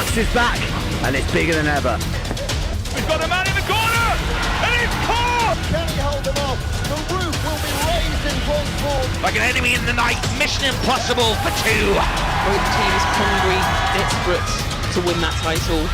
BUCS is back, and it's bigger than ever. We've got a man in the corner, and it's caught! Can he hold them off? The roof will be raised in Breaststroke. Like an enemy in the night, mission impossible for two. Both teams hungry, desperate to win that title.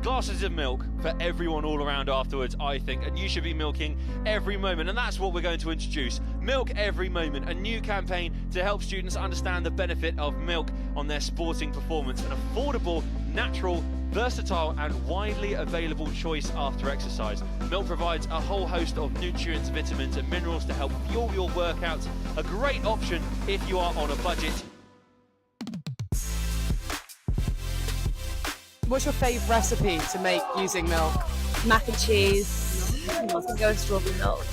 Glasses of milk for everyone all around afterwards, I think, and you should be milking every moment, and that's what we're going to introduce. Milk Every Moment, a new campaign to help students understand the benefit of milk on their sporting performance. An affordable, natural, versatile and widely available choice after exercise. Milk provides a whole host of nutrients, vitamins and minerals to help fuel your workouts. A great option if you are on a budget. What's your favourite recipe to make using milk? Mac and cheese. I was going to go with strawberry milk.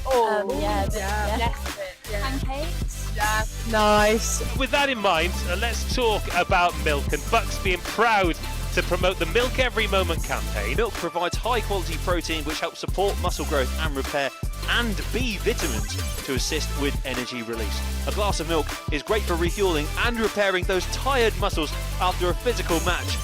Pancakes. Yeah, nice. With that in mind, let's talk about milk and BUCS being proud to promote the Milk Every Moment campaign. Milk provides high quality protein which helps support muscle growth and repair, and B vitamins to assist with energy release. A glass of milk is great for refueling and repairing those tired muscles after a physical match.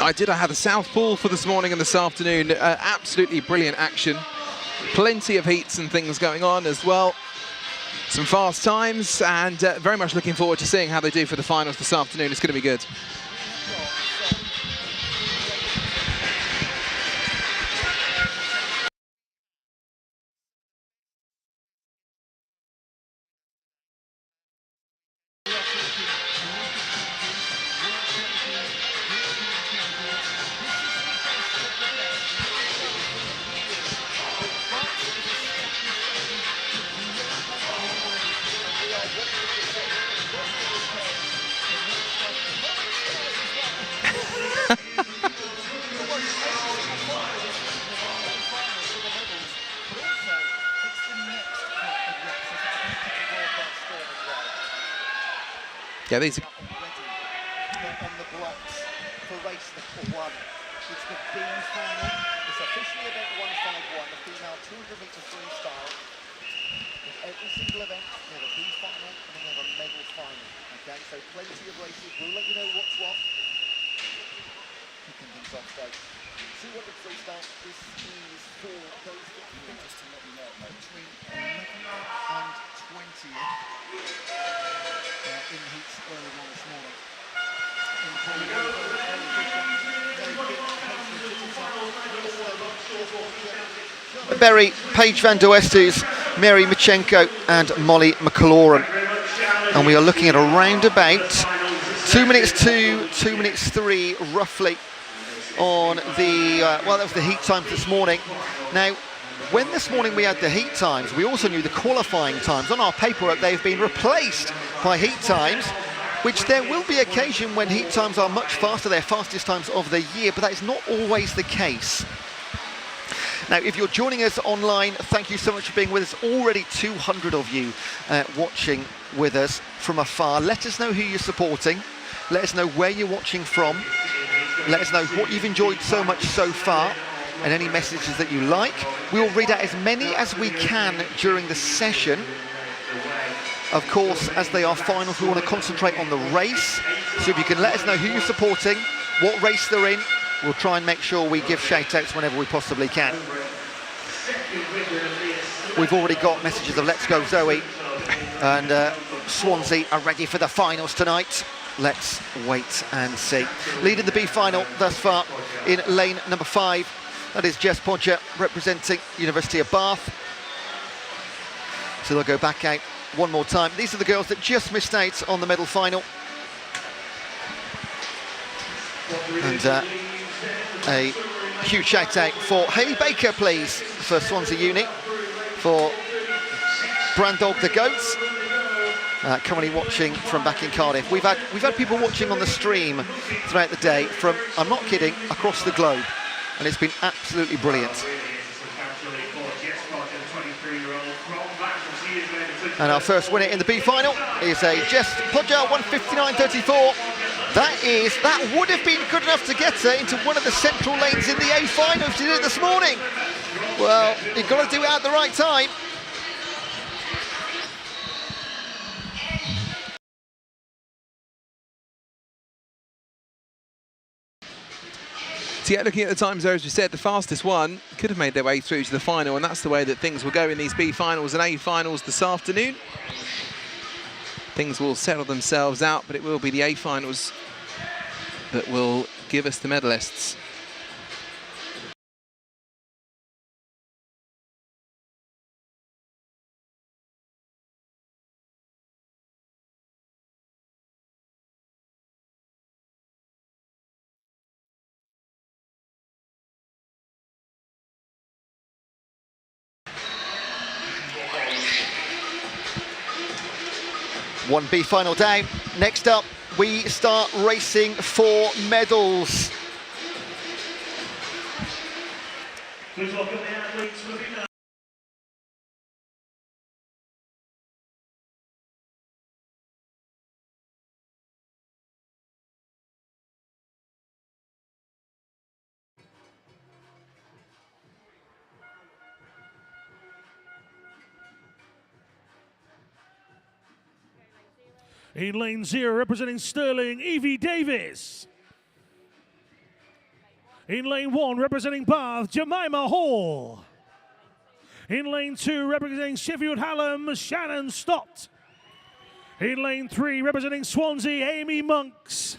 I did. I had the South Pool for this morning and this afternoon. Absolutely brilliant action. Plenty of heats and things going on as well. Some fast times, and very much looking forward to seeing how they do for the finals this afternoon. It's going to be good. Yeah, these are... on the blocks for race number 1. It's the B final. It's officially event 151, the female 200-metre freestyle. With every single event, we have a B final and then we have a medal final. Okay, so plenty of races. We'll let you know what's what. Kicking things off though. 200 freestyle. This is for those that just to let you know, between 11th and 20th. In heats early on this morning. Berry, Paige van der Westhues, Mary Machenko and Molly McLaurin. And we are looking at around about 2 minutes 2, 2 minutes 3 roughly on the, well, that was the heat times this morning. Now, when this morning we had the heat times, we also knew the qualifying times. On our paperwork, they've been replaced by heat times, which there will be occasion when heat times are much faster, their fastest times of the year, but that is not always the case. Now, if you're joining us online, thank you so much for being with us. Already 200 of you watching with us from afar. Let us know who you're supporting. Let us know where you're watching from. Let us know what you've enjoyed so much so far and any messages that you like. We will read out as many as we can during the session. Of course, as they are finals, we want to concentrate on the race. So if you can let us know who you're supporting, what race they're in, we'll try and make sure we give shout-outs whenever we possibly can. We've already got messages of Let's Go Zoe, and Swansea are ready for the finals tonight. Let's wait and see. Leading the B final thus far in lane number 5, that is Jess Podger representing University of Bath. So they'll go back out one more time. These are the girls that just missed out on the medal final. And a huge shout out for Hayley Baker, please, for Swansea Uni, for Brandog the Goats. Currently watching from back in Cardiff. We've had people watching on the stream throughout the day from, I'm not kidding, across the globe, and it's been absolutely brilliant. And our first winner in the B final is a Jess Podger, 1:59.34. That would have been good enough to get her into one of the central lanes in the A final if she did it this morning. Well, you've got to do it at the right time. So yeah, looking at the times there, as we said, the fastest one could have made their way through to the final, and that's the way that things will go in these B finals and A finals this afternoon. Things will settle themselves out, but it will be the A finals that will give us the medalists. One B final down. Next up, we start racing for medals. Please welcome the athletes moving up. In lane 0, representing Stirling, Evie Davis. In lane 1, representing Bath, Jemima Hall. In lane 2, representing Sheffield Hallam, Shannon Stott. In lane 3, representing Swansea, Amy Monks.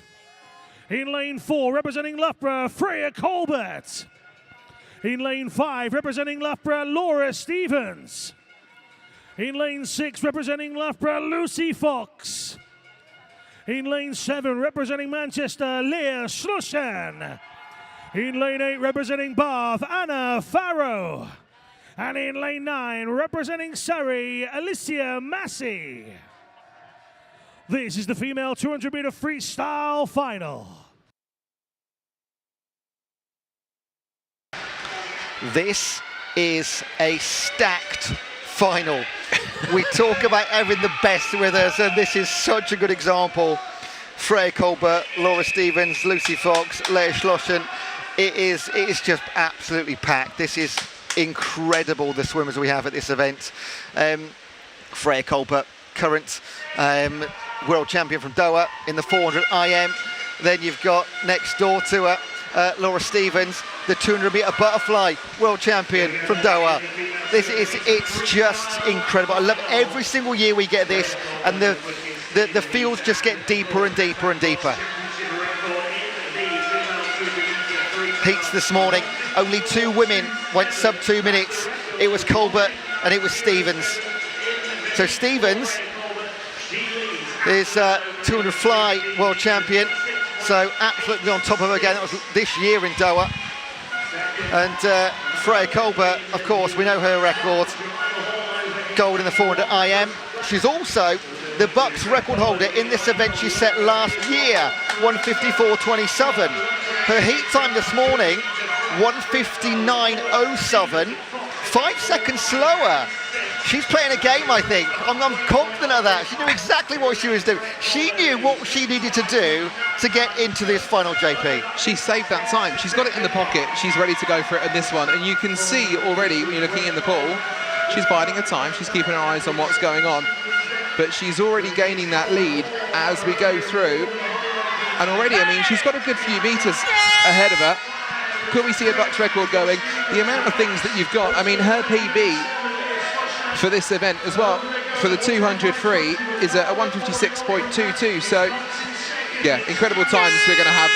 In lane 4, representing Loughborough, Freya Colbert. In lane 5, representing Loughborough, Laura Stevens. In lane 6, representing Loughborough, Lucy Fox. In lane 7, representing Manchester, Leah Schlushan. In lane 8, representing Bath, Anna Farrow. And in lane 9, representing Surrey, Alicia Massey. This is the female 200-meter freestyle final. This is a stacked final. We talk about having the best with us, and this is such a good example. Freya Colbert, Laura Stevens, Lucy Fox, Leah Schlossen. It is just absolutely packed. This is incredible, the swimmers we have at this event. Freya Colbert, current world champion from Doha in the 400 IM. Then you've got next door to her, Laura Stevens, the 200-meter butterfly world champion from Doha. It's just incredible. I love it. Every single year we get this, and the fields just get deeper and deeper and deeper. Heats this morning, only 2 women went sub 2 minutes. It was Colbert and it was Stevens. So Stevens is 200 fly world champion. So absolutely on top of her again. That was this year in Doha. And Freya Colbert, of course, we know her record. Gold in the 400 IM. She's also the BUCS record holder in this event she set last year, 1:54.27. Her heat time this morning 1:59.07, 5 seconds slower. She's playing a game, I think. I'm confident of that. She knew exactly what she was doing. She knew what she needed to do to get into this final, JP. She saved that time. She's got it in the pocket. She's ready to go for it in this one. And you can see already when you're looking in the pool, she's biding her time. She's keeping her eyes on what's going on. But she's already gaining that lead as we go through. And already, I mean, she's got a good few meters ahead of her. Could we see a BUCS record going? The amount of things that you've got, I mean, her PB for this event as well, for the 200 free, is at a 1:56.22. So, yeah, incredible times we're going to have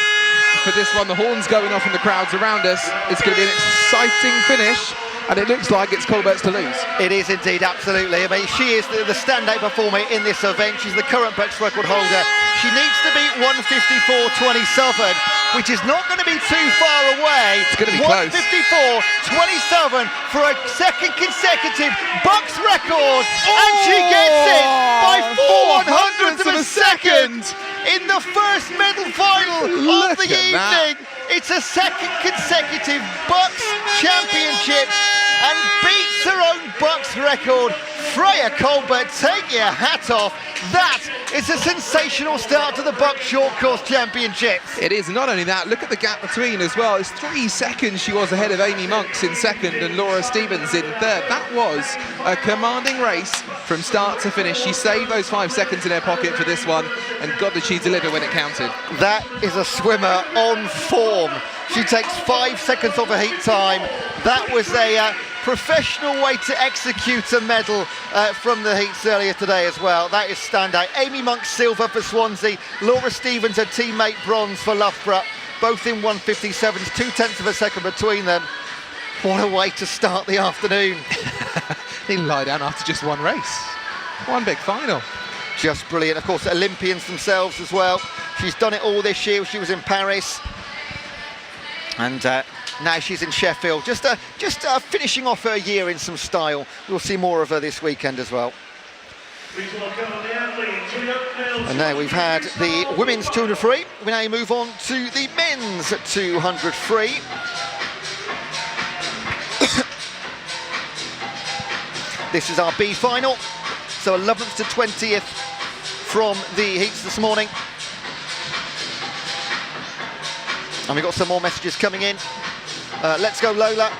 for this one. The horns going off in the crowds around us. It's going to be an exciting finish. And it looks like it's Colbert's to lose. It is indeed, absolutely. I mean, she is the standout performer in this event. She's the current BUCS record holder. She needs to beat 1:54.27, which is not going to be too far away. It's going to be close. 1:54.27 for a second consecutive BUCS record. And she gets it by 4/100ths of a second in the first medal final of the evening. It's a second consecutive BUCS championship and beats her own BUCS record. Freya Colbert, take your hat off. That is a sensational start to the BUCS Short Course Championships. It is. Not only that, look at the gap between as well. It's 3 seconds she was ahead of Amy Monks in second and Laura Stevens in third. That was a commanding race from start to finish. She saved those 5 seconds in her pocket for this one, and God did she deliver when it counted. That is a swimmer on form. She takes 5 seconds off her heat time. That was a professional way to execute a medal from the heats earlier today as well. That is standout. Amy Monks silver for Swansea, Laura Stevens her teammate bronze for Loughborough, both in 1:57s, 2/10 of a second between them. What a way to start the afternoon. They lie down after just one race. One big final. Just brilliant. Of course, Olympians themselves as well. She's done it all this year. She was in Paris. And now she's in Sheffield, just finishing off her year in some style. We'll see more of her this weekend as well. And now we've had the women's 200 free. We now move on to the men's 200 free. This is our B final, so 11th to 20th from the heats this morning. And we've got some more messages coming in. Let's go, Lola.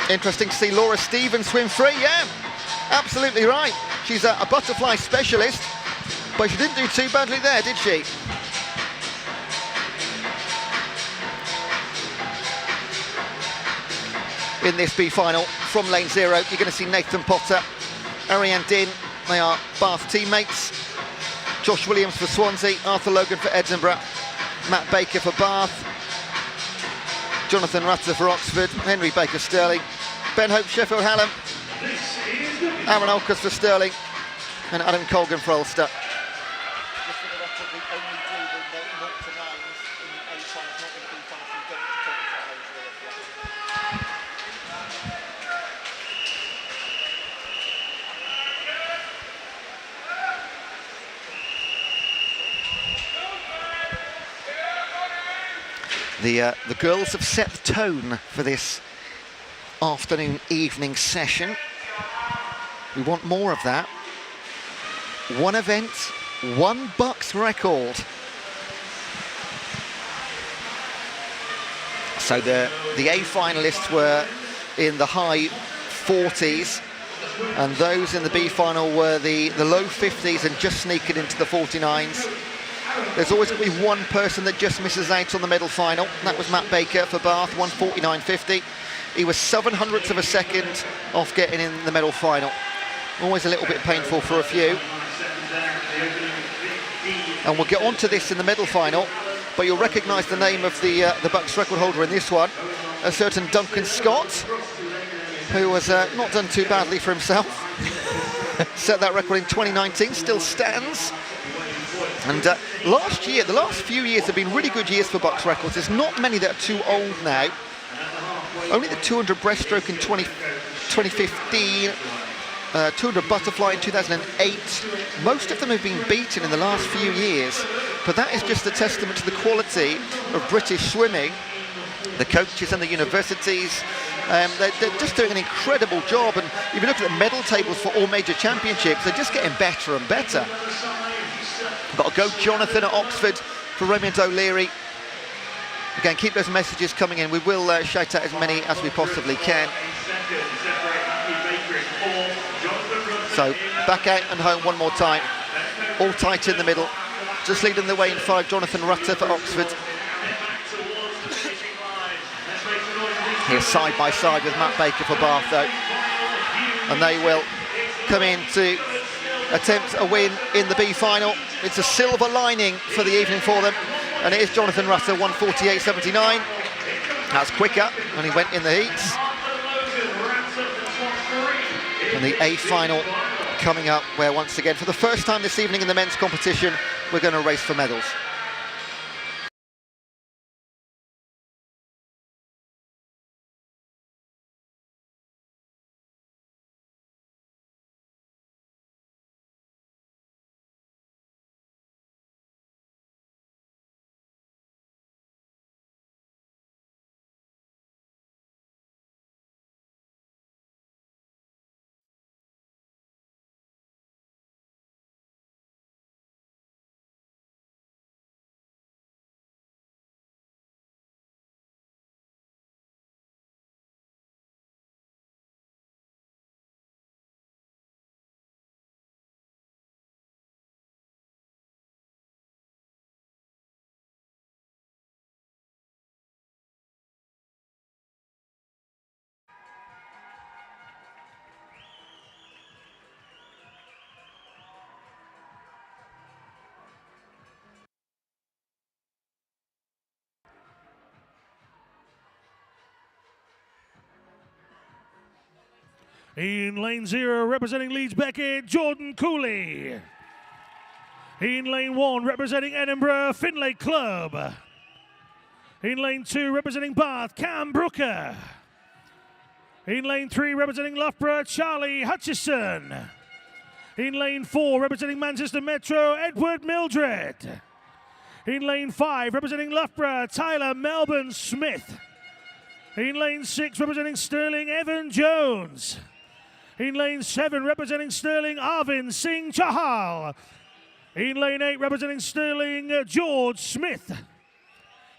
Interesting to see Laura Stevens swim free. Yeah, absolutely right. She's a butterfly specialist, but she didn't do too badly there, did she? In this B final from lane 0, you're going to see Nathan Potter, Ariane Din. They are Bath teammates. Josh Williams for Swansea, Arthur Logan for Edinburgh, Matt Baker for Bath, Jonathan Rutter for Oxford, Henry Baker Stirling, Ben Hope Sheffield Hallam, Aaron Olcott for Stirling, and Adam Colgan for Ulster. The girls have set the tone for this afternoon, evening session. We want more of that. One event, one BUCS record. So the A finalists were in the high 40s, and those in the B final were the low 50s and just sneaking into the 49s. There's always going to be one person that just misses out on the medal final. That was Matt Baker for Bath, 1:49.50. He was 7/100ths of a second off getting in the medal final. Always a little bit painful for a few. And we'll get onto this in the medal final, but you'll recognise the name of the BUCS record holder in this one, a certain Duncan Scott, who has not done too badly for himself. Set that record in 2019, still stands. And last year, the last few years have been really good years for BUCS records. There's not many that are too old now. Only the 200 breaststroke in 2015, 200 butterfly in 2008. Most of them have been beaten in the last few years, but that is just a testament to the quality of British swimming the coaches and the universities. They're just doing an incredible job, and if you look at the medal tables for all major championships, they're just getting better and better. Got to go Jonathan at Oxford for Raymond O'Leary. Again, keep those messages coming in. We will shout out as many as we possibly can. So back out and home one more time. All tight in the middle. Just leading the way in 5, Jonathan Rutter for Oxford. Here side by side with Matt Baker for Bath though. And they will come in to attempt a win in the B final. It's a silver lining for the evening for them. And it is Jonathan Rutter, 1:48.79. That's quicker when he went in the heats. And the A final coming up, where once again, for the first time this evening in the men's competition, we're going to race for medals. In lane 0, representing Leeds Beckett, Jordan Cooley. In lane 1, representing Edinburgh, Finlay Club. In lane 2, representing Bath, Cam Brooker. In lane 3, representing Loughborough, Charlie Hutchison. In lane 4, representing Manchester Metro, Edward Mildred. In lane 5, representing Loughborough, Tyler Melbourne Smith. In lane 6, representing Stirling, Evan Jones. In lane 7, representing Stirling, Arvind Singh Chahal. In lane 8, representing Stirling, George Smith.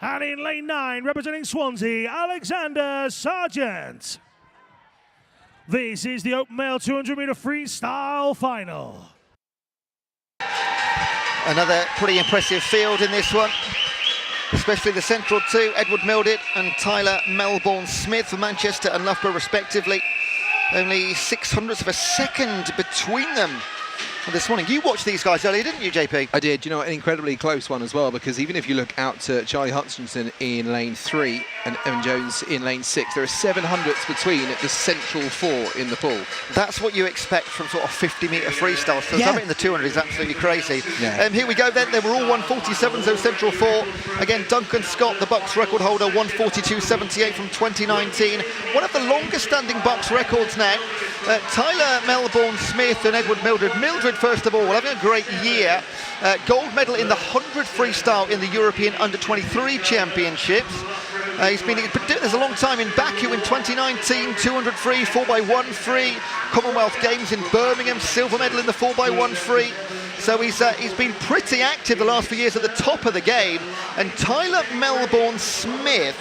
And in lane 9, representing Swansea, Alexander Sargent. This is the open male 200-metre freestyle final. Another pretty impressive field in this one, especially the central two, Edward Mildred and Tyler Melbourne Smith for Manchester and Loughborough respectively. Only 0.06 of a second between them this morning. You watched these guys earlier, didn't you, JP? I did. You know, an incredibly close one as well, because even if you look out to Charlie Hutchinson in lane 3 and Evan Jones in lane 6, there are 0.07 between the central 4 in the pool. That's what you expect from sort of 50-metre freestyle. So something in the 200 is absolutely crazy. Yeah. Here we go then. They were all 1:47s, those central 4. Again, Duncan Scott, the BUCS record holder, 1:42.78 from 2019. One of the longest standing BUCS records now. Tyler Melbourne Smith and Edward Mildred. Mildred, first of all, having a great year. Gold medal in the 100 freestyle in the European Under-23 Championships. He's been doing this a long time in Baku in 2019, 200 free, 4x1 free, Commonwealth Games in Birmingham, silver medal in the 4x1 free. So he's been pretty active the last few years at the top of the game. And Tyler Melbourne Smith,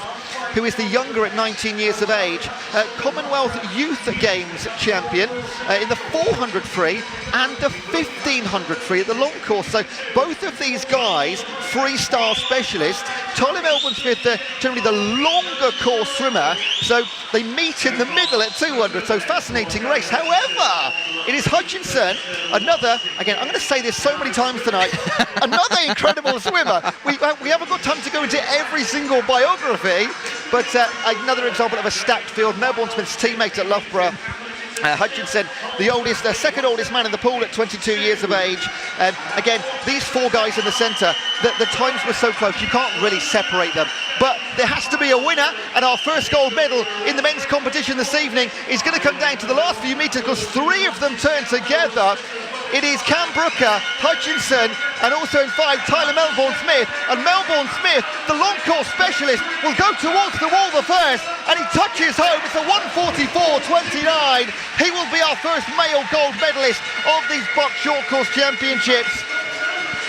who is the younger at 19 years of age, Commonwealth Youth Games champion in the 400 free and the 1500 free at the long course. So both of these guys, freestyle specialists. Tyler Melbourne Smith, generally the longer course swimmer, so they meet in the middle at 200, so fascinating race. However, it is Hutchinson, another, again, I'm going to say this so many times tonight, another incredible swimmer. We haven't got time to go into every single biography, but another example of a stacked field. Melbourne Smith's teammate at Loughborough, Hutchinson, the second oldest man in the pool at 22 years of age. Again, these 4 guys in the centre, the times were so close, you can't really separate them. But there has to be a winner, and our first gold medal in the men's competition this evening is going to come down to the last few metres, because 3 of them turn together. It is Cam Brooker, Hutchinson, and also in 5, Tyler Melbourne-Smith. And Melbourne-Smith, the long course specialist, will go towards the wall the first, and he touches home. It's a 1:44.29. He will be our first male gold medalist of these BUCS Short Course Championships.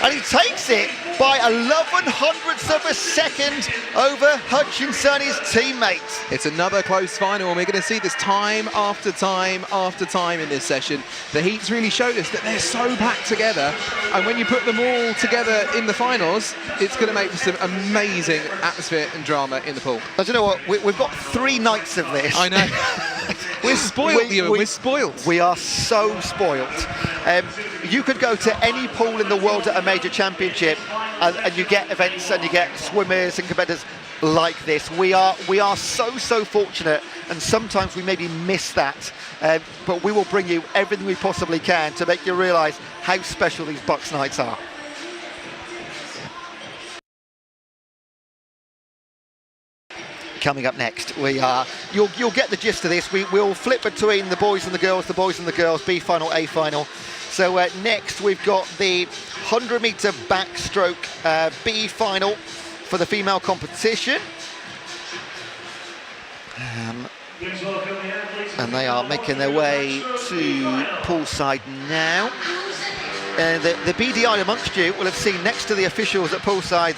And he takes it by 11/100ths of a second over Hutchinson, his teammate. It's another close final, and we're going to see this time after time after time in this session. The heats really showed us that they're so packed together, and when you put them all together in the finals, it's going to make for some amazing atmosphere and drama in the pool. But you know what? We've got 3 nights of this. I know. We're spoiled, Ewan. We're spoiled. We are so spoiled. You could go to any pool in the world at a major championship, and you get events and you get swimmers and competitors like this. We are so fortunate, and sometimes we maybe miss that. But we will bring you everything we possibly can to make you realise how special these BUCS nights are. Coming up next, you'll get the gist of this. We'll flip between the boys and the girls, B final, A final. So next we've got the 100-metre backstroke B final for the female competition. And they are making their way to poolside now. The BDI amongst you will have seen next to the officials at poolside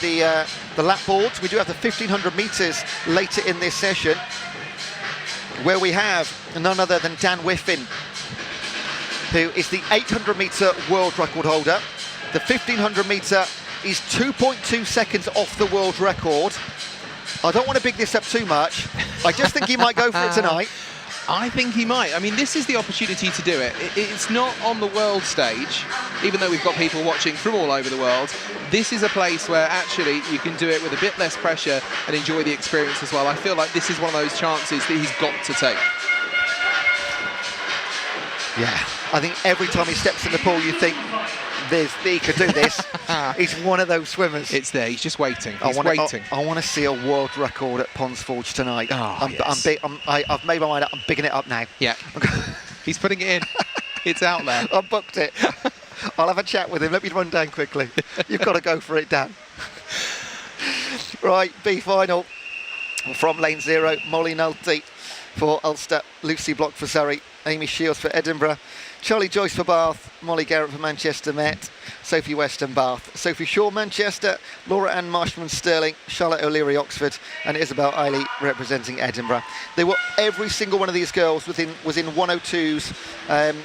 the lap boards. We do have the 1500 metres later in this session, where we have none other than Dan Whiffin, who is the 800-metre world record holder. The 1500 metre is 2.2 seconds off the world record. I don't want to big this up too much. I just think he might go for it tonight. I think he might. I mean, this is the opportunity to do it. It's not on the world stage, even though we've got people watching from all over the world. This is a place where actually you can do it with a bit less pressure and enjoy the experience as well. I feel like this is one of those chances that he's got to take. Yeah, I think every time he steps in the pool, you think he could do this. He's one of those swimmers. It's there. He's just waiting. He's waiting. I want to see a world record at Ponds Forge tonight. Oh, I've made my mind up. I'm bigging it up now. Yeah. He's putting it in. It's out there. I've booked it. I'll have a chat with him. Let me run down quickly. You've got to go for it, Dan. Right, B final. From lane 0, Molly Nulty for Ulster, Lucy Block for Surrey, Amy Shields for Edinburgh, Charlie Joyce for Bath, Molly Garrett for Manchester Met, Sophie Weston Bath, Sophie Shaw Manchester, Laura Ann Marshman Stirling, Charlotte O'Leary Oxford, and Isabel Eiley representing Edinburgh. Every single one of these girls was in 102s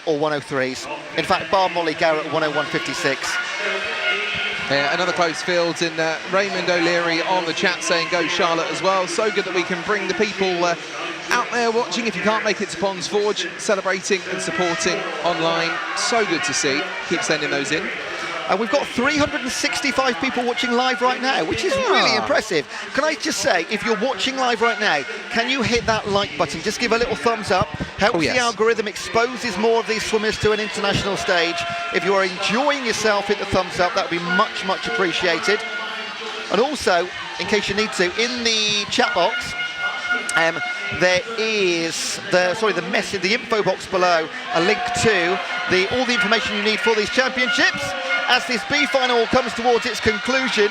or 103s. In fact, bar Molly Garrett 101.56. Another close field in Raymond O'Leary on the chat saying go Charlotte as well. So good that we can bring the people out there watching, if you can't make it to Ponds Forge, celebrating and supporting online. So good to see. Keep sending those in. And we've got 365 people watching live right now, which is really impressive. Can I just say, if you're watching live right now, can you hit that like button? Just give a little thumbs up. Helps the algorithm, exposes more of these swimmers to an international stage. If you are enjoying yourself, hit the thumbs up. That would be much, much appreciated. And also, in case you need to, in the chat box, there is the info box below, a link to all the information you need for these championships, as this B final comes towards its conclusion.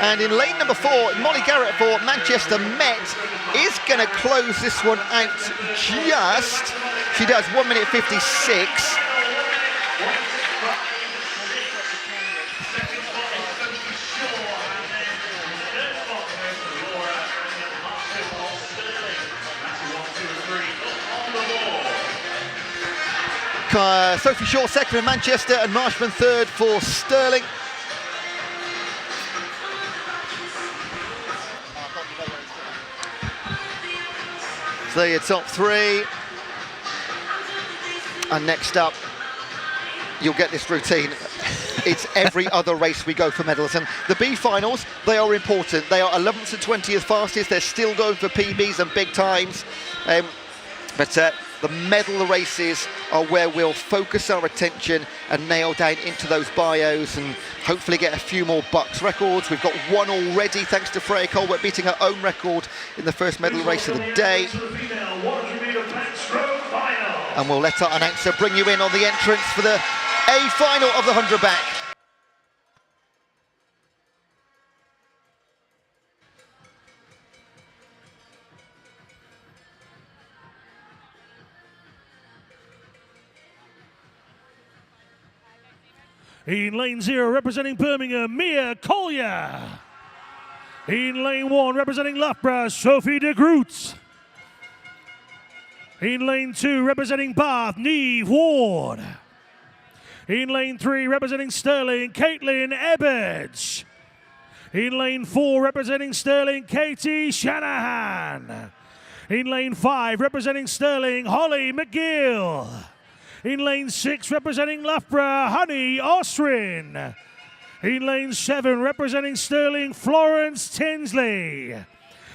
And in lane number 4, Molly Garrett for Manchester Met is going to close this one out just. She does 1:56. Sophie Shaw second in Manchester, and Marshman third for Stirling. So your top 3. And next up, you'll get this routine. It's every other race we go for medals. And the B finals, they are important. They are 11th to 20th fastest. They're still going for PBs and big times. But the medal races are where we'll focus our attention and nail down into those bios and hopefully get a few more BUCS records. We've got one already thanks to Freya Colbert beating her own record in the first medal race of the day. And we'll let our announcer bring you in on the entrance for the A final of the 100 back. In lane 0, representing Birmingham, Mia Collier. In lane 1, representing Loughborough, Sophie de Groot. In lane 2, representing Bath, Neve Ward. In lane 3, representing Stirling, Caitlin Ebbage. In lane 4, representing Stirling, Katie Shanahan. In lane 5, representing Stirling, Holly McGill. In lane 6, representing Loughborough, Honey Osrin. In lane 7, representing Stirling, Florence Tinsley.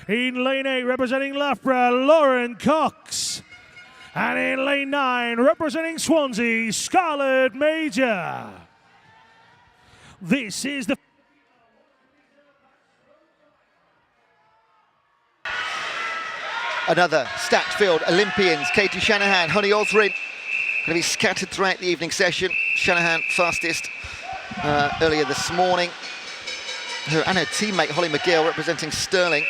In lane 8, representing Loughborough, Lauren Cox. And in lane 9, representing Swansea, Scarlett Major. This is the... Another stacked field, Olympians, Katie Shanahan, Honey Osrin, going to be scattered throughout the evening session. Shanahan fastest earlier this morning. And her teammate, Holly McGill, representing Stirling.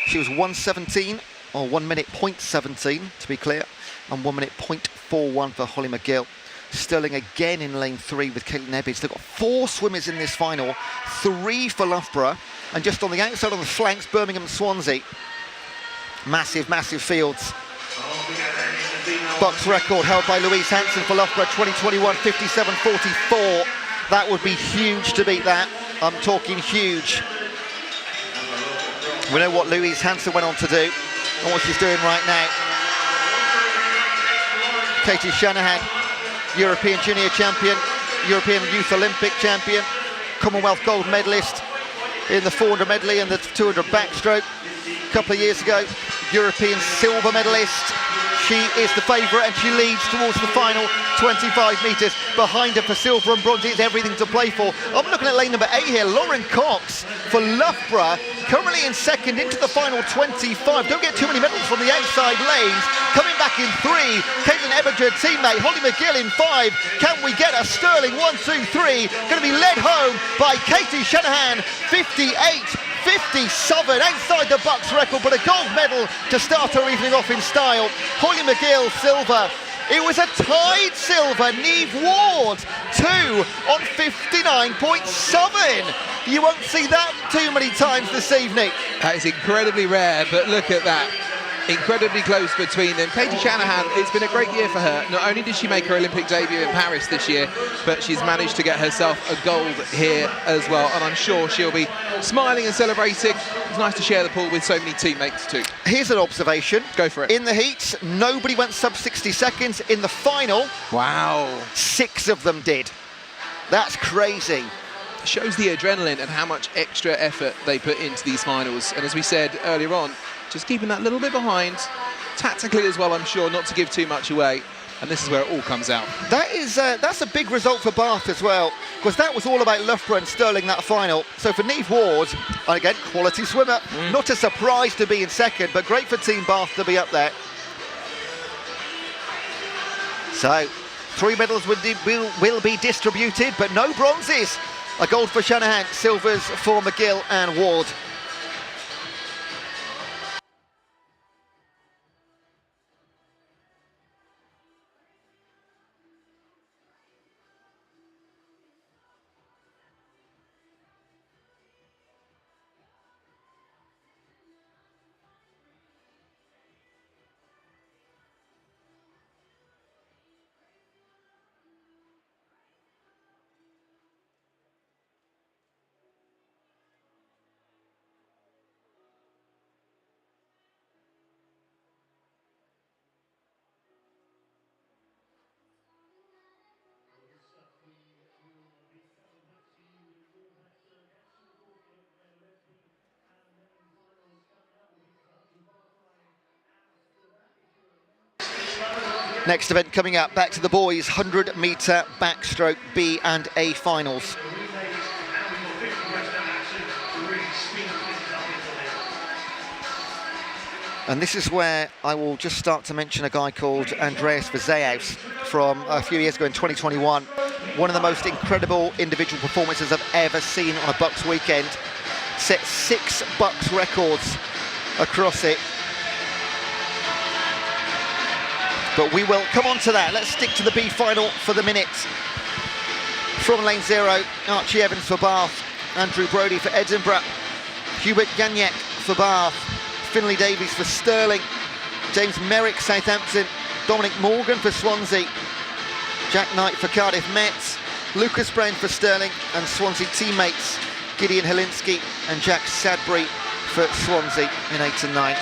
She was 1:17, or 1 minute .17 to be clear, and 1 minute .41 for Holly McGill. Stirling again in lane 3 with Caitlin Ebbage. They've got 4 swimmers in this final, 3 for Loughborough, and just on the outside on the flanks, Birmingham and Swansea. Massive, massive fields. BUCS record held by Louise Hanson for Loughborough, 2021, 57.44. That would be huge to beat that. I'm talking huge. We know what Louise Hanson went on to do and what she's doing right now. Katie Shanahan, European Junior Champion, European Youth Olympic Champion, Commonwealth Gold Medalist in the 400 medley and the 200 backstroke. A couple of years ago, European silver medalist. She is the favourite and she leads towards the final 25 metres. Behind her for silver and bronze is everything to play for. I'm looking at lane number 8 here, Lauren Cox for Loughborough, currently in second into the final 25. Don't get too many medals from the outside lanes. Coming back in 3, Caitlin Ebbage, her teammate, Holly McGill in 5. Can we get a Stirling 1, 2, 3? Going to be led home by Katie Shanahan, 58.57 outside the BUCS record, but a gold medal to start her evening off in style. Holly McGill, silver. It was a tied silver. Neve Ward, 2 on 59.7. You won't see that too many times this evening. That is incredibly rare, but look at that. Incredibly close between them. Katie Shanahan, it's been a great year for her. Not only did she make her Olympic debut in Paris this year, but she's managed to get herself a gold here as well. And I'm sure she'll be smiling and celebrating. It's nice to share the pool with so many teammates too. Here's an observation. Go for it. In the heats, nobody went sub 60 seconds. In the final, wow, 6 of them did. That's crazy. Shows the adrenaline and how much extra effort they put into these finals. And as we said earlier on, just keeping that little bit behind, tactically as well, I'm sure, not to give too much away. And this is where it all comes out. That's a big result for Bath as well, because that was all about Loughborough and Stirling, that final. So for Neve Ward, and again, quality swimmer, not a surprise to be in second, but great for Team Bath to be up there. So 3 medals will be distributed, but no bronzes. A gold for Shanahan, silvers for McGill and Ward. Next event coming up, back to the boys, 100-metre backstroke B and A finals. And this is where I will just start to mention a guy called Andreas Verzeaus from a few years ago in 2021. one of the most incredible individual performances I've ever seen on a BUCS weekend. Set 6 BUCS records across it. But we will come on to that. Let's stick to the B final for the minute. From lane 0, Archie Evans for Bath, Andrew Brodie for Edinburgh, Hubert Gagnac for Bath, Finlay Davies for Stirling, James Merrick Southampton, Dominic Morgan for Swansea, Jack Knight for Cardiff Mets, Lucas Brown for Stirling, and Swansea teammates Gideon Helinski and Jack Sadbury for Swansea in 8 and 9.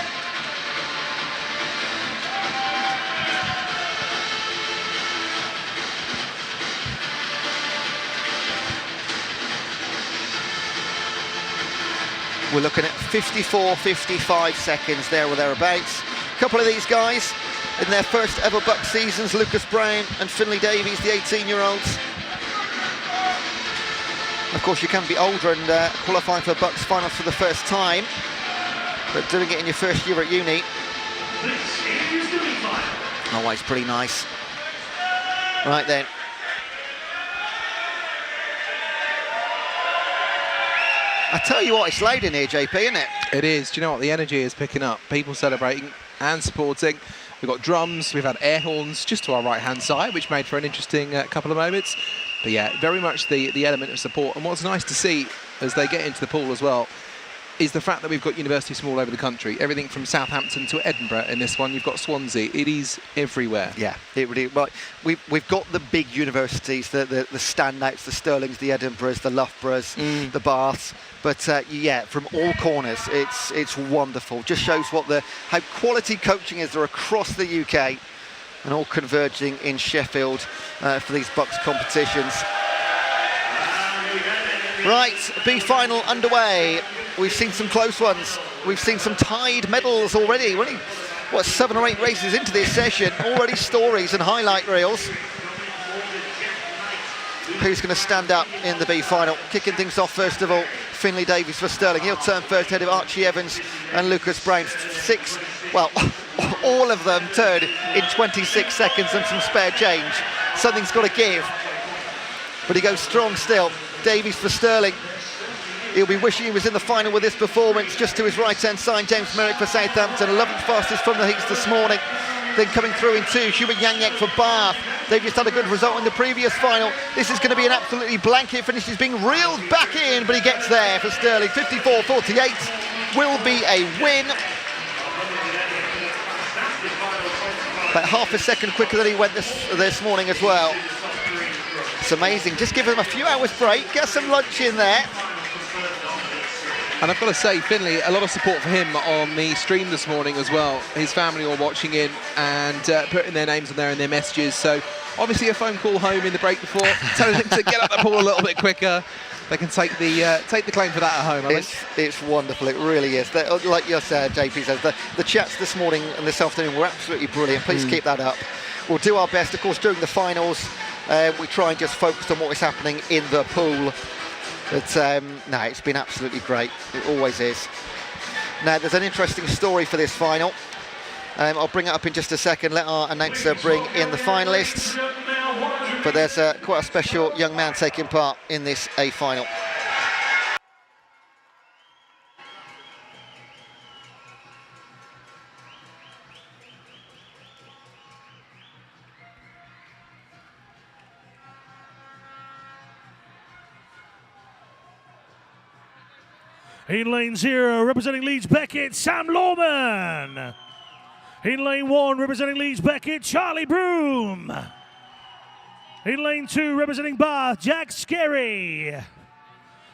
We're looking at 54-55 seconds there or thereabouts. A couple of these guys in their first ever BUCS seasons, Lucas Brown and Finlay Davies, the 18-year-olds. Of course, you can be older and qualifying for BUCS finals for the first time, but doing it in your first year at uni, always pretty nice. Right then. I tell you what, it's loud in here, JP, isn't it? It is. Do you know what? The energy is picking up. People celebrating and supporting. We've got drums, we've had air horns just to our right-hand side, which made for an interesting couple of moments. But yeah, very much the element of support. And what's nice to see as they get into the pool as well is the fact that we've got universities from all over the country. Everything from Southampton to Edinburgh in this one. You've got Swansea. It is everywhere. Yeah, it really. Well, we've got the big universities, the standouts, the Stirlings, the Edinburghs, the Loughboroughs, the Baths. But yeah, from all corners, it's wonderful. Just shows how quality coaching is there across the UK, and all converging in Sheffield for these BUCS competitions. Right, B final underway. We've seen some close ones. We've seen some tied medals already. We're only, 7 or 8 races into this session. Already stories and highlight reels. Who's going to stand up in the B final? Kicking things off first of all, Finlay Davies for Stirling. He'll turn first ahead of Archie Evans and Lucas Brown. All of them turn in 26 seconds and some spare change. Something's got to give. But he goes strong still. Davies for Stirling. He'll be wishing he was in the final with this performance. Just to his right-hand side, James Merrick for Southampton, 11th fastest from the heats this morning. Then coming through in 2, Hubert Gagnac for Bath. They've just had a good result in the previous final. This is going to be an absolutely blanket finish. He's being reeled back in, but he gets there for Stirling. 54.48 will be a win. About half a second quicker than he went this morning as well. It's amazing. Just give him a few hours break, get some lunch in there. And I've got to say, Finlay, a lot of support for him on the stream this morning as well. His family all watching in and putting their names on there in their messages. So obviously a phone call home in the break before, telling him to get up the pool a little bit quicker. They can take the claim for that at home, I think. It's wonderful, it really is. Like you said, JP says, the chats this morning and this afternoon were absolutely brilliant. Please keep that up. We'll do our best, of course, during the finals. We try and just focus on what is happening in the pool. But no, it's been absolutely great. It always is. Now, there's an interesting story for this final. I'll bring it up in just a second. Let our announcer bring in the finalists. But there's quite a special young man taking part in this A final. In lane 0, representing Leeds Beckett, Sam Lawman. In lane 1, representing Leeds Beckett, Charlie Broom. In lane 2, representing Bath, Jack Skerry.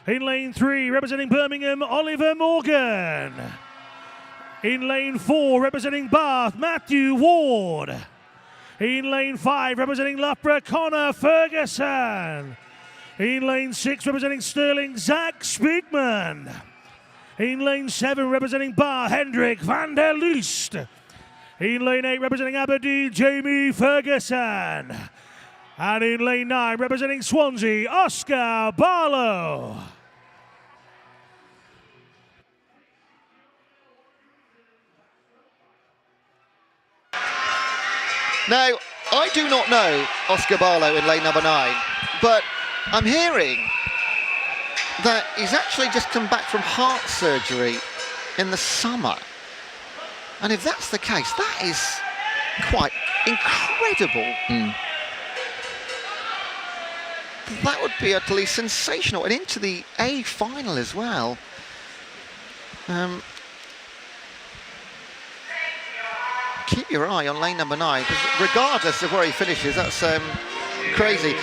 In lane 3, representing Birmingham, Oliver Morgan. In lane 4, representing Bath, Matthew Ward. In lane 5, representing Loughborough, Connor Ferguson. In lane 6, representing Stirling, Zach Spigman. In lane 7, representing Bath, Hendrik van der Loost. In lane 8, representing Aberdeen, Jamie Ferguson. And in lane 9, representing Swansea, Oscar Barlow. Now, I do not know Oscar Barlow in lane number 9. but I'm hearing that he's actually just come back from heart surgery in the summer. And if that's the case, that is quite incredible. That would be utterly sensational, and into the A final as well. Keep your eye on lane number 9, because regardless of where he finishes, that's crazy.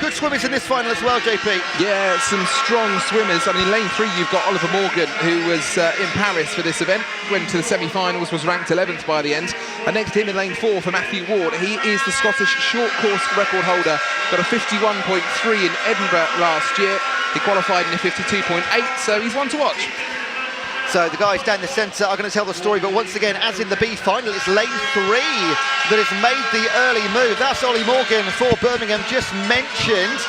Good swimmers in this final as well, JP. Yeah, some strong swimmers. I mean, lane 3, you've got Oliver Morgan, who was in Paris for this event, went to the semi-finals, was ranked 11th by the end. And next to him in lane 4 for Matthew Ward, he is the Scottish short course record holder, got a 51.3 in Edinburgh last year. He qualified in a 52.8, so he's one to watch. So the guys down the centre are going to tell the story, but once again, as in the B final, it's lane 3 that has made the early move. That's Ollie Morgan for Birmingham, just mentioned.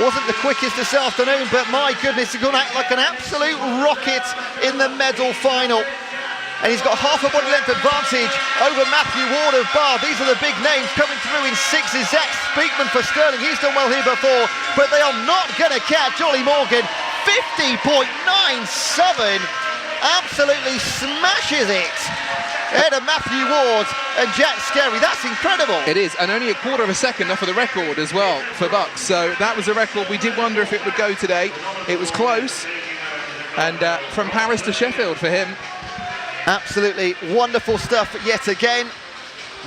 Wasn't the quickest this afternoon, but my goodness, he's going to act like an absolute rocket in the medal final. And he's got half a body length advantage over Matthew Ward of Bath. These are the big names coming through in 6s. Zach Speakman for Stirling, he's done well here before, but they are not going to catch Ollie Morgan. 50.97. Absolutely smashes it ahead of Matthew Ward and Jack Skerry. That's incredible. It is, and only a quarter of a second off of the record as well for BUCS. So that was a record. We did wonder if it would go today. It was close, and from Paris to Sheffield for him. Absolutely wonderful stuff yet again.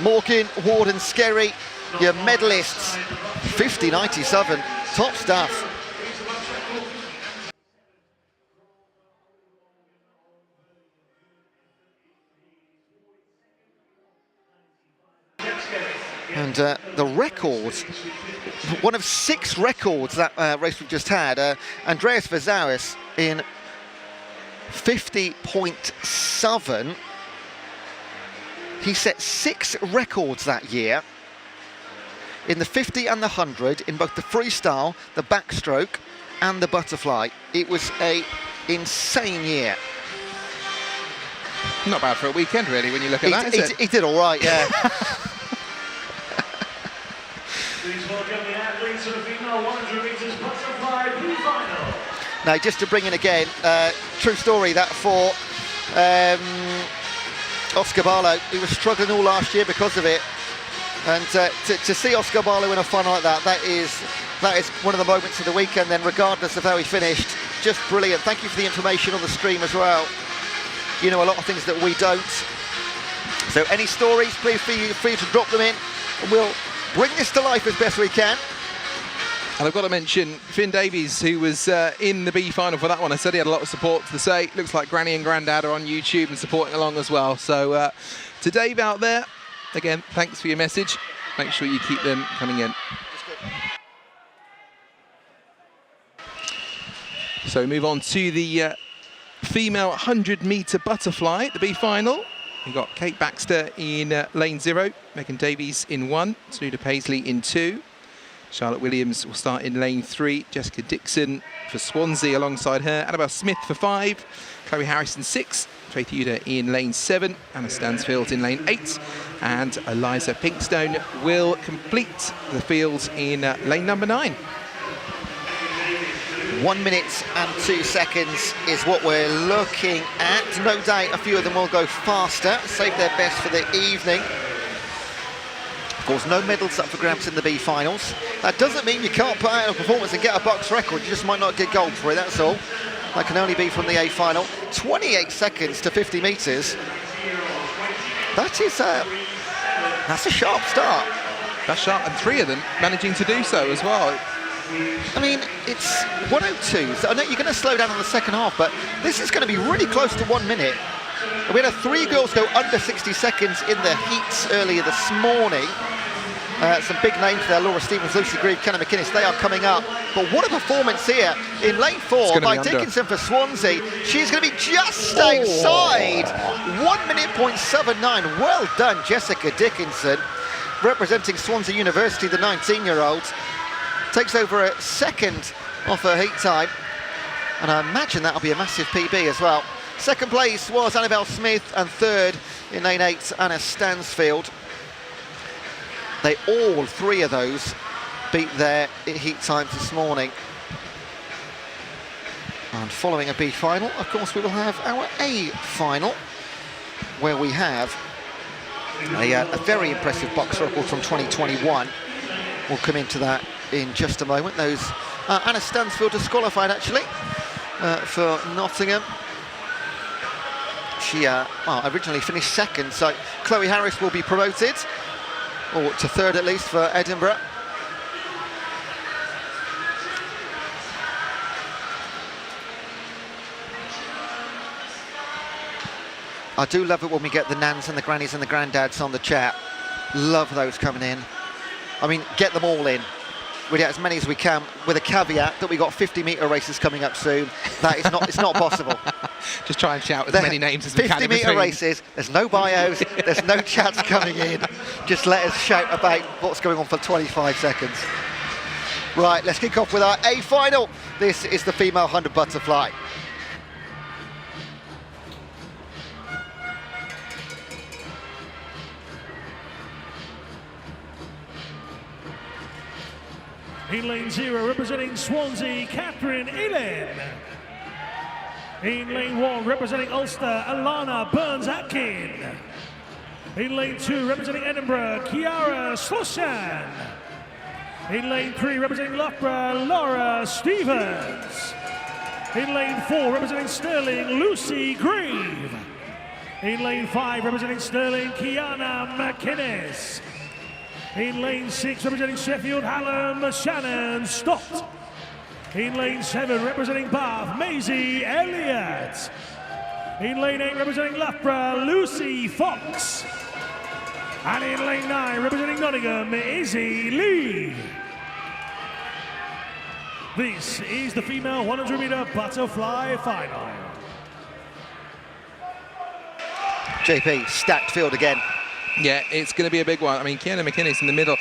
Morgan, Ward and Skerry, your medalists. 50.97, top stuff. And the record, one of 6 records that race we've just had, Andreas Verzauis in 50.7. He set 6 records that year in the 50 and the 100 in both the freestyle, the backstroke and the butterfly. It was a insane year. Not bad for a weekend, really, when you look at that, is it? He did all right, yeah. Please welcome the athletes of the female 100 metres butterfly final. Now, just to bring in again, true story that for Oscar Barlow, he was struggling all last year because of it. And to see Oscar Barlow in a final like that, that is one of the moments of the weekend then, regardless of how he finished. Just brilliant. Thank you for the information on the stream as well. You know a lot of things that we don't. So any stories, please feel free to drop them in, and we'll bring this to life as best we can. And I've got to mention Finn Davies, who was in the B final for that one. I said he had a lot of support to say. Looks like Granny and Grandad are on YouTube and supporting along as well. So to Dave out there, again, thanks for your message. Make sure you keep them coming in. So we move on to the female 100-metre butterfly, the B final. We've got Kate Baxter in lane 0, Megan Davies in 1, Saluda Paisley in 2. Charlotte Williams will start in lane 3, Jessica Dixon for Swansea alongside her, Annabelle Smith for 5, Chloe Harris in 6, Faith Uda in lane 7, Anna Stansfield in lane 8, and Eliza Pinkstone will complete the field in lane number 9. 1 minute and 2 seconds is what we're looking at. No doubt a few of them will go faster, save their best for the evening. Of course, no medals up for grabs in the B finals. That doesn't mean you can't put out a performance and get a BUCS record. You just might not get gold for it, that's all. That can only be from the A final. 28 seconds to 50 metres. That is that's a sharp start. That's sharp, and 3 of them managing to do so as well. I mean, it's 1:02, so I know you're going to slow down in the second half, but this is going to be really close to 1 minute. We had 3 girls go under 60 seconds in the heats earlier this morning. Some big names there, Laura Stevens, Lucy Grieve, Kenna McInnes, they are coming up. But what a performance here in lane 4 by Dickinson for Swansea. She's going to be just outside. 1 minute .79. Well done, Jessica Dickinson, representing Swansea University, the 19-year-old. Takes over a second off her heat time, and I imagine that'll be a massive PB as well. Second place was Annabelle Smith, and third in lane 8, Anna Stansfield. All 3 of those beat their heat times this morning. And following a B final, of course, we will have our A final, where we have a very impressive box record from 2021. We'll come into that in just a moment. Those Anna Stansfield disqualified actually for Nottingham. She originally finished second, so Chloe Harris will be promoted, or to third at least for Edinburgh. I do love it when we get the nans and the grannies and the granddads on the chat. Love those coming in. I mean, get them all in. We get as many as we can, with a caveat that we got 50-metre races coming up soon. That is not, it's not possible. Just try and shout as many names as we can. 50-metre races, there's no bios, there's no chats coming in. Just let us shout about what's going on for 25 seconds. Right, let's kick off with our A final. This is the female 100 butterfly. In lane 0, representing Swansea, Catherine Elan. In lane 1, representing Ulster, Alana Burns-Atkin. In lane 2, representing Edinburgh, Kiara Sloshan. In lane 3, representing Loughborough, Laura Stevens. In lane 4, representing Stirling, Lucy Grieve. In lane 5, representing Stirling, Kiana McInnes. In lane 6, representing Sheffield, Hallam, Shannon Stott. In lane 7, representing Bath, Maisie Elliott. In lane 8, representing Loughborough, Lucy Fox. And in lane 9, representing Nottingham, Izzy Lee. This is the female 100-metre butterfly final. JP, stacked field again. Yeah, it's going to be a big one. I mean, Kiana McInnes in the middle.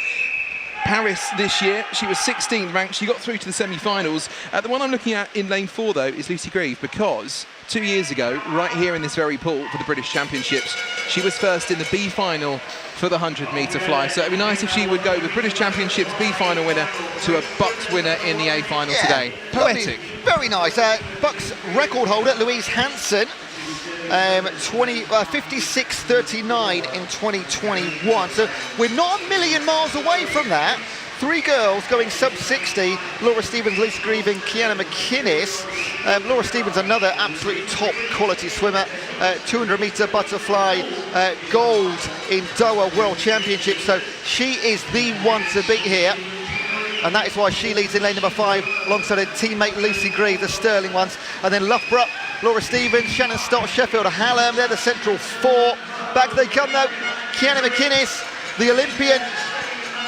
Paris this year, she was 16th ranked. She got through to the semi-finals. The one I'm looking at in lane 4, though, is Lucy Grieve, because 2 years ago, right here in this very pool for the British Championships, she was first in the B final for the 100-metre fly. So it'd be nice if she would go the British Championships B final winner to a BUCS winner in the A final today. Poetic. Very nice. BUCS record holder Louise Hansen. 56.39 in 2021. So we're not a million miles away from that. 3 girls going sub-60. Laura Stevens, Lisa Grieve and Kiana McInnes. Laura Stevens, another absolutely top quality swimmer. 200-metre butterfly gold in Doha World Championship. So she is the one to beat here. And that is why she leads in lane number 5 alongside her teammate Lucy Grieve, the Stirling ones. And then Loughborough, Laura Stevens, Shannon Stott, Sheffield, Hallam, they're the central 4. Back they come though, Kiana McInnes, the Olympian,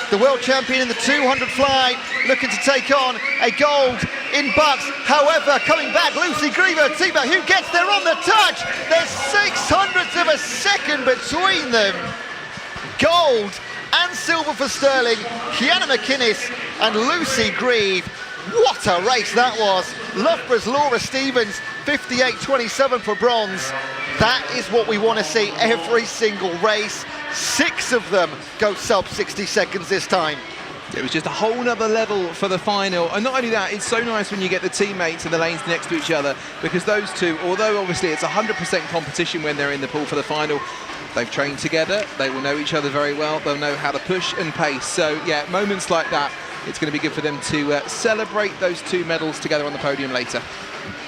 the world champion in the 200 fly, looking to take on a gold in BUCS. However, coming back, Lucy Grieve, her teammate, who gets there on the touch. There's 600ths of a second between them. Gold and silver for Stirling, Kiana McInnes and Lucy Grieve. What a race that was. Loughborough's Laura Stevens, 58.27 for bronze. That is what we want to see every single race. 6 of them go sub 60 seconds this time. It was just a whole nother level for the final. And not only that, it's so nice when you get the teammates in the lanes next to each other, because those two, although obviously it's 100% competition when they're in the pool for the final, they've trained together, they will know each other very well, they'll know how to push and pace. So yeah, moments like that, it's going to be good for them to celebrate those 2 medals together on the podium later.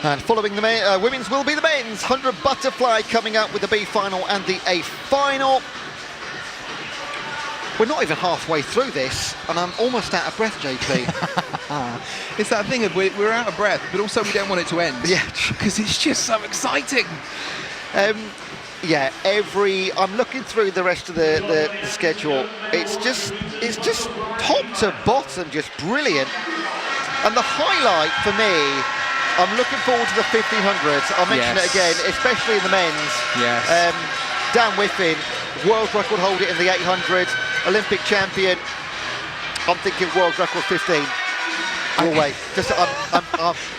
And following the women's will be the men's 100 butterfly, coming up with the B final and the A final. We're not even halfway through this, and I'm almost out of breath, JP. It's that thing of we're out of breath, but also we don't want it to end. Yeah, because it's just so exciting. Yeah, I'm looking through the rest of the schedule. It's just top to bottom, just brilliant. And the highlight for me, I'm looking forward to the 1500s. I'll mention it again, especially in the men's. Yes. Dan Whiffen, world record holder in the 800, Olympic champion. I'm thinking world record 15. We'll wait.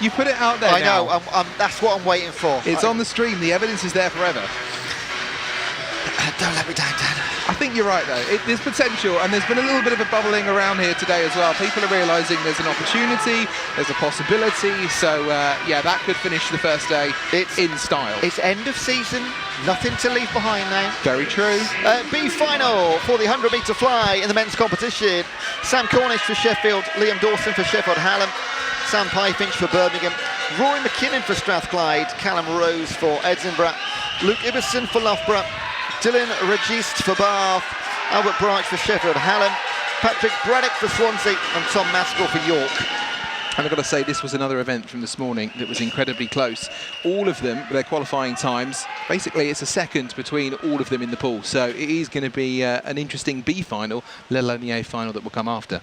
You put it out there. I know. That's what I'm waiting for. It's on the stream. The evidence is there forever. Don't let me down, Dan. I think you're right, though. There's potential, and there's been a little bit of a bubbling around here today as well. People are realising there's an opportunity, there's a possibility. So, yeah, that could finish the first day in style. It's end of season, nothing to leave behind now. Very true. B final for the 100-metre fly in the men's competition. Sam Cornish for Sheffield, Liam Dawson for Sheffield Hallam, Sam Pyfinch for Birmingham, Rory McKinnon for Strathclyde, Callum Rose for Edinburgh, Luke Ibbison for Loughborough, Dylan Regist for Bath, Albert Branch for Sheffield Hallam, Patrick Braddock for Swansea, and Tom Maskell for York. And I've got to say, this was another event from this morning that was incredibly close. All of them, their qualifying times, basically it's a second between all of them in the pool. So it is going to be an interesting B final, let alone the A final that will come after.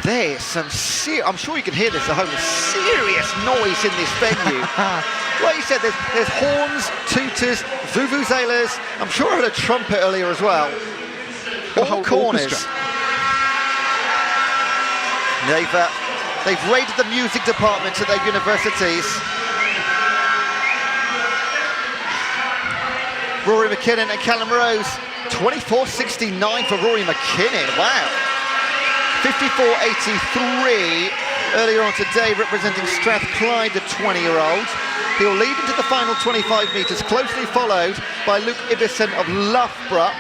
There's some I'm sure you can hear this at home, serious noise in this venue. Like you said, there's horns, tutors, vuvuzelas. I'm sure I heard a trumpet earlier as well. All corners. They've raided the music departments at their universities. Rory McKinnon and Callum Rose, 24.69 for Rory McKinnon. Wow. 54.83 earlier on today, representing Strathclyde, the 20-year-old. He'll lead into the final 25 metres, closely followed by Luke Ibbison of Loughborough.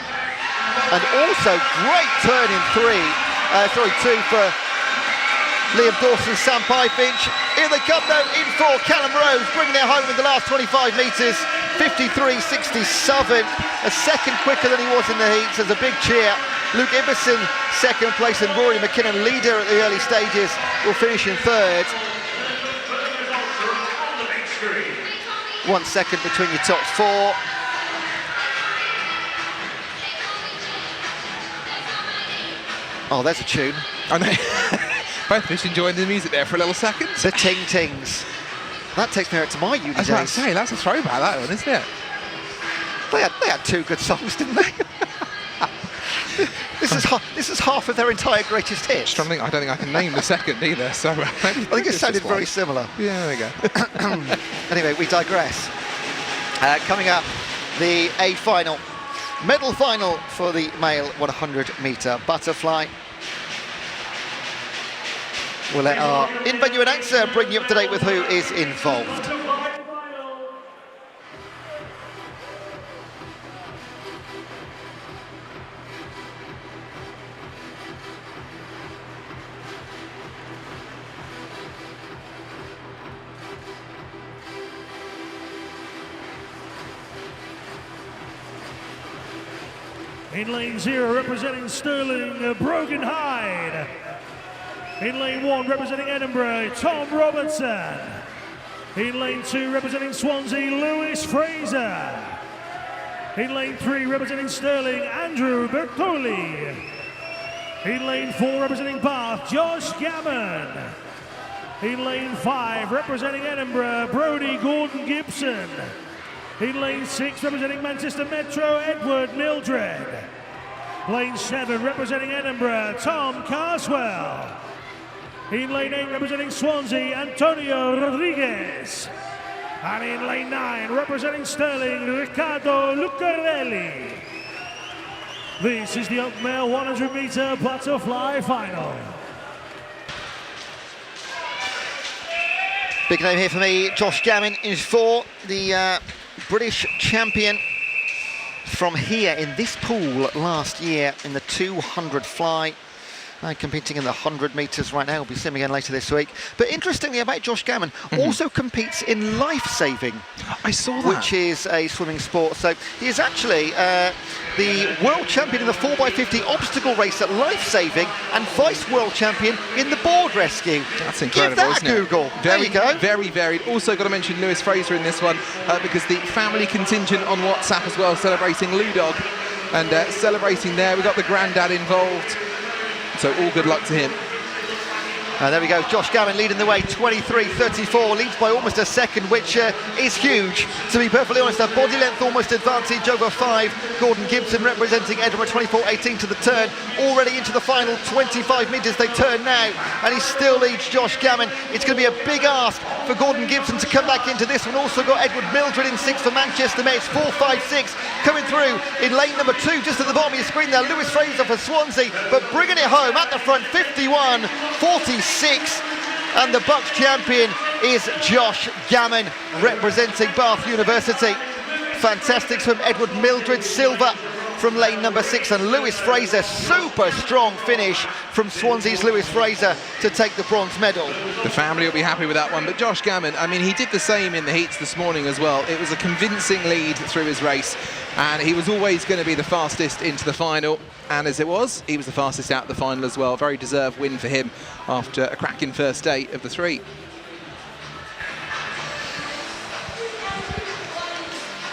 And also great turn in two for Liam Dawson, Sam Pyfinch. Here they come though, in for Callum Rose, bringing it home in the last 25 metres, 53.67, a second quicker than he was in the heats. There's a big cheer. Luke Ibbison, second place, and Rory McKinnon, leader at the early stages, will finish in third. 1 second between your top four. Oh, there's a tune. I know. Both just enjoying the music there for a little second. The Ting Tings. That takes me back to my uni days. I was about to say, that's a throwback, that one, isn't it? They had two good songs, didn't they? This is half of their entire greatest hits. I don't think I can name the second either, so I think it sounded very similar. Yeah, there we go. Anyway, we digress. Coming up, the A final, medal final for the male 100-metre butterfly. We'll let our in-venue announcer bring you up to date with who is involved. In lane 0, representing Stirling, Brogan Hyde. In lane 1, representing Edinburgh, Tom Robertson. In lane 2, representing Swansea, Lewis Fraser. In lane 3, representing Stirling, Andrew Bertoli. In lane 4, representing Bath, Josh Gammon. In lane 5, representing Edinburgh, Brodie Gordon-Gibson. In lane 6, representing Manchester Metro, Edward Mildred. Lane 7, representing Edinburgh, Tom Carswell. In lane 8, representing Swansea, Antonio Rodriguez. And in lane 9, representing Stirling, Riccardo Lucarelli. This is the male 100-metre butterfly final. Big name here for me, Josh Gammon is for the British champion from here in this pool last year in the 200 fly. Competing in the 100 metres right now. He'll be simming again later this week. But interestingly about Josh Gammon, also competes in life-saving. I saw that. Which is a swimming sport. So he is actually the world champion in the 4x50 obstacle race at life-saving and vice-world champion in the board rescue. That's incredible, Give that isn't a Google. It? There you go. Very varied. Also got to mention Lewis Fraser in this one because the family contingent on WhatsApp as well, celebrating Ludog. And celebrating there, we've got the granddad involved. So all good luck to him. There we go, Josh Gammon leading the way, 23.34, leads by almost a second, which is huge, to be perfectly honest. A body length almost advantage over 5. Gordon Gibson representing Edinburgh, 24.18 to the turn, already into the final 25 metres they turn now, and he still leads Josh Gammon. It's going to be a big ask for Gordon Gibson to come back into this one. Also got Edward Mildred in 6th for Manchester Met. It's 4.56 coming through in lane number 2, just at the bottom of your screen there. Lewis Fraser for Swansea, but bringing it home at the front, 51.46. And the BUCS champion is Josh Gammon, representing Bath University. Fantastic swim, Edward Mildred, silver from lane number 6, and Lewis Fraser, super strong finish from Swansea's Lewis Fraser to take the bronze medal. The family will be happy with that one, but Josh Gammon, I mean, he did the same in the heats this morning as well. It was a convincing lead through his race, and he was always going to be the fastest into the final, and as it was, he was the fastest out of the final as well. Very deserved win for him after a cracking first day of the 3.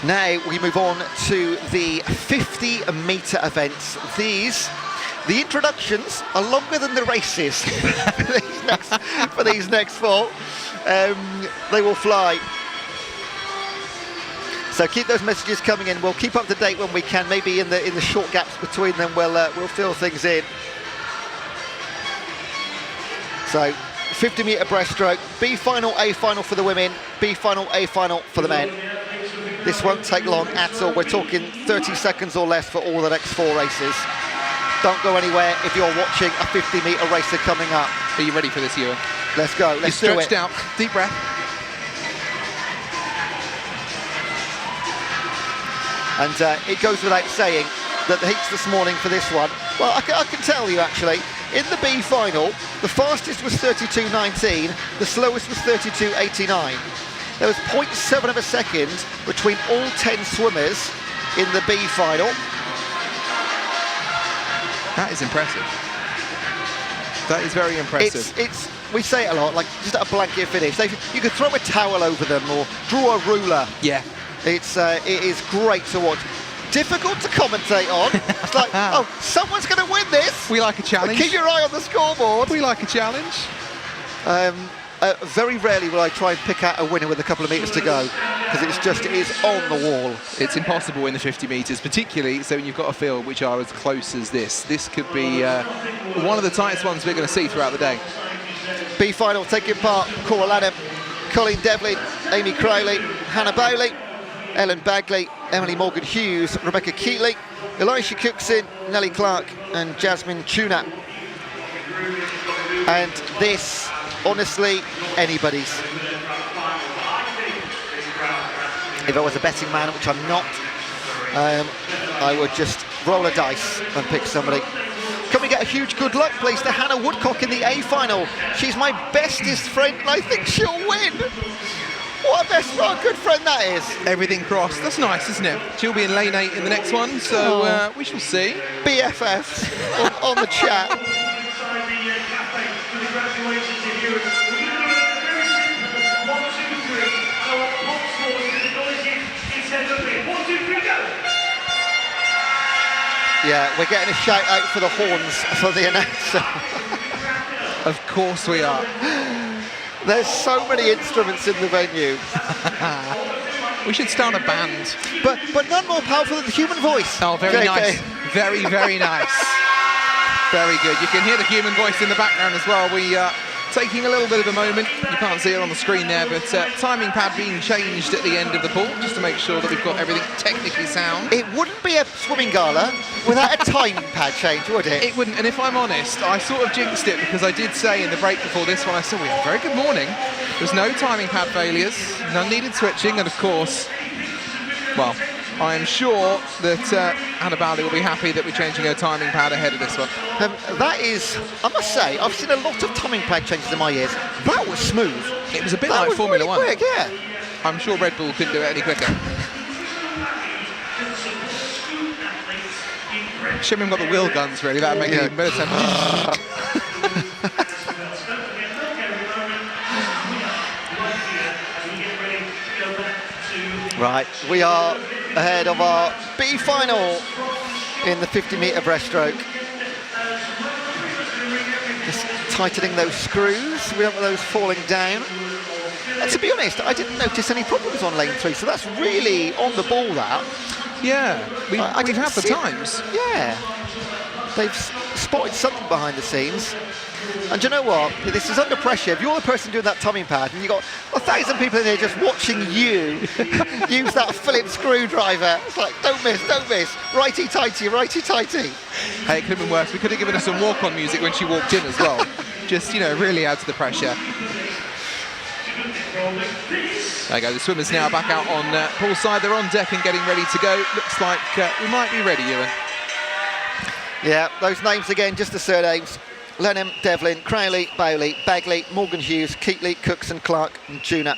Now we move on to the 50-metre events. The introductions are longer than the races for these next 4. They will fly. So keep those messages coming in. We'll keep up to date when we can. Maybe in the short gaps between them, we'll fill things in. So 50-metre breaststroke, B final, A final for the women, B final, A final for the men. This won't take long at all. We're talking 30 seconds or less for all the next 4 races. Don't go anywhere if you're watching a 50-metre racer coming up. Are you ready for this, Ewan? Let's go. Let's do it. You're stretched out. Deep breath. And it goes without saying that the heats this morning for this one, well, I can tell you actually, in the B final, the fastest was 32.19, the slowest was 32.89. There was 0.7 of a second between all 10 swimmers in the B final. That is impressive. That is very impressive. We say it a lot, like just a blanket finish. You could throw a towel over them or draw a ruler. Yeah. It is great to watch. Difficult to commentate on. It's like, oh, someone's going to win this. We like a challenge. Keep your eye on the scoreboard. We like a challenge. Very rarely will I try and pick out a winner with a couple of metres to go, because it is on the wall. It's impossible in the 50 metres, particularly so when you've got a field which are as close as this. This could be one of the tightest ones we're going to see throughout the day. B final taking part, Coral Adam, Colleen Devlin, Amy Crowley, Hannah Bowley, Ellen Bagley, Emily Morgan-Hughes, Rebecca Keatley, Elisha Cookson, Nellie Clark and Jasmine Tuna. And this, honestly, anybody's. If I was a betting man, which I'm not, I would just roll a dice and pick somebody. Can we get a huge good luck, please, to Hannah Woodcock in the A final? She's my bestest friend, and I think she'll win. What a good friend that is. Everything crossed. That's nice, isn't it? She'll be in lane 8 in the next one, so we shall see. BFFs on the chat. Yeah, we're getting a shout out for the horns for the announcer. Of course we are. There's so many instruments in the venue. We should start a band. But none more powerful than the human voice. Oh, very JK. nice. Very, very nice. Very good. You can hear the human voice in the background as well. We taking a little bit of a moment. You can't see it on the screen there, but timing pad being changed at the end of the pool, just to make sure that we've got everything technically sound. It wouldn't be a swimming gala without a timing pad change, would it? It wouldn't, and if I'm honest, I sort of jinxed it, because I did say in the break before this one, I said we had a very good morning. There's no timing pad failures, none needed switching, and of course, well, I am sure that Hannah Bowley will be happy that we're changing her timing pad ahead of this one. That is, I must say, I've seen a lot of timing pad changes in my years. That was smooth. It was a bit like Formula really 1. Quick, yeah. I'm sure Red Bull couldn't do it any quicker. Should have got the wheel guns, really. That would make it even better. Right, we are ahead of our B final in the 50-metre breaststroke. This tightening those screws. We don't want those falling down. And to be honest, I didn't notice any problems on lane 3, so that's really on the ball, that. Yeah, we've didn't had the see it. times. Yeah. They've spotted something behind the scenes. And do you know what? This is under pressure. If you're the person doing that timing pad and you've got 1,000 people in there just watching you use that Phillips screwdriver, it's like, don't miss, righty-tighty, righty-tighty. Hey, it could have been worse. We could have given her some walk-on music when she walked in as well. Just, you know, really adds to the pressure. There you go, the swimmers now back out on poolside. They're on deck and getting ready to go. Looks like we might be ready, Ewan. Yeah, those names again, just the surnames. Lenham, Devlin, Crowley, Bowley, Bagley, Morgan Hughes, Keatley, Cookson, Clark and Juna.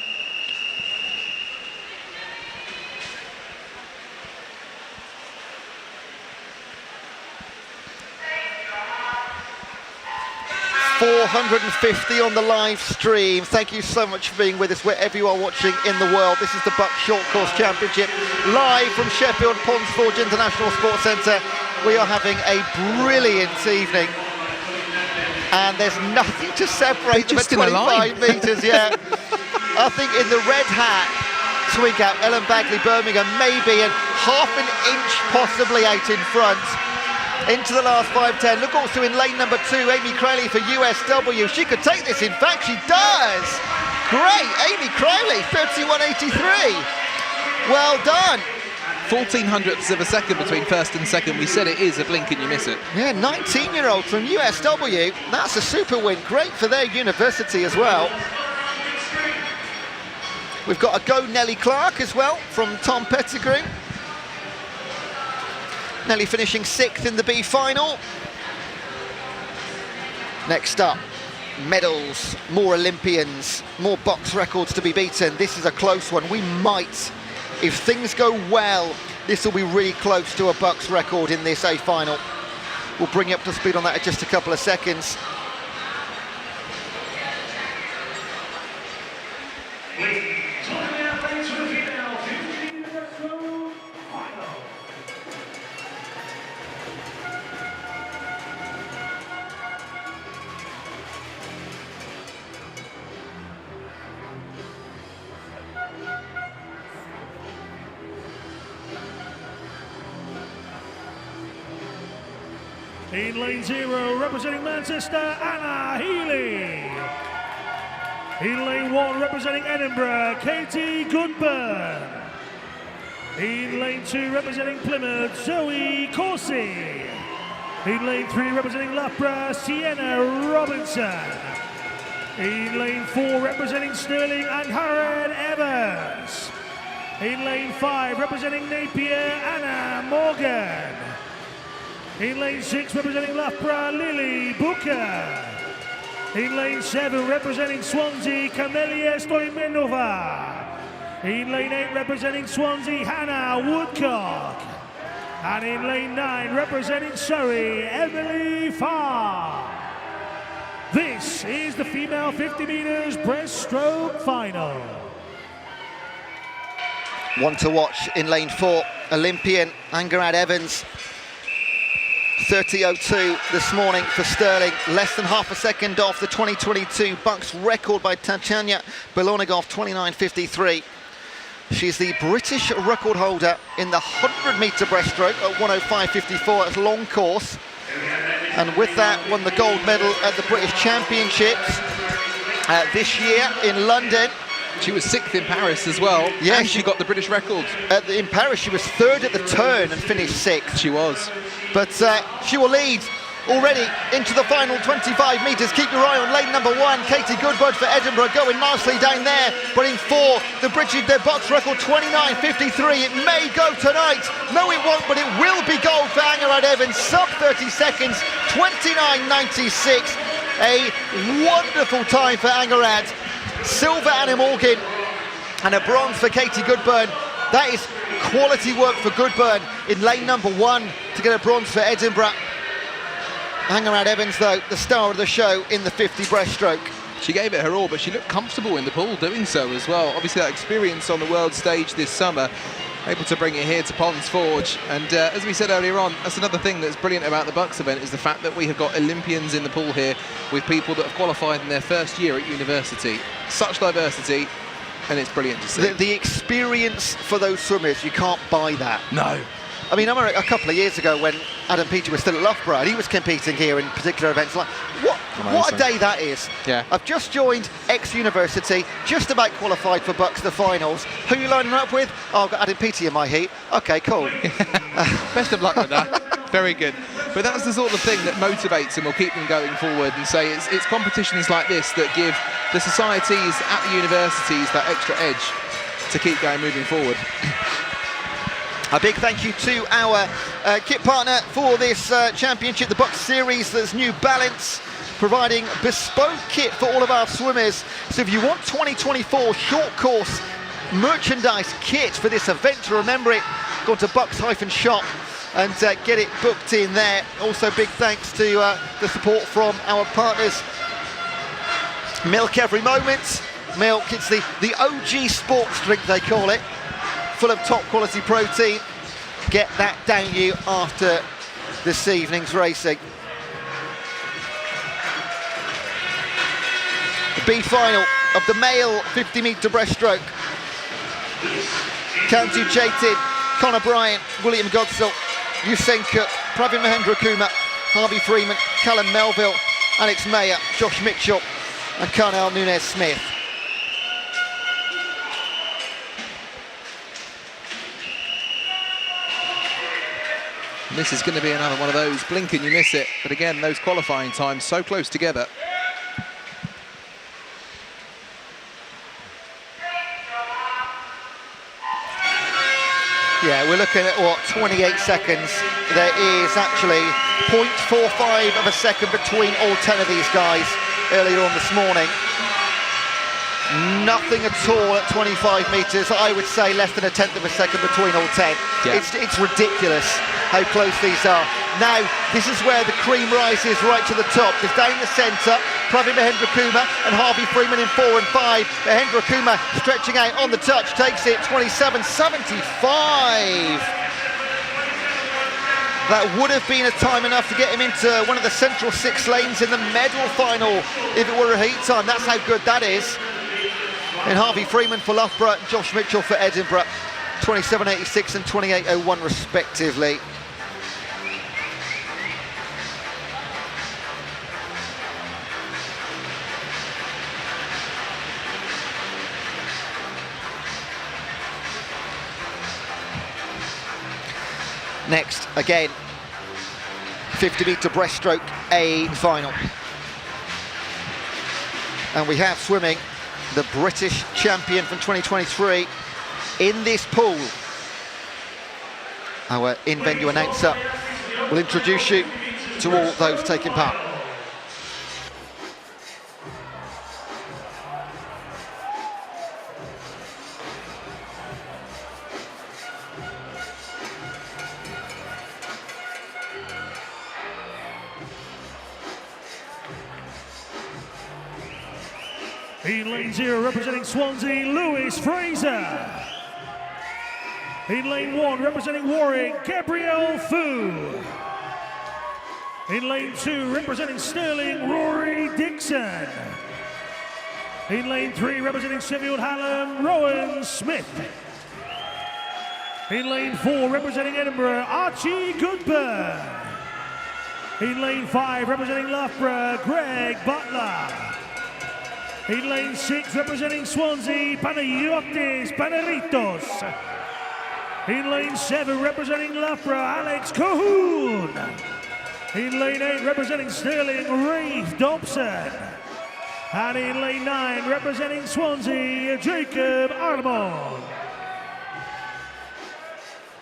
$450 on the live stream. Thank you so much for being with us wherever you are watching in the world. This is the BUCS Short Course Championship live from Sheffield Ponds Forge International Sports Centre. We are having a brilliant evening, and there's nothing to separate them at 25 metres. Yeah, I think in the red hat swing out, Ellen Bagley Birmingham maybe and half an inch possibly out in front. Into the last 5:10. Look also in lane number 2, Amy Crowley for USW. She could take this, in fact, she does. Great, Amy Crowley, 31.83. Well done. 0.14 of a second between first and second. We said it is a blink and you miss it. Yeah, 19-year-old from USW. That's a super win. Great for their university as well. We've got a go Nellie Clark as well from Tom Pettigrew. Nellie finishing 6th in the B final. Next up, medals, more Olympians, more BUCS records to be beaten. This is a close one. We might, if things go well, this will be really close to a BUCS record in this A final. We'll bring you up to speed on that in just a couple of seconds. In lane 0, representing Manchester, Anna Healy. In lane 1, representing Edinburgh, Katie Goodburn. In lane 2, representing Plymouth, Zoe Corsi. In lane 3, representing Loughborough, Sienna Robinson. In lane 4, representing Stirling and Harrod Evans. In lane 5, representing Napier, Anna Morgan. In lane 6, representing Loughborough, Lily Booker. In lane 7, representing Swansea, Camelia Stoimenova. In lane 8, representing Swansea, Hannah Woodcock. And in lane 9, representing Surrey, Emily Farr. This is the female 50 metres breaststroke final. One to watch in lane 4, Olympian Angarad Evans. 30.02 this morning for Stirling, less than half a second off the 2022 BUCS record by Tatiana Belonigov, 29.53. She's the British record holder in the 100-metre breaststroke at 105.54. It's long course, and with that won the gold medal at the British Championships this year in London. She was 6th in Paris as well, yeah, and she got the British record. In Paris, she was 3rd at the turn and finished 6th. She was. But she will lead already into the final 25 metres. Keep your eye on lane number 1, Katie Goodburn for Edinburgh, going nicely down there. But in 4, the British, their BUCS record, 29.53. It may go tonight. No, it won't, but it will be gold for Angarad Evans. Sub 30 seconds, 29.96. A wonderful time for Angarad. Silver Anna Morgan and a bronze for Katie Goodburn. That is quality work for Goodburn in lane number 1 to get a bronze for Edinburgh. Angarad Evans, though, the star of the show in the 50 breaststroke. She gave it her all, but she looked comfortable in the pool doing so as well. Obviously that experience on the world stage this summer able to bring it here to Ponds Forge. And as we said earlier on, that's another thing that's brilliant about the BUCS event, is the fact that we have got Olympians in the pool here with people that have qualified in their first year at university. Such diversity, and it's brilliant to see. The experience for those swimmers, you can't buy that. No. I mean, I remember a couple of years ago when Adam Peaty was still at Loughborough and he was competing here in particular events. Like, what a day that is. Yeah. I've just joined X-University, just about qualified for BUCS, the finals. Who are you lining up with? Oh, I've got Adam Peaty in my heat. Okay, cool. Best of luck with that. Very good. But that's the sort of thing that motivates and will keep them going forward, and say it's competitions like this that give the societies at the universities that extra edge to keep going moving forward. A big thank you to our kit partner for this championship, the BUCS Series. There's New Balance, providing bespoke kit for all of our swimmers. So if you want 2024 short course merchandise kit for this event, to remember it, go to BUCS-shop and get it booked in there. Also big thanks to the support from our partners, Milk Every Moment. Milk, it's the OG sports drink, they call it, full of top quality protein. Get that down you after this evening's racing. The B final of the male 50-metre breaststroke. Kantu Chaitin, Connor Bryant, William Godsell, Usain Cook, Pravin Mahendra-Kumar, Harvey Freeman, Callum Melville, Alex Mayer, Josh Mitchell and Carnell Nunez-Smith. This is going to be another one of those, blink and you miss it. But again, those qualifying times so close together. Yeah, we're looking at, what, 28 seconds. There is actually 0.45 of a second between all 10 of these guys earlier on this morning. Nothing at all at 25 metres. I would say less than a tenth of a second between all 10. Yeah. It's ridiculous how close these are. Now, this is where the cream rises right to the top. Because down the centre, Pravin Mahendra-Kumar and Harvey Freeman in 4 and 5. Mahendra-Kumar stretching out on the touch, takes it 27.75. That would have been a time enough to get him into one of the central 6 lanes in the medal final if it were a heat time. That's how good that is. And Harvey Freeman for Loughborough, Josh Mitchell for Edinburgh, 27.86 and 28.01 respectively. Next, again, 50-metre breaststroke A final. And we have swimming the British champion from 2023 in this pool. Our in-venue announcer will introduce you to all those taking part. In lane 0, representing Swansea, Lewis Fraser. In lane 1, representing Warwick, Gabrielle Fu. In lane 2, representing Stirling, Rory Dixon. In lane 3, representing Sheffield Hallam, Rowan Smith. In lane 4, representing Edinburgh, Archie Goodburn. In lane 5, representing Loughborough, Greg Butler. In lane 6, representing Swansea, Panayotis Paneritos. In lane 7, representing Loughborough, Alex Cahoon. In lane 8, representing Stirling, Rafe Dobson. And in lane 9, representing Swansea, Jacob Armand.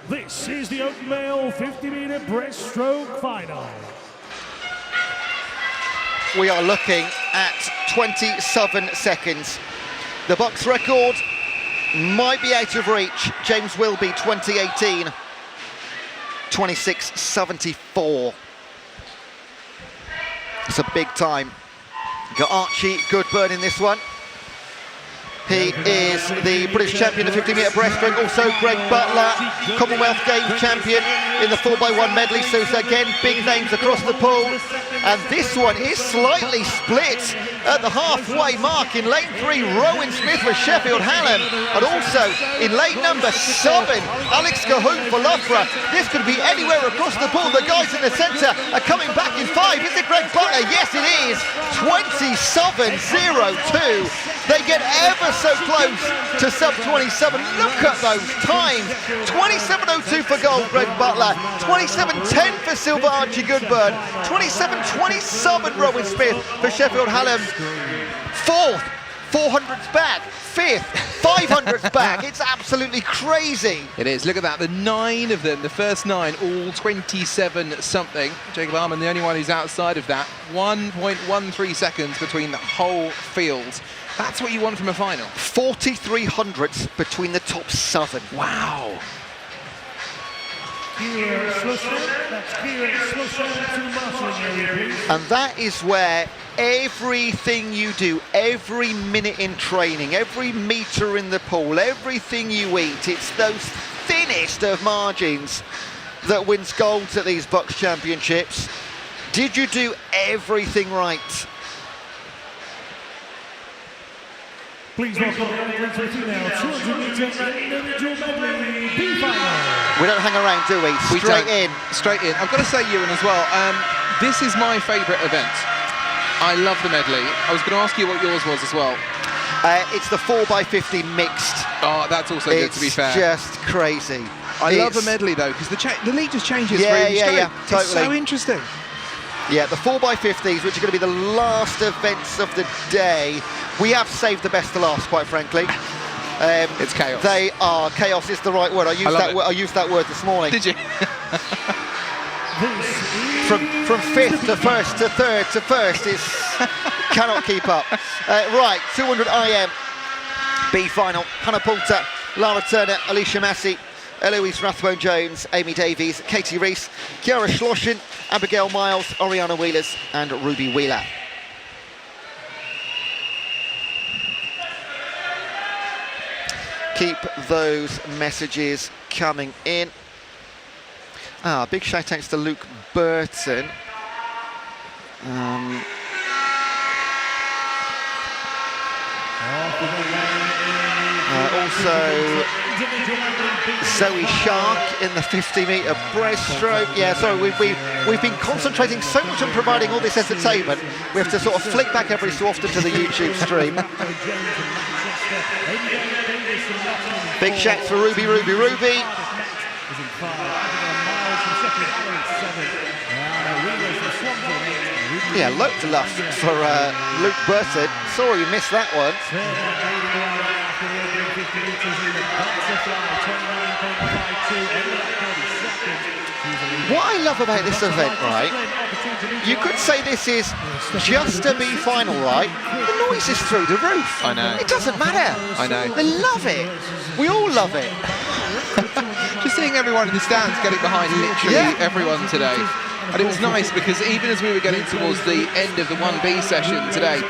This is the open male 50-metre breaststroke final. We are looking at 27 seconds. The BUCS record might be out of reach. James Wilby, 2018, 26.74. It's a big time. Got Archie Goodburn in this one. He is the British champion of 50-metre breaststroke. Also, Greg Butler, Commonwealth Games champion in the 4x1 medley. So, again, big names across the pool. And this one is slightly split at the halfway mark. In lane 3, Rowan Smith for Sheffield Hallam. And also in lane number 7, Alex Cahoon for Loughborough. This could be anywhere across the pool. The guys in the centre are coming back in 5. Is it Greg Butler? Yes, it is. 27.02. They get ever so close to sub 27. Look at those times. 27.02 for gold, Greg Butler. 27.10 for Silver Archie Goodburn. 27.27 Rowan Smith for Sheffield Hallam. 4th, 400's back. 5th, 500's back. It's absolutely crazy. It is. Look at that. The 9 of them, the first 9, all 27 something. Jacob Arman, the only one who's outside of that. 1.13 seconds between the whole field. That's what you want from a final. 43 hundredths between the top 7. Wow. And that is where everything you do, every minute in training, every metre in the pool, everything you eat, it's those thinnest of margins that wins golds at these BUCS championships. Did you do everything right? Please welcome the now 200-metre individual medley B final. We don't hang around, do we? Straight in. Straight in. I've got to say, Ewan, as well, this is my favourite event. I love the medley. I was going to ask you what yours was as well. It's the 4x50 mixed. Oh, that's also good, to be fair. It's just crazy. I love the medley, though, because the lead just changes for each stroke. Yeah, totally. It's so interesting. Yeah, the 4x50s, which are going to be the last events of the day. We have saved the best to last, quite frankly. It's chaos. They are. Chaos is the right word. I used that word this morning. Did you? From 5th to 1st to 3rd to 1st is cannot keep up. Right, 200 IM B final. Hannah Poulter, Lara Turner, Alicia Massey, Eloise Rathbone-Jones, Amy Davies, Katie Rees, Kiara Schlossen, Abigail Miles, Oriana Wheelers and Ruby Wheeler. Keep those messages coming in. Big shout outs to Luke Burton. Also Zoe Shark in the 50-metre breaststroke. Yeah, sorry, we've been concentrating so much on providing all this entertainment. We have to sort of flick back every so often to the YouTube stream. Big shout for Ruby. Yeah, loads of love for Luke Burton. Sorry we missed that one. What I love about this event, right, you could say this is just a B final, right? The noise is through the roof. I know. It doesn't matter. I know. They love it. We all love it. Just seeing everyone in the stands getting behind literally everyone today. And it was nice because even as we were getting towards the end of the 1B session today,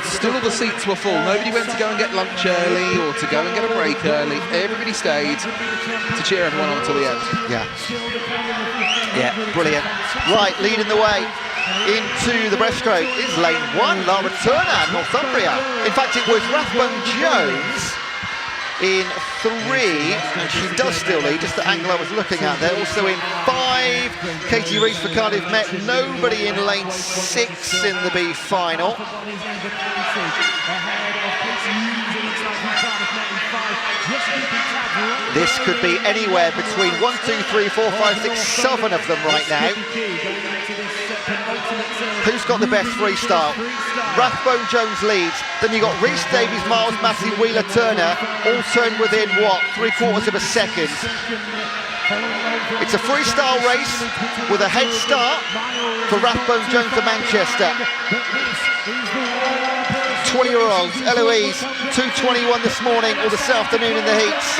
still all the seats were full. Nobody went to go and get lunch early or to go and get a break early. Everybody stayed to cheer everyone on till the end. Yeah, brilliant. Right, leading the way into the breaststroke is lane 1, Lara Turner, Northumbria. In fact, it was Rathbone-Jones in 3, and she does still lead, just the angle I was looking at there. Also in 5, Katie Rees for Cardiff Met. Nobody in lane 6 in the B final. This could be anywhere between 1, 2, 3, 4, 5, 6, 7 of them right now. Who's got the best freestyle? Rathbone-Jones leads. Then you've got Reese Davies, Miles Massey, Wheeler Turner, all turned within, what, 3/4 of a second. It's a freestyle race with a head start for Rathbone-Jones to Manchester. 20-year-olds, Eloise, 2:21 this morning or this afternoon in the heats.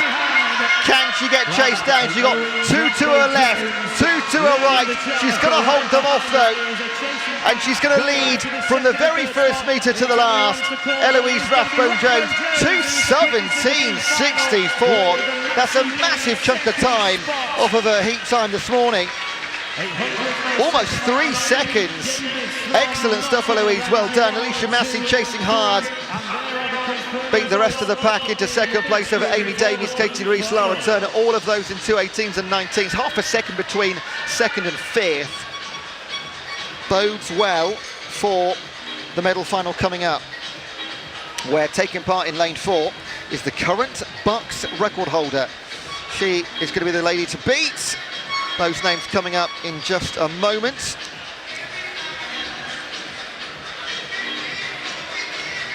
Can she get chased down? She got 2 to her left, 2 to her right. She's going to hold them off though. and she's going to lead from the very first metre to the last. Eloise Rathbone-Jones, 2:17.64. That's a massive chunk of time off of her heat time this morning. Almost 3 seconds. Excellent stuff, Eloise, well done. Alicia Massey chasing hard. Beat the rest of the pack into second place over Amy Davies, Katie Rees, Lara Turner, all of those in 2:18s and 19s. Half a second between second and fifth. Bodes well for the medal final coming up, where taking part in lane 4 is the current BUCS record holder. She is going to be the lady to beat. Those names coming up in just a moment.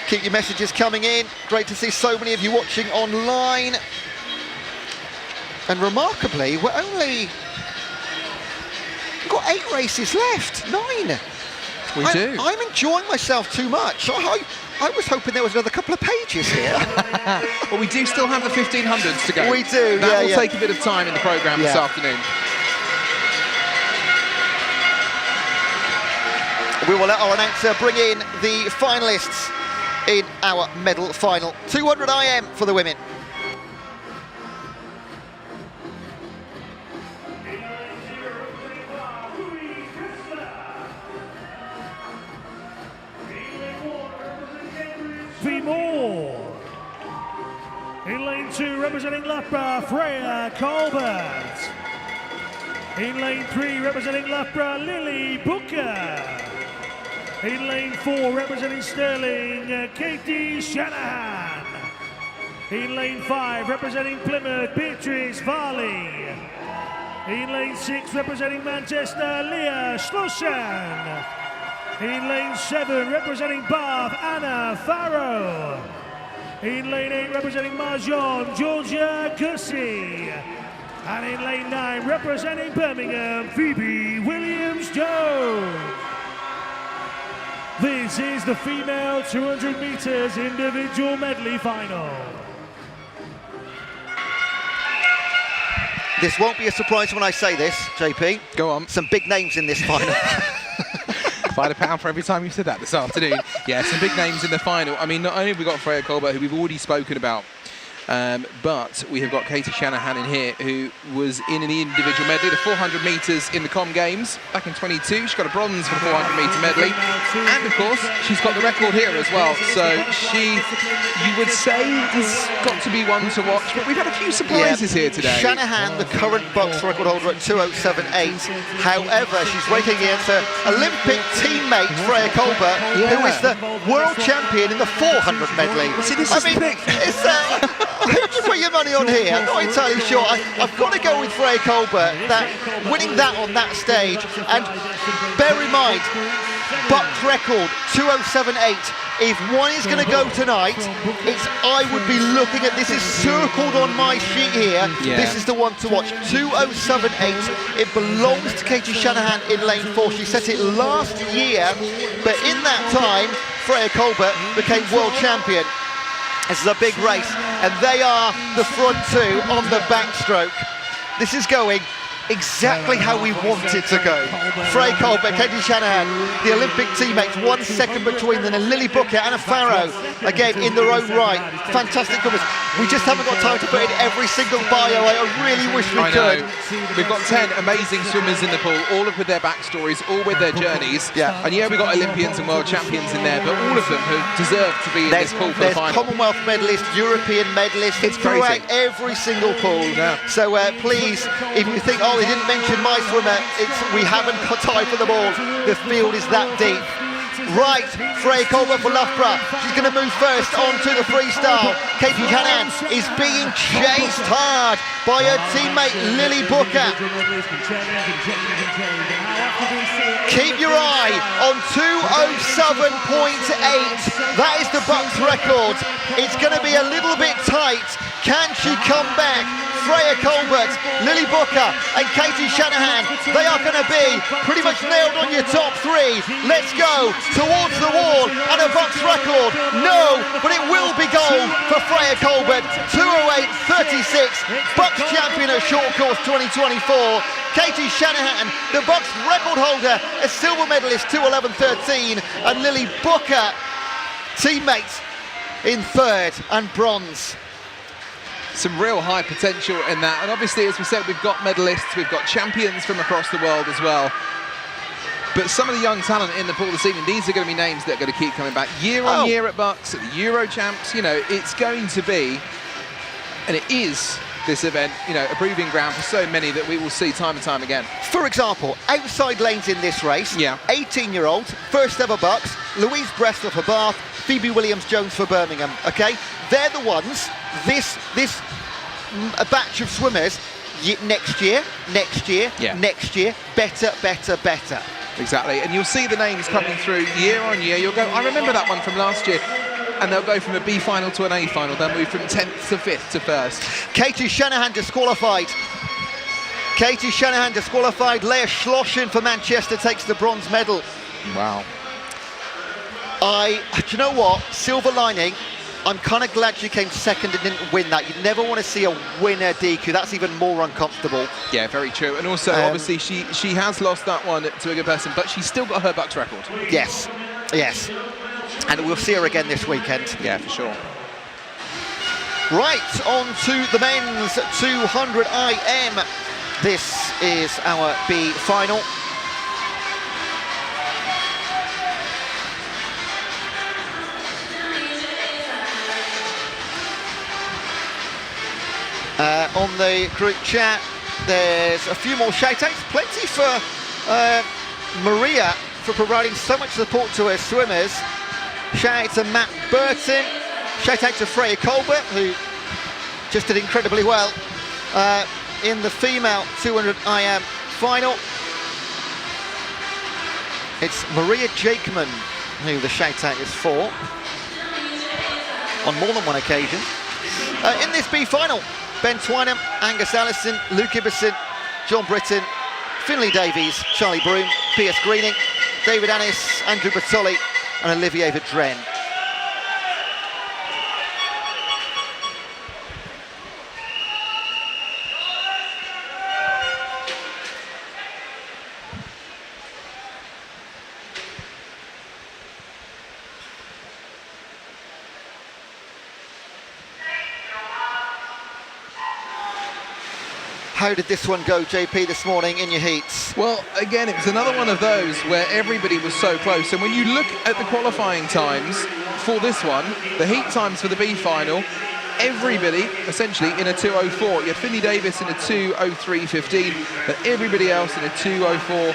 Keep your messages coming in. Great to see so many of you watching online. And remarkably, we've got 8 races left, 9. We do. I'm enjoying myself too much. I was hoping there was another couple of pages here. Well, we do still have the 1500s to go. We do, That will take a bit of time in the programme this afternoon. We will let our announcer bring in the finalists in our medal final. 200 IM for the women. More. In lane 2, representing Loughborough, Freya Colbert. In lane 3, representing Loughborough, Lily Booker. In lane 4, representing Stirling, Katie Shanahan. In lane 5, representing Plymouth, Beatrice Varley. In lane 6, representing Manchester, Leah Schlossen. In lane 7, representing Bath, Anna Farrow. In lane 8, representing Marjon, Georgia Gussie. And in lane 9, representing Birmingham, Phoebe Williams-Jones. This is the female 200 metres individual medley final. This won't be a surprise when I say this, JP. Go on. Some big names in this final. £5 for every time you said that this afternoon. Yeah, some big names in the final. I mean, not only have we got Freya Colbert, who we've already spoken about, but we have got Katie Shanahan in here, who was in the individual medley, the 400 metres in the Com Games back in 22. She got a bronze for the 400 metre medley. And, of course, she's got the record here as well. So she, you would say, has got to be one to watch. But we've had a few surprises here today. Shanahan, the current BUCS record holder at 2:07.8. However, she's racing against her Olympic teammate, Freya Colbert, who is the world champion in the 400 medley. See, this is the thing. Who do you put your money on here? I'm not entirely sure. I've got to go with Freya Colbert, that winning that on that stage. And bear in mind, BUCS record 2:07.8. If one is going to go tonight, I would be looking at, this is circled on my sheet here. Yeah. This is the one to watch. 2:07.8. It belongs to Katie Shanahan in lane 4. She set it last year, but in that time, Freya Colbert became world champion. This is a big race, and they are the front two on the backstroke. This is going exactly how we want it to go. Freya Colbert, Katie Shanahan, the Olympic teammates, 1 second between them, and Lily Booker, Anna Farrow, again in their own right. Fantastic numbers. We just haven't got time to put in every single bio. I really wish we could. We've got 10 amazing swimmers in the pool, all with their backstories, all with their journeys. Yeah. And yeah, we've got Olympians and world champions in there, but all of them have deserved to be in this pool for the final. Commonwealth medalists, European medalists, It's throughout crazy. every single pool. Yeah. So please, if you think, oh, they didn't mention my swimmer, we haven't got time for them all. The field is that deep. Right, Freya Colbert for Loughborough. She's going to move first onto the freestyle. Katie Shanahan is being chased hard by her teammate Lily Booker. Keep your eye on 2:07.8. That is the BUCS record. It's going to be a little bit tight. Can she come back? Freya Colbert, Lily Booker and Katie Shanahan, they are going to be pretty much nailed on your top 3. Let's go towards the wall, and a BUCS record? No, but it will be gold for Freya Colbert. 2:08.36, BUCS champion at short course 2024. Katie Shanahan, the BUCS record holder, a silver medalist, 2:11.13, and Lily Booker, teammates, in third and bronze. Some real high potential in that, and obviously, as we said, we've got medalists, we've got champions from across the world as well. But some of the young talent in the pool this evening, these are going to be names that are going to keep coming back year on year at BUCS, at the Euro Champs. You know, it's going to be, and it is, this event, you know, a proving ground for so many that we will see time and time again. For example, outside lanes in this race, 18-year-olds, first ever BUCS, Louise Breaststroke for Bath, Phoebe Williams-Jones for Birmingham, okay? They're the ones, this a batch of swimmers, next year, next year, better, better, better. Exactly, and you'll see the names coming through year on year. You'll go, I remember that one from last year. And they'll go from a B final to an A final. They'll move from 10th to 5th to 1st. Katie Shanahan disqualified. Katie Shanahan disqualified. Leah Schlossen for Manchester takes the bronze medal. Wow. Do you know what? Silver lining. I'm kind of glad she came second and didn't win that. You never want to see a winner DQ. That's even more uncomfortable. Yeah, very true. And also, obviously, she has lost that one to a good person, but she's still got her BUCS record. Yes, yes. And we'll see her again this weekend. Yeah, for sure. Right, on to the men's 200 IM. This is our B final. On the group chat, there's a few more shout-outs. Plenty for Maria for providing so much support to her swimmers. Shout out to Matt Burton. Shout out to Freya Colbert, who just did incredibly well in the female 200 IM final. It's Maria Jakeman who the shout out is for on more than one occasion. In this B final, Ben Twynham, Angus Allison, Luke Ibbison, John Britton, Finlay Davies, Charlie Broom, P.S. Greening, David Annis, Andrew Bertolli and Olivier Vedren. How did this one go, JP, this morning in your heats? Well, again, it was another one of those where everybody was so close. And when you look at the qualifying times for this one, the heat times for the B final, everybody essentially in a 2:04. You had Finlay Davis in a 2:03.15, but everybody else in a 2:04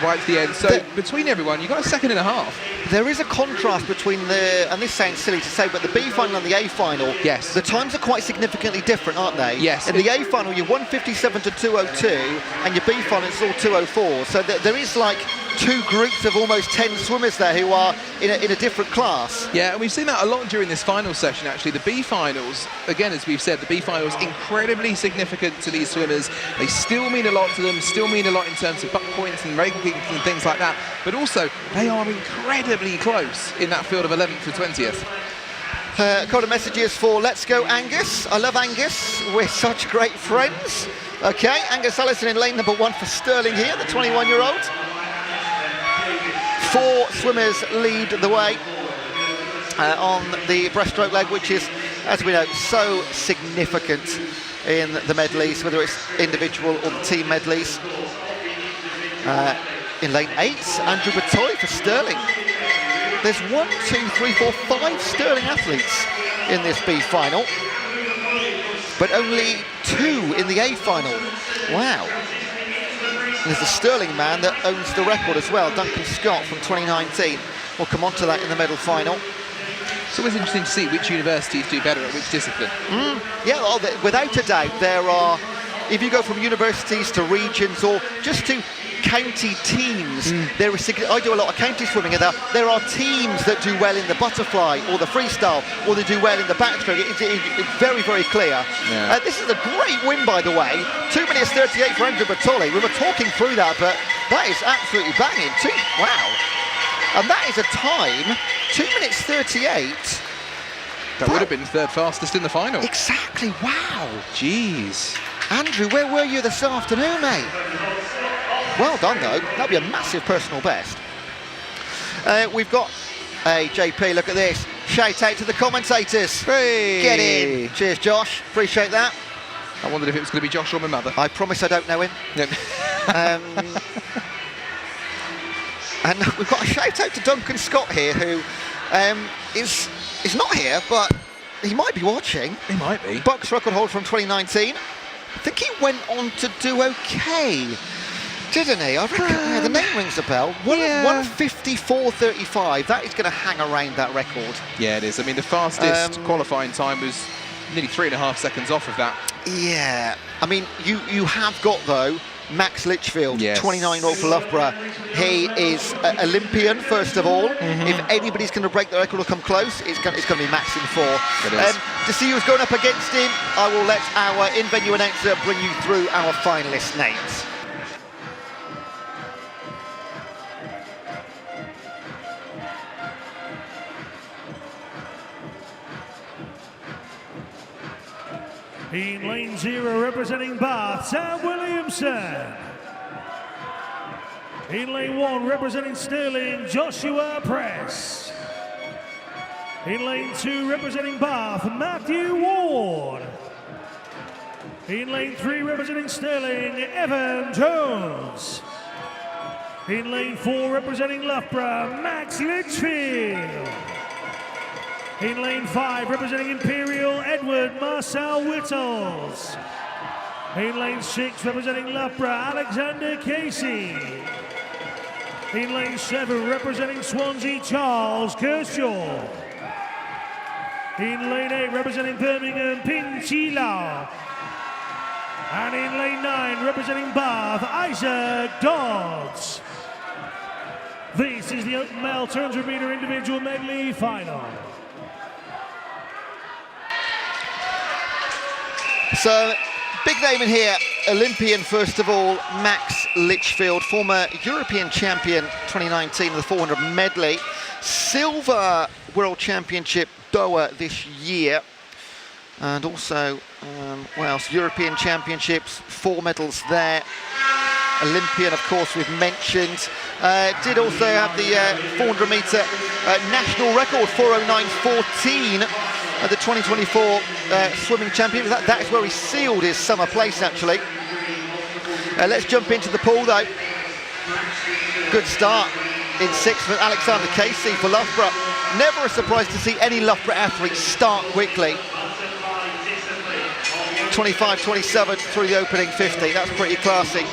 right to the end. So between everyone, you got a second and a half. There is a contrast between the, and this sounds silly to say, but the B final and the A final, yes, the times are quite significantly different, aren't they? Yes. In the A final, you're 1:57 to 2:02, and your B final it's all 2:04. So there is like two groups of almost 10 swimmers there who are in a different class. Yeah, and we've seen that a lot during this final session, actually. The B finals, again, as we've said, the B finals incredibly significant to these swimmers. They still mean a lot to them, still mean a lot in terms of buck points and rankings and things like that. But also, they are incredibly close in that field of 11th to 20th. A couple of messages for Let's Go Angus. I love Angus. We're such great friends. Okay, Angus Allison in lane number 1 for Sterling here, the 21-year-old. 4 swimmers lead the way on the breaststroke leg, which is, as we know, so significant in the medleys, whether it's individual or the team medleys. In lane 8, Andrew Bertolli for Sterling. There's 1, 2, 3, 4, 5 Sterling athletes in this B final, but only 2 in the A final. Wow. And there's a Sterling man that owns the record as well, Duncan Scott from 2019. We'll come on to that in the medal final. It's always interesting to see which universities do better at which discipline. Yeah, well, without a doubt, there are, if you go from universities to regions or just to county teams, there is, I do a lot of county swimming, and there are teams that do well in the butterfly or the freestyle, or they do well in the backstroke. It's very, very clear. Yeah. This is a great win, by the way. 2 minutes 38 for Andrew Bertolli. We were talking through that, but that is absolutely banging too. Wow. And that is a time, 2 minutes 38. That would have been third fastest in the final. Exactly, wow. Jeez. Andrew, where were you this afternoon, mate? Well done, though. That'll be a massive personal best. We've got a JP, look at this. Shout out to the commentators. Hey. Get in. Cheers, Josh. Appreciate that. I wondered if it was going to be Josh or my mother. I promise I don't know him. Yep. And we've got a shout out to Duncan Scott here, who is not here, but he might be watching. He might be. BUCS record hold from 2019. I think he went on to do okay, didn't he? I reckon yeah, the name rings a bell. 1:54.35. That is going to hang around that record. Yeah, it is. I mean, the fastest qualifying time was nearly 3.5 seconds off of that. Yeah. I mean, you have got, though, Max Litchfield, yes. 29-year-old for Loughborough. He is Olympian, first of all. If anybody's going to break the record or come close, it's going to be Max in 4. It is. To see who's going up against him, I will let our in-venue announcer bring you through our finalist names. In lane 0, representing Bath, Sam Williamson. In lane 1, representing Stirling, Joshua Press. In lane 2, representing Bath, Matthew Ward. In lane 3, representing Stirling, Evan Jones. In lane 4, representing Loughborough, Max Litchfield. In lane 5, representing Imperial, Edward Marcel Whittles. In lane 6, representing Loughborough, Alexander Casey. In lane 7, representing Swansea, Charles Kershaw. In lane 8, representing Birmingham, Ping Chi Lao. And in lane 9, representing Bath, Isaac Dodds. This is the open male 200-metre individual medley final. So, big name in here, Olympian first of all, Max Litchfield, former European champion 2019 in the 400 medley, silver World Championship Doha this year, and also, European Championships, 4 medals there. Olympian, of course, we've mentioned. Did also have the 400 metre national record, 4:09.14. At the 2024 swimming champion. That is where he sealed his summer place, actually. Let's jump into the pool, though. Good start in 6th for Alexander Casey for Loughborough. Never a surprise to see any Loughborough athlete start quickly. 25.27 through the opening 50. That's pretty classy.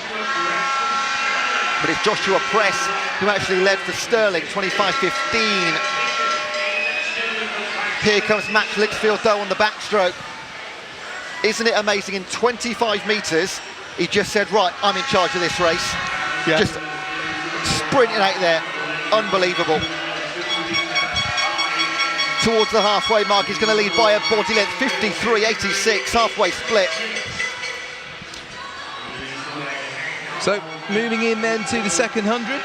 But it's Joshua Press who actually led for Stirling, 25.15. Here comes Max Litchfield, though, on the backstroke. Isn't it amazing? In 25 metres, he just said, right, I'm in charge of this race. Yeah. Just sprinting out there. Unbelievable. Towards the halfway mark, he's going to lead by a body length, 53.86, halfway split. So, moving in then to the second 100.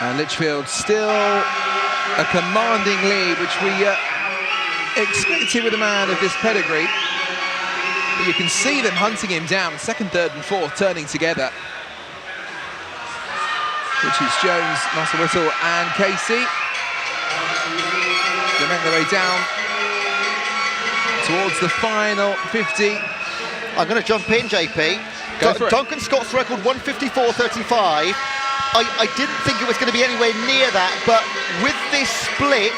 And Litchfield still a commanding lead, which we expected with a man of this pedigree. But you can see them hunting him down, second, third and fourth turning together. Which is Jones, Marcel Whittle and Casey. They make their way down towards the final 50. I'm going to jump in, JP. Duncan Scott's record, 1:54.35. I didn't think it was going to be anywhere near that, but with this split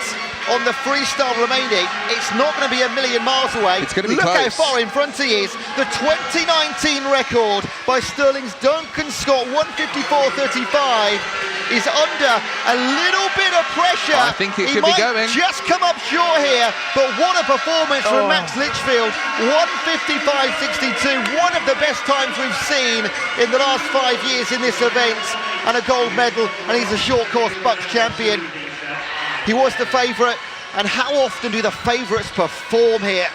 on the freestyle remaining, it's not going to be a million miles away. It's going to be Look close. how far in front he is. The 2019 record by Stirling's Duncan Scott, 1:54.35, is under a little bit of pressure. I think it could be going. Just come up short here, but what a performance from Max Litchfield. 1:55.62, one of the best times we've seen in the last 5 years in this event, and a gold medal, and he's a short course BUCS champion. He was the favourite, and how often do the favourites perform here?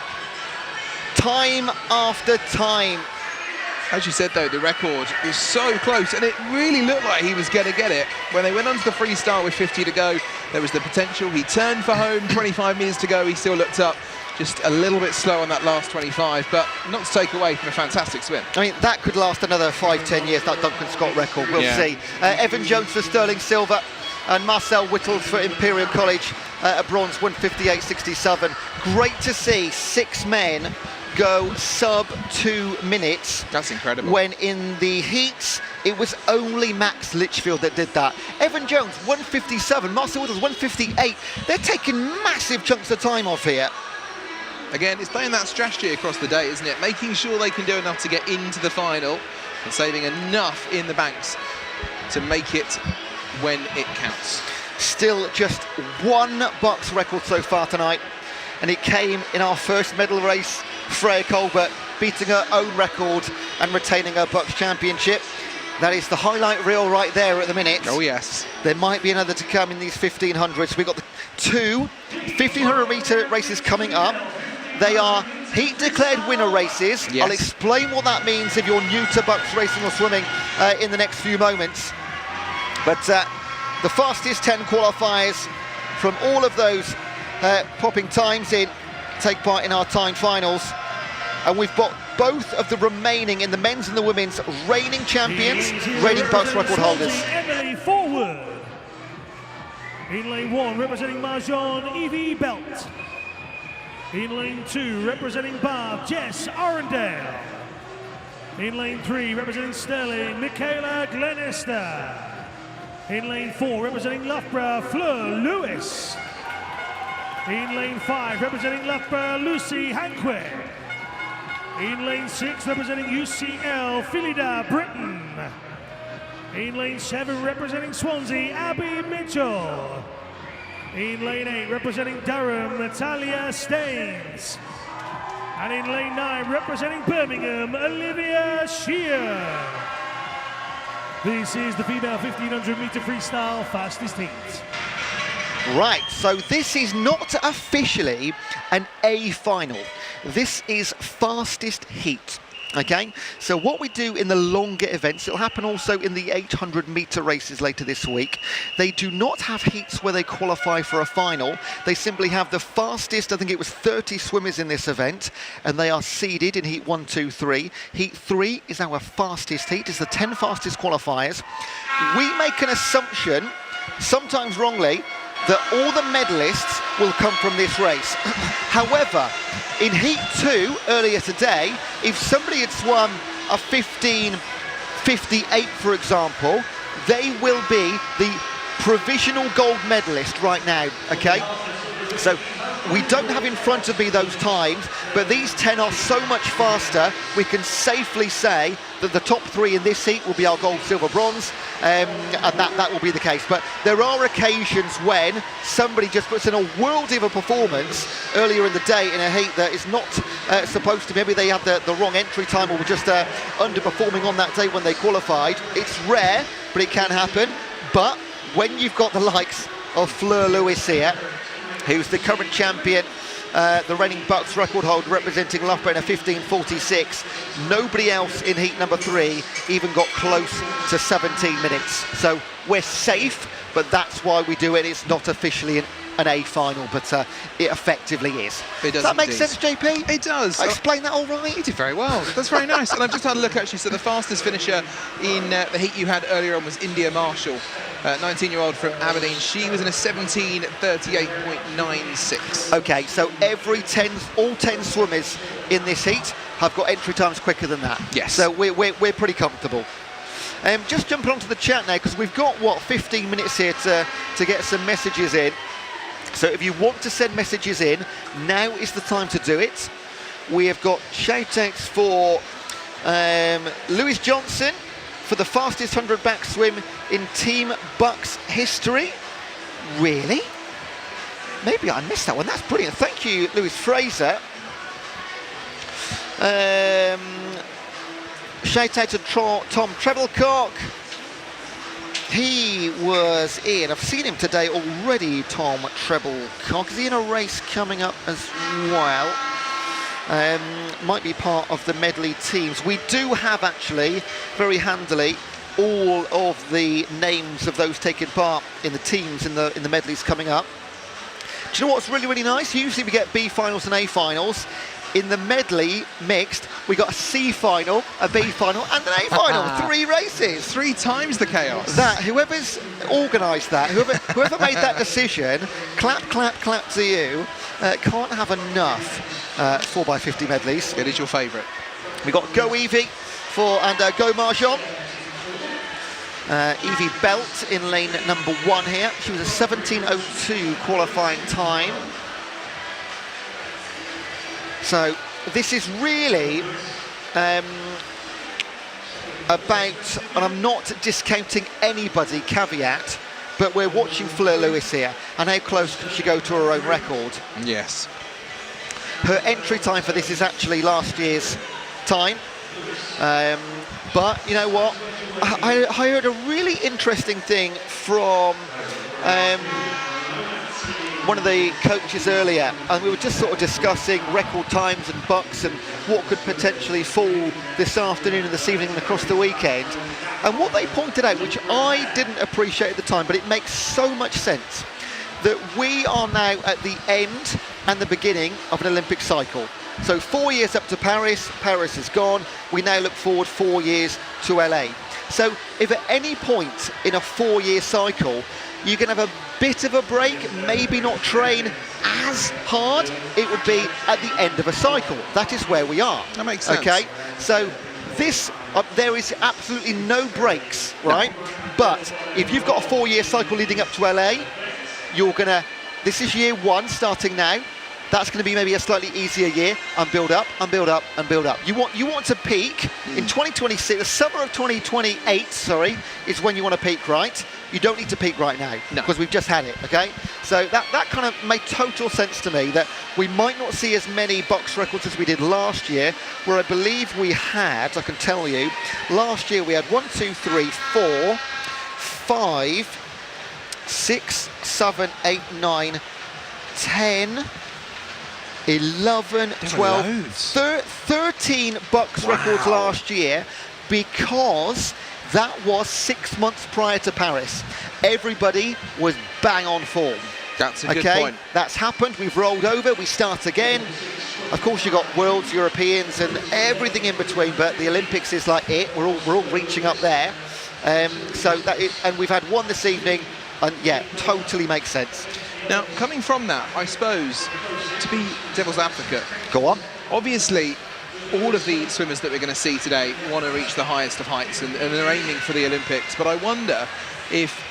Time after time. As you said, though, the record is so close, and it really looked like he was going to get it. When they went onto the freestyle with 50 to go, there was the potential. He turned for home, 25 metres to go. He still looked up, just a little bit slow on that last 25, but not to take away from a fantastic swim. I mean, that could last another 5-10 years, that Duncan Scott record. We'll see. Evan Jones for Sterling Silver and Marcel Whittles for Imperial College, a bronze, 1:58.67. Great to see 6 men go sub 2 minutes. That's incredible. When in the heats, it was only Max Litchfield that did that. Evan Jones, 1:57. Marcel Whittles, 1:58. They're taking massive chunks of time off here. Again, it's playing that strategy across the day, isn't it? Making sure they can do enough to get into the final and saving enough in the banks to make it when it counts. Still just 1 BUCS record so far tonight, and it came in our first medal race. Freya Colbert beating her own record and retaining her BUCS championship. That is the highlight reel right there at the minute. Oh yes. There might be another to come in these 1500s. We've got the 2 1500 metre races coming up. They are heat declared winner races. Yes. I'll explain what that means if you're new to BUCS racing or swimming in the next few moments. But the fastest 10 qualifiers from all of those popping times in take part in our time finals. And we've got both of the remaining, in the men's and the women's, reigning champions, reigning BUCS record holders. Emily forward. In lane 1, representing Marjan, Evie Belt. In lane 2, representing Bath, Jess Arundale. In lane 3, representing Stirling, Michaela Glenister. In lane 4, representing Loughborough, Fleur Lewis. In lane 5, representing Loughborough, Lucy Hanquet. In lane 6, representing UCL, Philida Britton. In lane 7, representing Swansea, Abby Mitchell. In lane 8, representing Durham, Natalia Staines. And in lane 9, representing Birmingham, Olivia Shear. This is the female 1500 metre freestyle fastest heat. Right, so this is not officially an A final. This is fastest heat. Okay, so what we do in the longer events, it'll happen also in the 800 metre races later this week. They do not have heats where they qualify for a final. They simply have the fastest, I think it was 30 swimmers in this event, and they are seeded in heat 1, 2, 3. Heat 3 is our fastest heat, it's the 10 fastest qualifiers. We make an assumption, sometimes wrongly, that all the medalists will come from this race. However, in Heat 2 earlier today, if somebody had swum a 15:58, for example, they will be the provisional gold medalist right now, okay? So we don't have in front of me those times, but these 10 are so much faster, we can safely say that the top 3 in this heat will be our gold, silver, bronze, and that will be the case. But there are occasions when somebody just puts in a world of a performance earlier in the day in a heat that is not supposed to. Maybe they had the wrong entry time or were just underperforming on that day when they qualified. It's rare, but it can happen. But when you've got the likes of Fleur Lewis here, who's the current champion, the reigning BUCS record holder, representing Loughborough in a 15:46. Nobody else in heat number 3 even got close to 17 minutes. So we're safe, but that's why we do it. It's not officially an A final, but it effectively is. It does that make indeed. sense, JP? It does. I explained that all right? You did very well. That's very nice. And I've just had a look, actually. So the fastest finisher in the heat you had earlier on was India Marshall, 19-year-old from Aberdeen. She was in a 17:38.96. Okay, so all 10 swimmers in this heat have got entry times quicker than that. Yes. So we're pretty comfortable. Just jumping onto the chat now, because we've got, 15 minutes here to get some messages in. So if you want to send messages in, now is the time to do it. We have got shout-outs for Lewis Johnson for the fastest 100 back swim in Team BUCS history. Really? Maybe I missed that one. That's brilliant. Thank you, Lewis Fraser. Shout-out to Tom Treblecock. He was in, I've seen him today already, Tom Treblecock. Is he in a race coming up as well? might be part of the medley teams. We do have actually, very handily, all of the names of those taking part in the teams in the medleys coming up. Do you know what's really, really nice? Usually we get B finals and A finals. In the medley mixed, we got a C final, a B final, and an A final. 3 races. 3 times the chaos. That whoever's organised that, whoever made that decision, clap, clap, clap to you. Can't have enough 4x50 medleys. It is your favourite. We got Go Evie and Go Marjon. Evie Belt in lane number 1 here. She was a 17:02 qualifying time. So this is really about, and I'm not discounting anybody, caveat, but we're watching Fleur Lewis here, and how close can she go to her own record? Yes. Her entry time for this is actually last year's time, but you know what? I heard a really interesting thing from one of the coaches earlier, and we were just sort of discussing record times and BUCS and what could potentially fall this afternoon and this evening and across the weekend. And what they pointed out, which I didn't appreciate at the time, but it makes so much sense, that we are now at the end and the beginning of an Olympic cycle. So 4 years up to Paris, Paris is gone, we now look forward 4 years to LA. So if at any point in a 4-year cycle you can have a bit of a break, maybe not train as hard, it would be at the end of a cycle. That is where we are. That makes sense. Okay, so this, there is absolutely no breaks, right? No. But if you've got a 4-year cycle leading up to LA, you're gonna, this is year 1 starting now. That's going to be maybe a slightly easier year, and build up, and build up, and build up. You want to peak in 2026, the summer of 2028, sorry, is when you want to peak, right? You don't need to peak right now, because we've just had it, okay? So that kind of made total sense to me, that we might not see as many BUCS records as we did last year, where I believe we had, I can tell you, last year we had 1, 2, 3, 4, 5, 6, 7, 8, 9, 10, 11, 12, 13 BUCS records last year, because that was 6 months prior to Paris. Everybody was bang on form. That's a good point. That's happened, we've rolled over, we start again. Of course you've got Worlds, Europeans and everything in between, but the Olympics is like it, we're all reaching up there. So that and we've had one this evening, and yeah, totally makes sense. Now, coming from that, I suppose, to be devil's advocate. Go on. Obviously, all of the swimmers that we're going to see today want to reach the highest of heights, and they're aiming for the Olympics. But I wonder if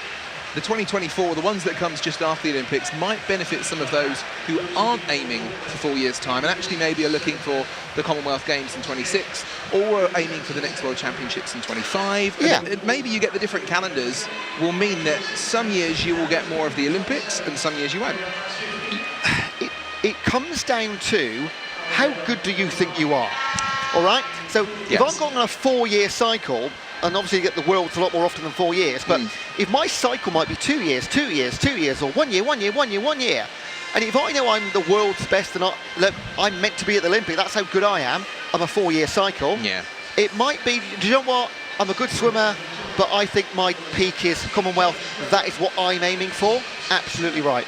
the 2024, the ones that comes just after the Olympics, might benefit some of those who aren't aiming for 4 years' time and actually maybe are looking for the Commonwealth Games in 26 or are aiming for the next World Championships in 25. Yeah. And maybe you get the different calendars will mean that some years you will get more of the Olympics and some years you won't. It comes down to how good do you think you are, all right? So if I'm going on a 4-year cycle, and obviously you get the Worlds a lot more often than 4 years, but if my cycle might be 2 years, 2 years, 2 years, or 1 year, 1 year, 1 year, 1 year, and if I know I'm the world's best and I'm meant to be at the Olympics, that's how good I am, I'm a 4-year cycle, it might be, do you know what, I'm a good swimmer, but I think my peak is Commonwealth, that is what I'm aiming for, absolutely right.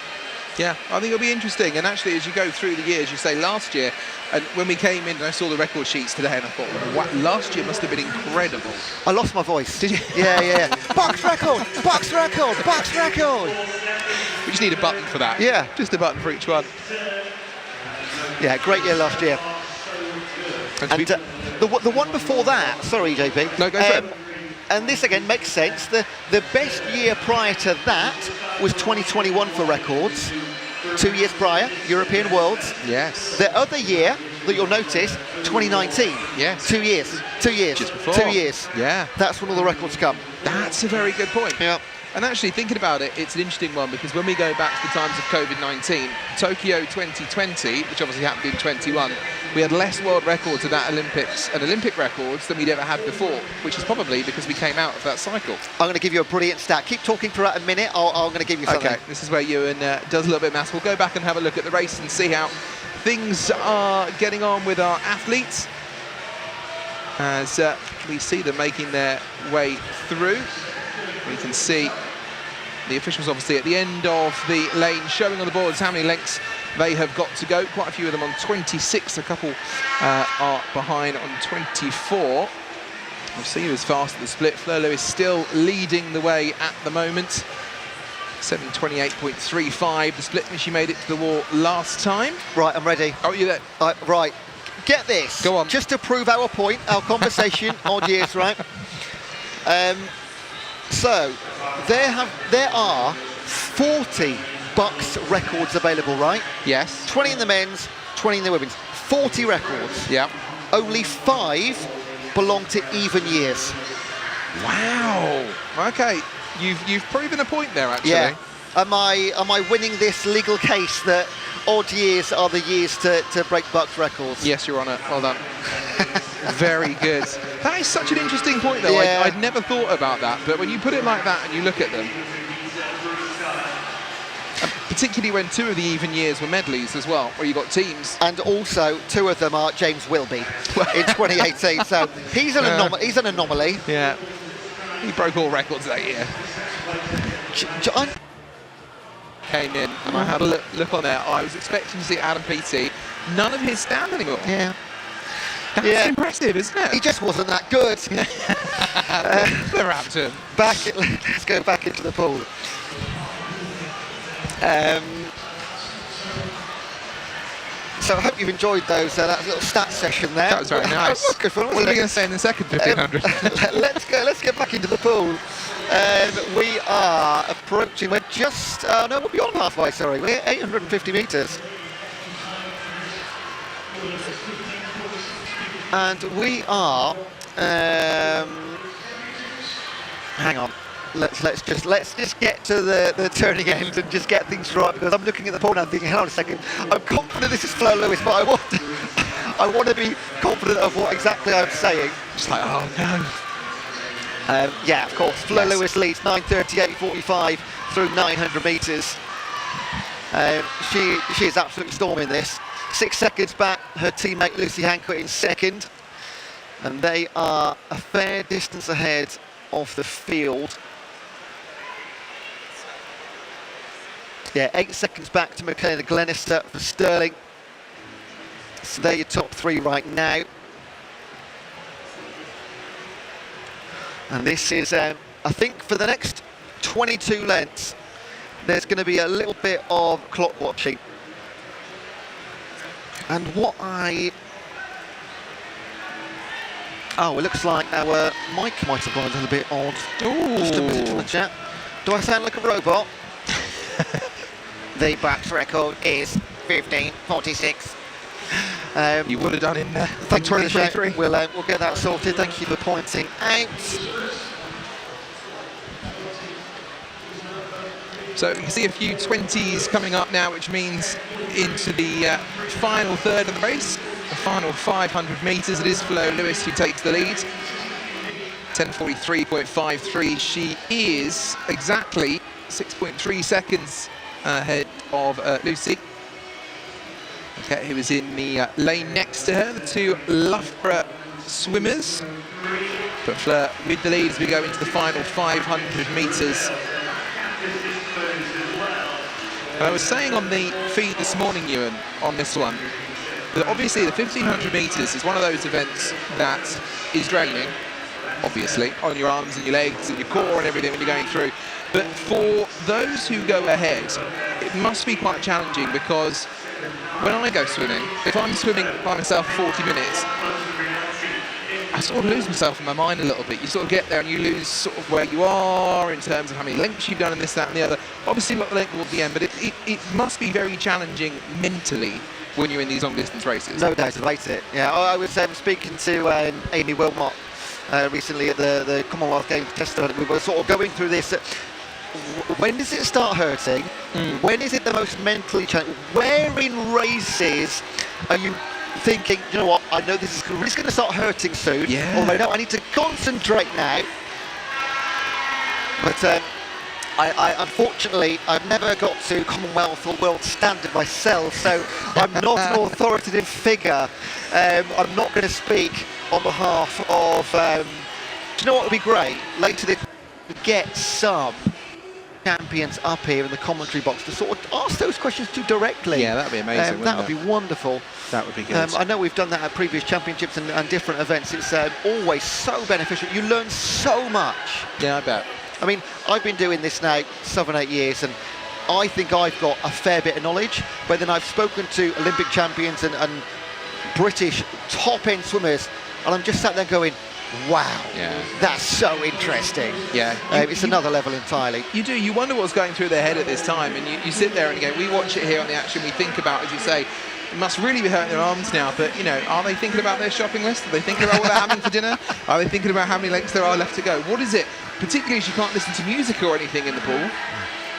Yeah, I think it'll be interesting. And actually, as you go through the years, you say last year, and when we came in and I saw the record sheets today, and I thought, wow, last year must have been incredible. I lost my voice. Did you? Yeah. BUCS record, BUCS record, BUCS record. We just need a button for that. Yeah. Just a button for each one. Yeah, great year last year. And the one before that, sorry, JP. No, go for it. And this again makes sense. The best year prior to that was 2021 for records. 2 years prior, European Worlds. Yes. The other year that you'll notice, 2019. Yes. 2 years. 2 years. Just before. 2 years. Yeah. That's when all the records come. That's a very good point. Yeah. And actually, thinking about it, it's an interesting one, because when we go back to the times of COVID-19, Tokyo 2020, which obviously happened in 21, we had less world records at that Olympics and Olympic records than we'd ever had before, which is probably because we came out of that cycle. I'm going to give you a brilliant stat. Keep talking for a minute. I'm going to give you something. Okay, this is where Ewan does a little bit of maths. We'll go back and have a look at the race and see how things are getting on with our athletes as we see them making their way through. We can see the officials obviously at the end of the lane showing on the boards how many lengths they have got to go. Quite a few of them on 26, a couple are behind on 24. We'll see who's fast at the split. Fleur Lewis still leading the way at the moment. 7:28.35, the split when she made it to the wall last time. Right, I'm ready. Oh, you there? Right, get this. Go on. Just to prove our point, our conversation, odd years, right? So, there are 40 BUCS records available, right? Yes. 20 in the men's, 20 in the women's. 40 records. Yeah. Only 5 belong to even years. Wow. Okay, you've proven a point there, actually. Yeah. Am I winning this legal case that odd years are the years to break BUCS records? Yes, Your Honour. Well done. Very good. That is such an interesting point, though. Yeah. I'd never thought about that, but when you put it like that and you look at them, particularly when 2 of the even years were medleys as well, where you got teams. And also, 2 of them are James Wilby in 2018. So he's an anomaly. Yeah. He broke all records that year. Came in and I had a look on there. I was expecting to see Adam Peaty. None of his stand anymore. Yeah. That's impressive, isn't it? He just wasn't that good. They're up to him. Let's go back into the pool. So I hope you've enjoyed those that little stat session there. That was very nice. Was good fun, What are we going to say in the second 1500? Let's get back into the pool. We are approaching. We're just no, we're beyond halfway. Sorry, we're 850 metres, and we are. Hang on. Let's just get to the turning end and just get things right, because I'm looking at the pool now thinking, hang on a second, I'm confident this is Fleur Lewis, but I want to be confident of what exactly I'm saying. Just like, oh no. Yeah, of course. Fleur Lewis leads 9:38.45 through 900 metres. She is absolutely storming this. 6 seconds back, her teammate Lucy Hancock in second, and they are a fair distance ahead of the field. Yeah, 8 seconds back to Michaela Glenister for Sterling. So they're your top 3 right now. And this is, I think for the next 22 lengths, there's going to be a little bit of clock watching. And what oh, it looks like our mic might have gone a little bit odd. Ooh. Just a message from the chat. Do I sound like a robot? The BUCS record is 15:46. You would have done in Thank you for the shout. 2023. We'll get that sorted. Thank you for pointing out. So you can see a few 20s coming up now, which means into the final third of the race, the final 500 metres. It is Fleur Lewis who takes the lead. 10:43.53. She is exactly 6.3 seconds ahead of Lucy. Okay, who is in the lane next to her, the 2 Loughborough swimmers. But Fleur with the lead as we go into the final 500 metres. And I was saying on the feed this morning, Ewan, on this one, that obviously the 1500 metres is one of those events that is draining, obviously, on your arms and your legs and your core and everything when you're going through. But for those who go ahead, it must be quite challenging, because when I go swimming, if I'm swimming by myself for 40 minutes, I sort of lose myself in my mind a little bit. You sort of get there and you lose sort of where you are in terms of how many lengths you've done and this, that and the other. Obviously not the length at the end, but it must be very challenging mentally when you're in these long distance races. No doubt about it. Yeah, I was speaking to Amy Wilmot recently at the Commonwealth Games Test. We were sort of going through this. When does it start hurting? When is it the most mentally challenging? Where in races are you thinking, you know what, I know this is really going to start hurting soon, or I know I need to concentrate now? But Unfortunately, I've never got to Commonwealth or world standard myself, so I'm not an authoritative figure. I'm not going to speak on behalf of... do you know what would be great? Later this, get some champions up here in the commentary box to sort of ask those questions to directly. Yeah, that would be amazing. That would be wonderful. That would be good. I know we've done that at previous championships and different events. It's always so beneficial. You learn so much. Yeah, I bet. I mean, I've been doing this now 7 or 8 years, and I think I've got a fair bit of knowledge, but then I've spoken to Olympic champions and British top-end swimmers, and I'm just sat there going, wow, that's so interesting. Yeah. It's another level entirely. You do. You wonder what's going through their head at this time, and you sit there and again, we watch it here on the action, we think about, as you say, it must really be hurting their arms now, but, you know, are they thinking about their shopping list? Are they thinking about what they're having for dinner? Are they thinking about how many legs there are left to go? What is it, particularly as you can't listen to music or anything in the pool,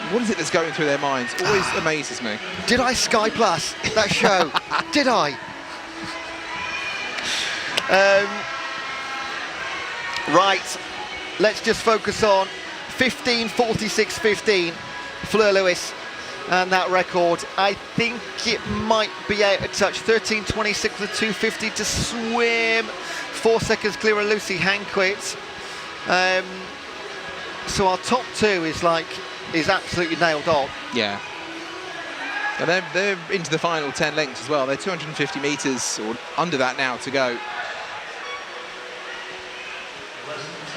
what is it that's going through their minds? Always amazes me. Did I Sky Plus that show? Did I? Right, let's just focus on 15:46.15, Fleur Lewis, and that record. I think it might be out of touch. 13:26 with 2:50 to swim. 4 seconds clear of Lucy Hanquist. So our top two is absolutely nailed on. Yeah. And they're into the final 10 lengths as well. They're 250 metres or under that now to go.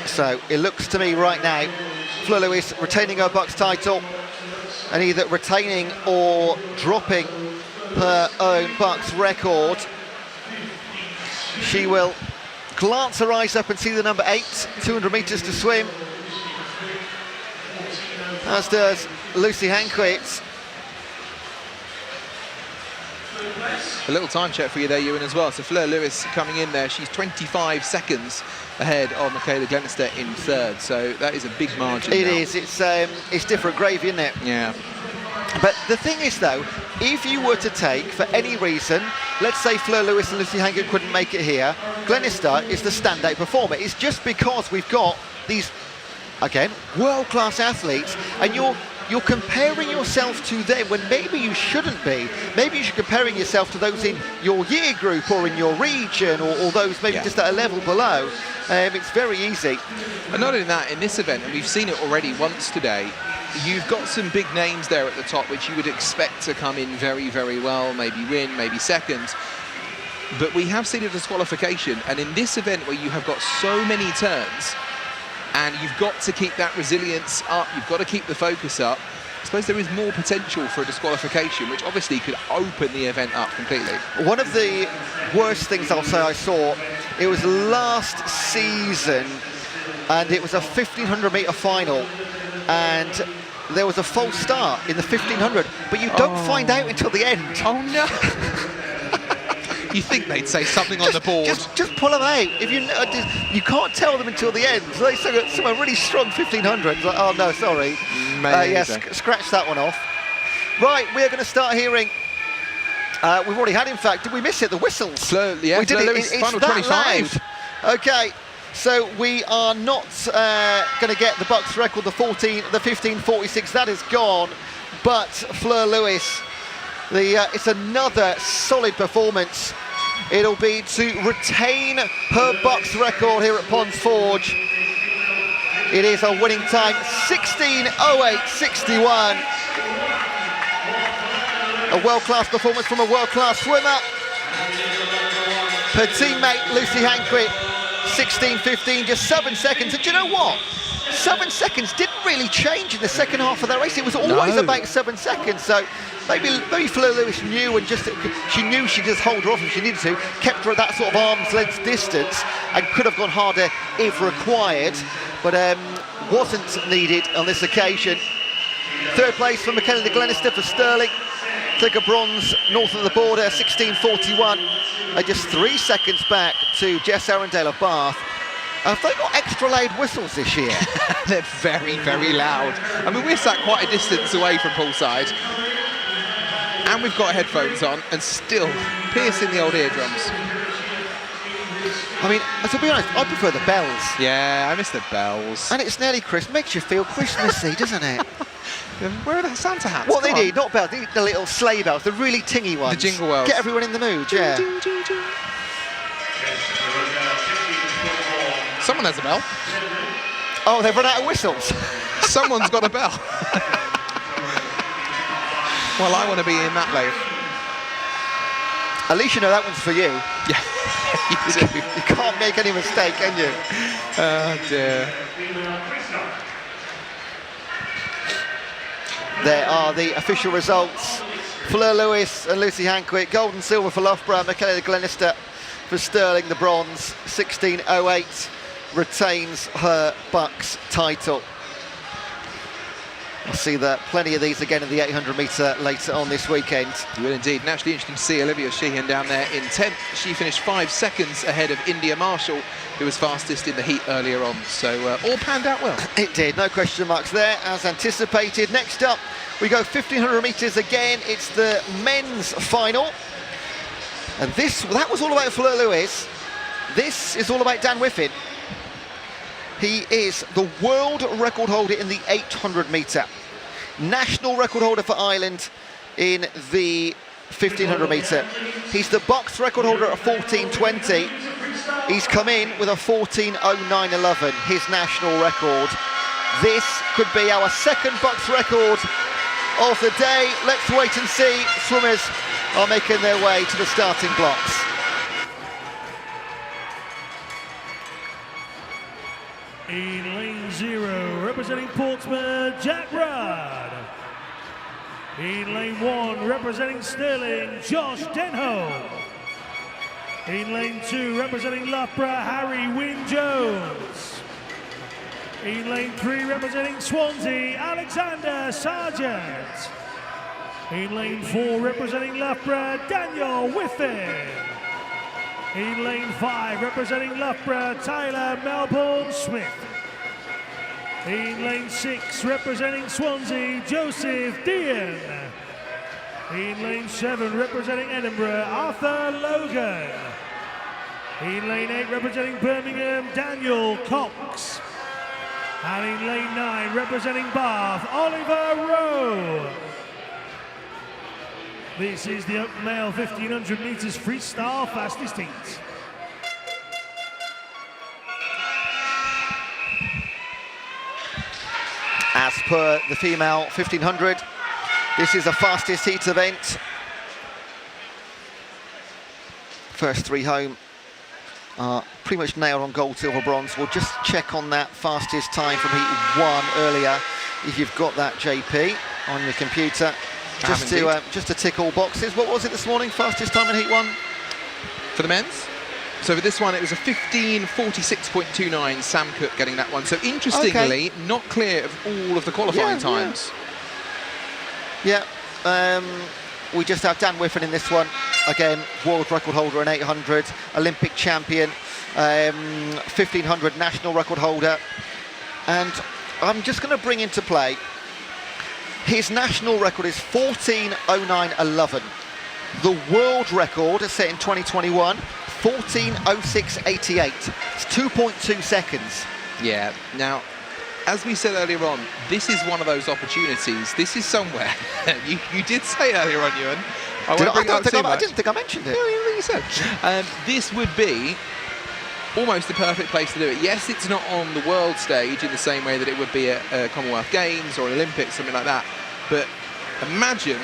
So it looks to me right now, Fleur Lewis retaining her BUCS title and either retaining or dropping her own BUCS record. She will glance her eyes up and see the number 8, 200 metres to swim, as does Lucy Hanquist. A little time check for you there, Ewan, as well. So Fleur Lewis coming in there, she's 25 seconds ahead of Michaela Glenister in third, so that is a big margin. It is. It's different gravy, isn't it? Yeah. But the thing is, though, if you were to take, for any reason, let's say Fleur Lewis and Lucy Hanquist couldn't make it here, Glenister is the standout performer. It's just because we've got these, again, world-class athletes, and you're comparing yourself to them when maybe you shouldn't be. Maybe you should be comparing yourself to those in your year group or in your region, or those maybe just at a level below. It's very easy. And not only that, in this event, and we've seen it already once today, you've got some big names there at the top which you would expect to come in very, very well, maybe win, maybe second. But we have seen a disqualification, and in this event where you have got so many turns, and you've got to keep that resilience up, you've got to keep the focus up, I suppose there is more potential for a disqualification, which obviously could open the event up completely. One of the worst things I'll say I saw, it was last season, and it was a 1500 metre final, and there was a false start in the 1500, but you don't find out until the end. Oh no! You think they'd say something on the board. Just pull them out. If you can't tell them until the end. So they say some really strong 1500s. Like, oh no, sorry. Yes, scratch that one off. Right, we are going to start hearing. We've already had, in fact, did we miss it? The whistles. Yeah, we did it. It's Final that 25. Loud. Okay, so we are not going to get the BUCS record, the 15:46. That is gone. But Fleur Lewis, it's another solid performance. It'll be to retain her BUCS record here at Ponds Forge. It is a winning time, 16:08.61. A world-class performance from a world-class swimmer. Her teammate Lucy Hanquist, 16:15, just 7 seconds. And do you know what? 7 seconds didn't really change in the second half of that race. It was always about 7 seconds. So maybe Fleur Lewis knew, and she knew she'd just hold her off if she needed to, kept her at that sort of arm's length distance, and could have gone harder if required, but wasn't needed on this occasion. Third place for Michaela Glenister for Stirling. Took a bronze north of the border, 16:41, just 3 seconds back to Jess Arundale of Bath. Have they got extra loud whistles this year? They're very, very loud. I mean, we're sat quite a distance away from poolside, and we've got headphones on, and still piercing the old eardrums. I mean, to be honest, I prefer the bells. Yeah, I miss the bells. And it's nearly Christmas. Makes you feel Christmassy, doesn't it? Where are the Santa hats? What they need, not bells, they need the little sleigh bells, the really tingy ones. The jingle bells. Get everyone in the mood, yeah. Someone has a bell. Oh, they've run out of whistles. Someone's got a bell. Well, I want to be in that lane. At least you know that one's for you. Yeah, you do. You can't make any mistake, can you? Oh dear. There are the official results. Fleur Lewis and Lucy Hanquick, gold and silver for Loughborough, Michaela Glenister for Stirling, the bronze. 16.08 retains her BUCS title. I'll see plenty of these again in the 800 metre later on this weekend. You will indeed. And actually interesting to see Olivia Sheehan down there in 10th. She finished 5 seconds ahead of India Marshall, who was fastest in the heat earlier on. So all panned out well. It did, no question marks there, as anticipated. Next up, we go 1,500 metres again. It's the men's final. And that was all about Fleur Lewis. This is all about Dan Whiffen. He is the world record holder in the 800 metre. National record holder for Ireland in the 1,500 metre. He's the BUCS record holder at 14.20. He's come in with a 14.09.11, his national record. This could be our second BUCS record of the day. Let's wait and see. Swimmers are making their way to the starting blocks. In lane 0, representing Portsmouth, Jack Rudd. In lane 1, representing Stirling, Josh Denholm. In lane 2, representing Loughborough, Harry Wynne-Jones. In lane 3, representing Swansea, Alexander Sargent. In lane 4, representing Loughborough, Daniel Whiffen. In lane 5, representing Loughborough, Tyler Melbourne-Smith. In lane 6, representing Swansea, Joseph Dean. In lane 7, representing Edinburgh, Arthur Logan. In lane 8, representing Birmingham, Daniel Cox. And in lane 9, representing Bath, Oliver Rowe. This is the open male 1,500 metres freestyle fastest heat. As per the female 1,500, this is the fastest heat event. First 3 home are pretty much nailed on gold, silver, bronze. We'll just check on that fastest time from heat 1 earlier, if you've got that, JP, on your computer. Just to tick all boxes. What was it this morning, fastest time in heat 1? For the men's? So for this one, it was a 15:46.29, Sam Cook getting that one. So interestingly, not clear of all of the qualifying times. Yeah, we just have Dan Whiffen in this one. Again, world record holder in 800, Olympic champion, 1,500 national record holder. And I'm just going to bring into play, his national record is 14.09.11. The world record is set in 2021, 14.06.88. It's 2.2 seconds. Yeah, now, as we said earlier on, this is one of those opportunities. This is somewhere. you did say earlier on, Ewan. I didn't think I mentioned it. No, you said. This would be almost the perfect place to do it. Yes, it's not on the world stage in the same way that it would be at Commonwealth Games or Olympics, something like that. But imagine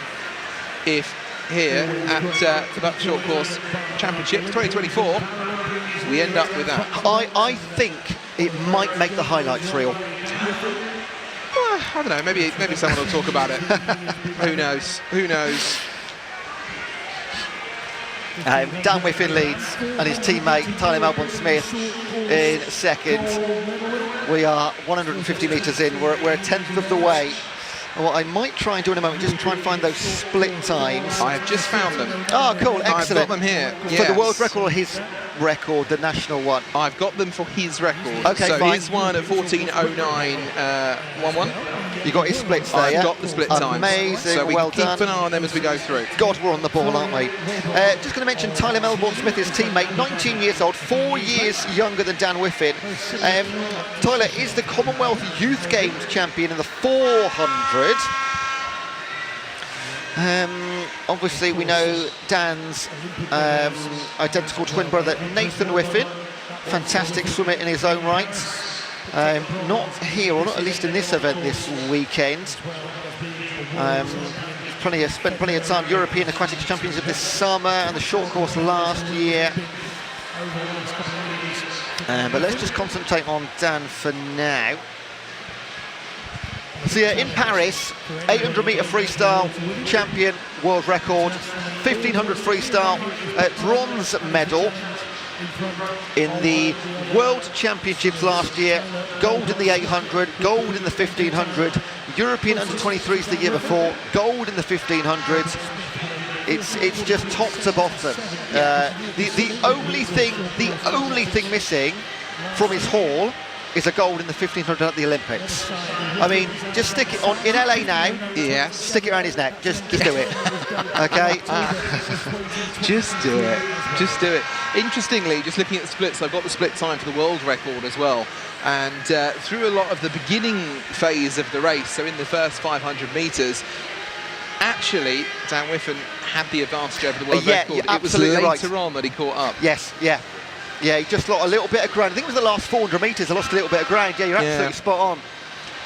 if here at the Backstroke Course Championships 2024, we end up with that. I think it might make the highlights reel. Well, I don't know, maybe someone will talk about it. Who knows? Who knows? Dan Whiffen leads, and his teammate Tyler Melbourne-Smith in second. We are 150 metres in. We're a tenth of the way. What I might try and do in a moment, just try and find those split times. I have just found them. Oh, cool, excellent. I've got them here. For the world record or his record, the national one? I've got them for his record. Okay, so fine. his one at 14.09.11. You got his splits there, I've yeah? got the split times. Amazing, So we well keep done. an eye on them as we go through. God, we're on the ball, aren't we? Just going to mention Tyler Melbourne-Smith, his teammate, 19 years old, 4 years younger than Dan Whiffen. Tyler is the Commonwealth Youth Games champion in the 400. Obviously, we know Dan's identical twin brother, Nathan Whiffen. Fantastic swimmer in his own right. Not here, or not at least in this event this weekend. Spent plenty of time European Aquatics Championship this summer and the short course last year. But let's just concentrate on Dan for now. So yeah, in Paris, 800 metre freestyle champion, world record, 1500 freestyle, bronze medal in the World Championships last year, gold in the 800, gold in the 1500, European under-23s the year before, gold in the 1500s. It's just top to bottom. The only thing missing from his haul is a gold in the 1500 at the Olympics. I mean, just stick it on in LA now. Yes. Stick it around his neck. Just do it. Okay. Just do it. Just do it. Interestingly, just looking at the splits, I've got the split time for the world record as well. And through a lot of the beginning phase of the race, so in the first 500 metres, actually, Dan Whiffen had the advantage over the world record. It was later on that he caught up. Yes, yeah. Yeah, he just lost a little bit of ground. I think it was the last 400 metres, I lost a little bit of ground. Yeah, you're absolutely spot on.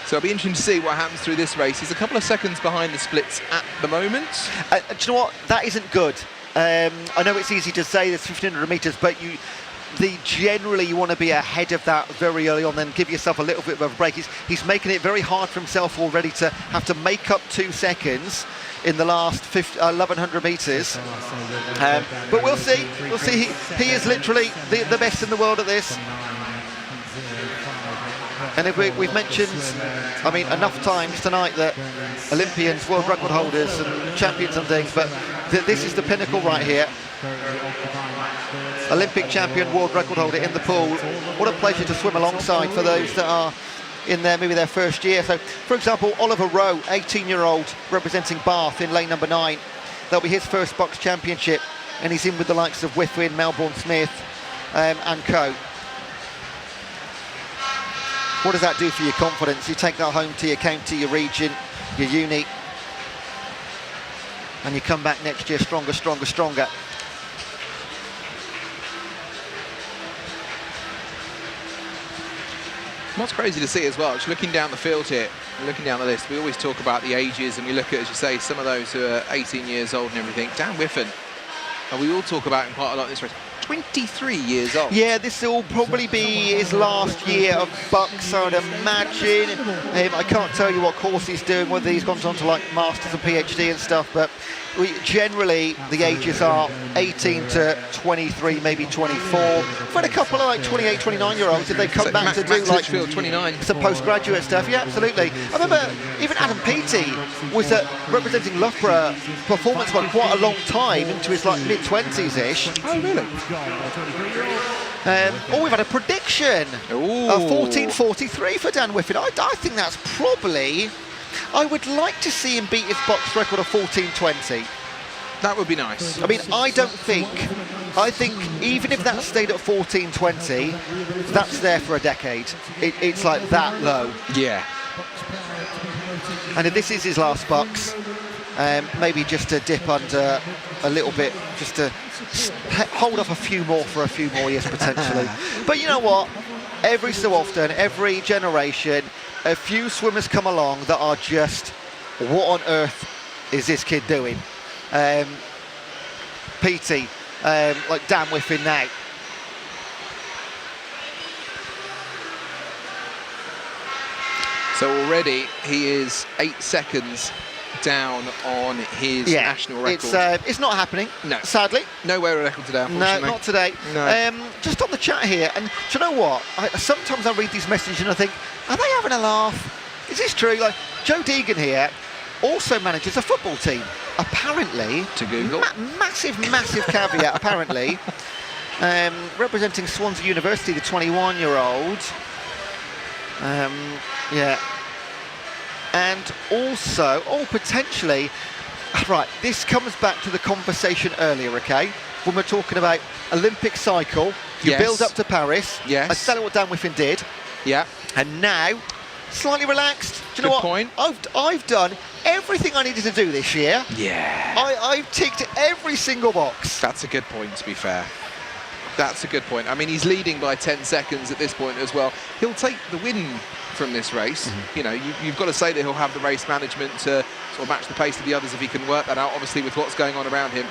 So it'll be interesting to see what happens through this race. He's a couple of seconds behind the splits at the moment. Do you know what? That isn't good. I know it's easy to say there's 1500 metres, but generally you want to be ahead of that very early on, then give yourself a little bit of a break. He's making it very hard for himself already to have to make up 2 seconds in the last 1100 metres. But we'll see. We'll see. He is literally the best in the world at this. And if we've mentioned, I mean, enough times tonight that Olympians, world record holders and champions and things, but this is the pinnacle right here. Olympic champion, world record holder in the pool. What a pleasure to swim alongside for those that are in there, maybe their first year. So, for example, Oliver Rowe, 18-year-old, representing Bath in lane number 9. That'll be his first BUCS championship, and he's in with the likes of Whiffen, Melbourne-Smith, and co. What does that do for your confidence? You take that home to your county, your region, your uni, and you come back next year stronger, stronger, stronger. What's crazy to see as well, just looking down the field here, looking down the list, we always talk about the ages and we look at, as you say, some of those who are 18 years old and everything. Dan Whiffen, and we all talk about him quite a lot in this race, 23 years old. Yeah, this will probably be his last year of BUCS, I would imagine. I can't tell you what course he's doing, whether he's gone on to like Masters and PhD and stuff, but generally the ages are 18 to 23, maybe 24. We've had a couple of like 28, 29-year-olds if they come back to do like 29. some postgraduate stuff. Yeah, absolutely. I remember even Adam Peaty was representing Loughborough performance for quite a long time, into his like mid-20s-ish. Oh, really? We've had a prediction of 14:43 for Dan Whiffen. I think that's probably... I would like to see him beat his BUCS record of 14:20. That would be nice. I mean, I think even if that stayed at 14:20, that's there for a decade. It's like that low. Yeah. And if this is his last BUCS, maybe just to dip under a little bit, just to hold off a few more for a few more years potentially. But you know what? Every so often, every generation, a few swimmers come along that are just, what on earth is this kid doing? Peaty, like Dan Whiffen now. So already he is 8 seconds down on his national record. It's not happening, no. Sadly. Nowhere a record today, unfortunately. No, not today. No. Just on the chat here, and do you know what? Sometimes I read these messages and I think, are they having a laugh? Is this true? Like, Joe Deegan here also manages a football team. Apparently, to Google. Massive caveat, apparently. Representing Swansea University, the 21-year-old. Yeah. And also, potentially, right, this comes back to the conversation earlier, okay? When we're talking about Olympic cycle, you build up to Paris. Yes. That's exactly what Dan Whiffen did. Yeah. And now, slightly relaxed. Do you know Good what? point. I've done everything I needed to do this year. Yeah. I've ticked every single box. That's a good point, to be fair. That's a good point. I mean, he's leading by 10 seconds at this point as well. He'll take the win from this race. You know, you've got to say that he'll have the race management to sort of match the pace of the others if he can work that out, obviously, with what's going on around him.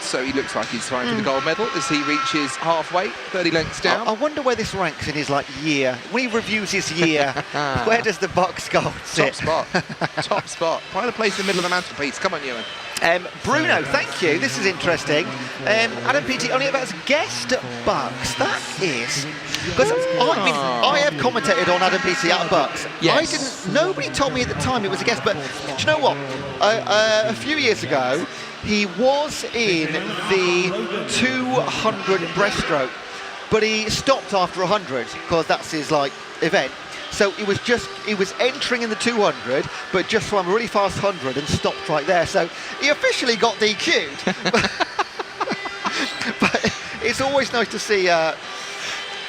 So he looks like he's trying for the gold medal as he reaches halfway, 30 lengths down. I wonder where this ranks in his year. When he reviews his year, where does the box gold sit? Top spot. Top spot. Pride of place in the middle of the mantelpiece. Come on, Ewan. Bruno, thank you. This is interesting. Adam Peaty only about as guest at BUCS. That is because I have commentated on Adam Peaty at BUCS. Yes. Nobody told me at the time it was a guest, but do you know what? A few years ago, he was in the 200 breaststroke, but he stopped after 100 because that's his event. So he was entering in the 200, but just swam a really fast 100 and stopped right there. So he officially got DQ'd. But it's always nice to see. I'm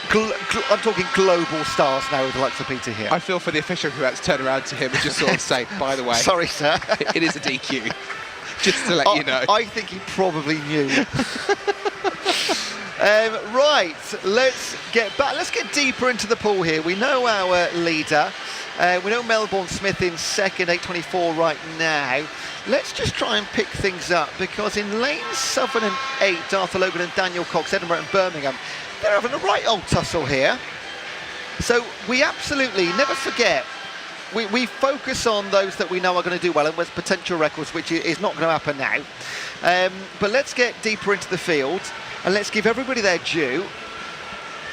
talking global stars now with the likes of Peter here. I feel for the official who had to turn around to him and just sort of say, by the way, sorry, sir, it is a DQ. Just to let you know. I think he probably knew. Right, let's get back. Let's get deeper into the pool here. We know our leader. We know Melbourne Smith in second, 8:24 right now. Let's just try and pick things up because in lanes 7 and 8, Arthur Logan and Daniel Cox, Edinburgh and Birmingham, they're having a right old tussle here. So we absolutely never forget. We focus on those that we know are going to do well and with potential records, which is not going to happen now. But let's get deeper into the field and let's give everybody their due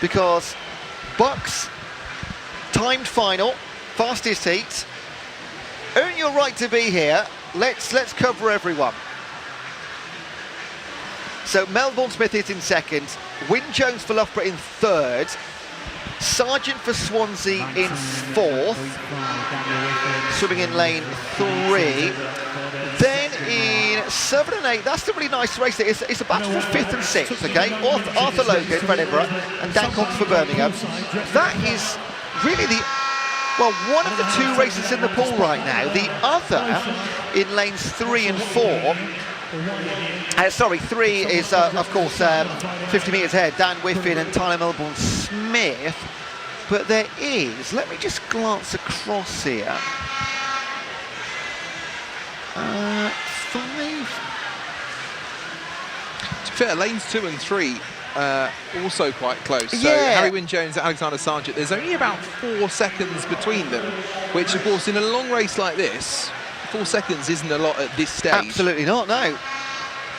because BUCS timed final, fastest heat. Earn your right to be here. Let's cover everyone. So Melbourne Smith is in second, Wyn Jones for Loughborough in third. Sargent for Swansea in fourth, swimming in lane 3. Then in 7 and 8, that's a really nice race. It's a battle for 5th and 6th, okay? Arthur Logan for Edinburgh and Dan Cox for Birmingham. That is really one of the 2 races in the pool right now. The other in lanes 3 and 4. 3 is, of course, 50 metres ahead, Dan Whiffen and Tyler Melbourne Smith. But there is, let me just glance across here. 5. To be fair, lanes 2 and 3 also quite close. So Yeah. Harry Wyn Jones and Alexander Sargent, there's only about 4 seconds between them, which, of course, in a long race like this, 4 seconds isn't a lot at this stage. Absolutely not, no.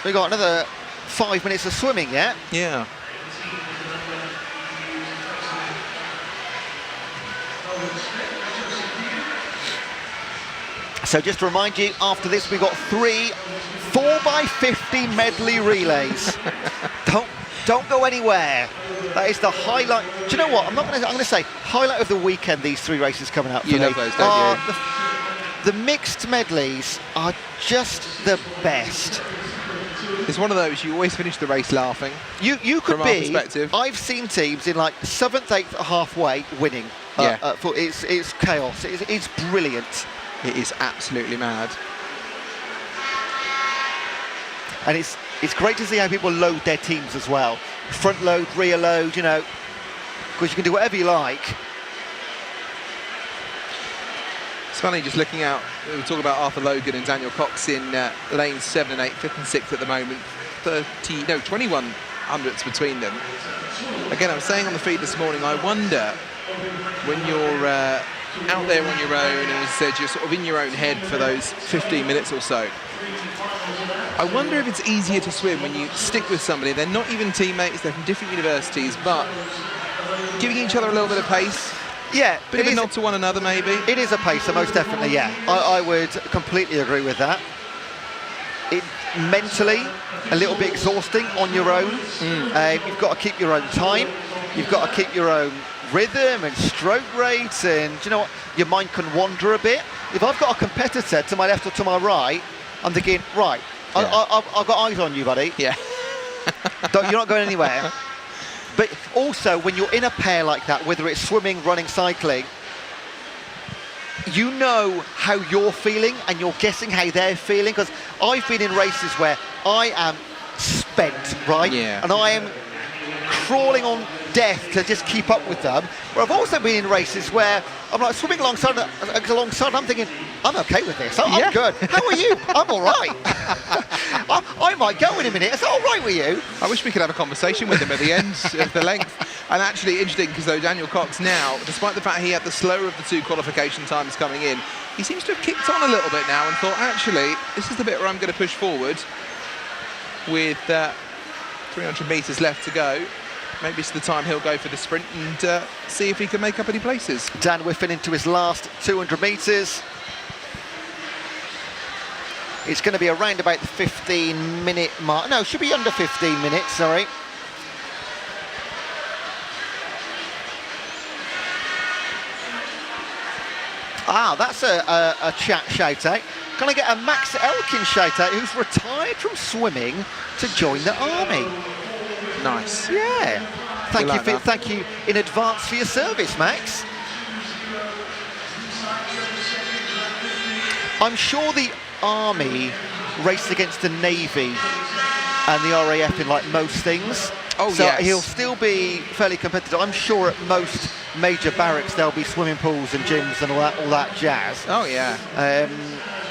We've got another 5 minutes of swimming yet. Yeah. So just to remind you, after this we've got 3 4x50 medley relays. Don't go anywhere. That is the highlight. Do you know what? I'm going to say highlight of the weekend. These 3 races coming up. You love those, don't you? The mixed medleys are just the best. It's one of those you always finish the race laughing. You could from our perspective. I've seen teams in 7th, 8th, halfway winning. Yeah. It's chaos. It's brilliant. It is absolutely mad. And it's great to see how people load their teams as well. Front load, rear load, because you can do whatever you like. It's funny just looking out, we talk about Arthur Logan and Daniel Cox in lanes 7 and 8, 5th and 6th at the moment. 21 hundredths between them. Again, I was saying on the feed this morning, I wonder when you're out there on your own, and as I said, you're sort of in your own head for those 15 minutes or so. I wonder if it's easier to swim when you stick with somebody. They're not even teammates, they're from different universities, but giving each other a little bit of pace. Yeah, Bit of a nod to one another, maybe. It is a pacer, most definitely, yeah. I would completely agree with that. It mentally a little bit exhausting on your own. You've got to keep your own time. You've got to keep your own rhythm and stroke rates, and do you know what? Your mind can wander a bit. If I've got a competitor to my left or to my right, I'm thinking, right, I've got eyes on you, buddy. Yeah. You're not going anywhere. But also, when you're in a pair like that, whether it's swimming, running, cycling, you know how you're feeling and you're guessing how they're feeling. Because I've been in races where I am spent, right? Yeah. And I am crawling on death to just keep up with them. But I've also been in races where I'm like swimming alongside, I'm thinking, I'm okay with this. I'm good. How are you? I'm all right. I might go in a minute. Is that all right with you? I wish we could have a conversation with him at the end of the length. And actually interesting, because though Daniel Cox now, despite the fact he had the slower of the 2 qualification times coming in, he seems to have kicked on a little bit now and thought, actually, this is the bit where I'm going to push forward with 300 metres left to go. Maybe it's the time he'll go for the sprint and see if he can make up any places. Dan Whiffen into his last 200 metres. It's going to be around about the 15-minute mark. No, it should be under 15 minutes, sorry. Ah, that's a chat shout-out. Can I get a Max Elkin shout-out, who's retired from swimming to join the army? Nice. Yeah. Thank you in advance for your service, Max. I'm sure the Army raced against the Navy and the RAF in like most things. Oh, so yes. he'll still be fairly competitive. I'm sure at most major barracks there'll be swimming pools and gyms and all that jazz. Oh, yeah.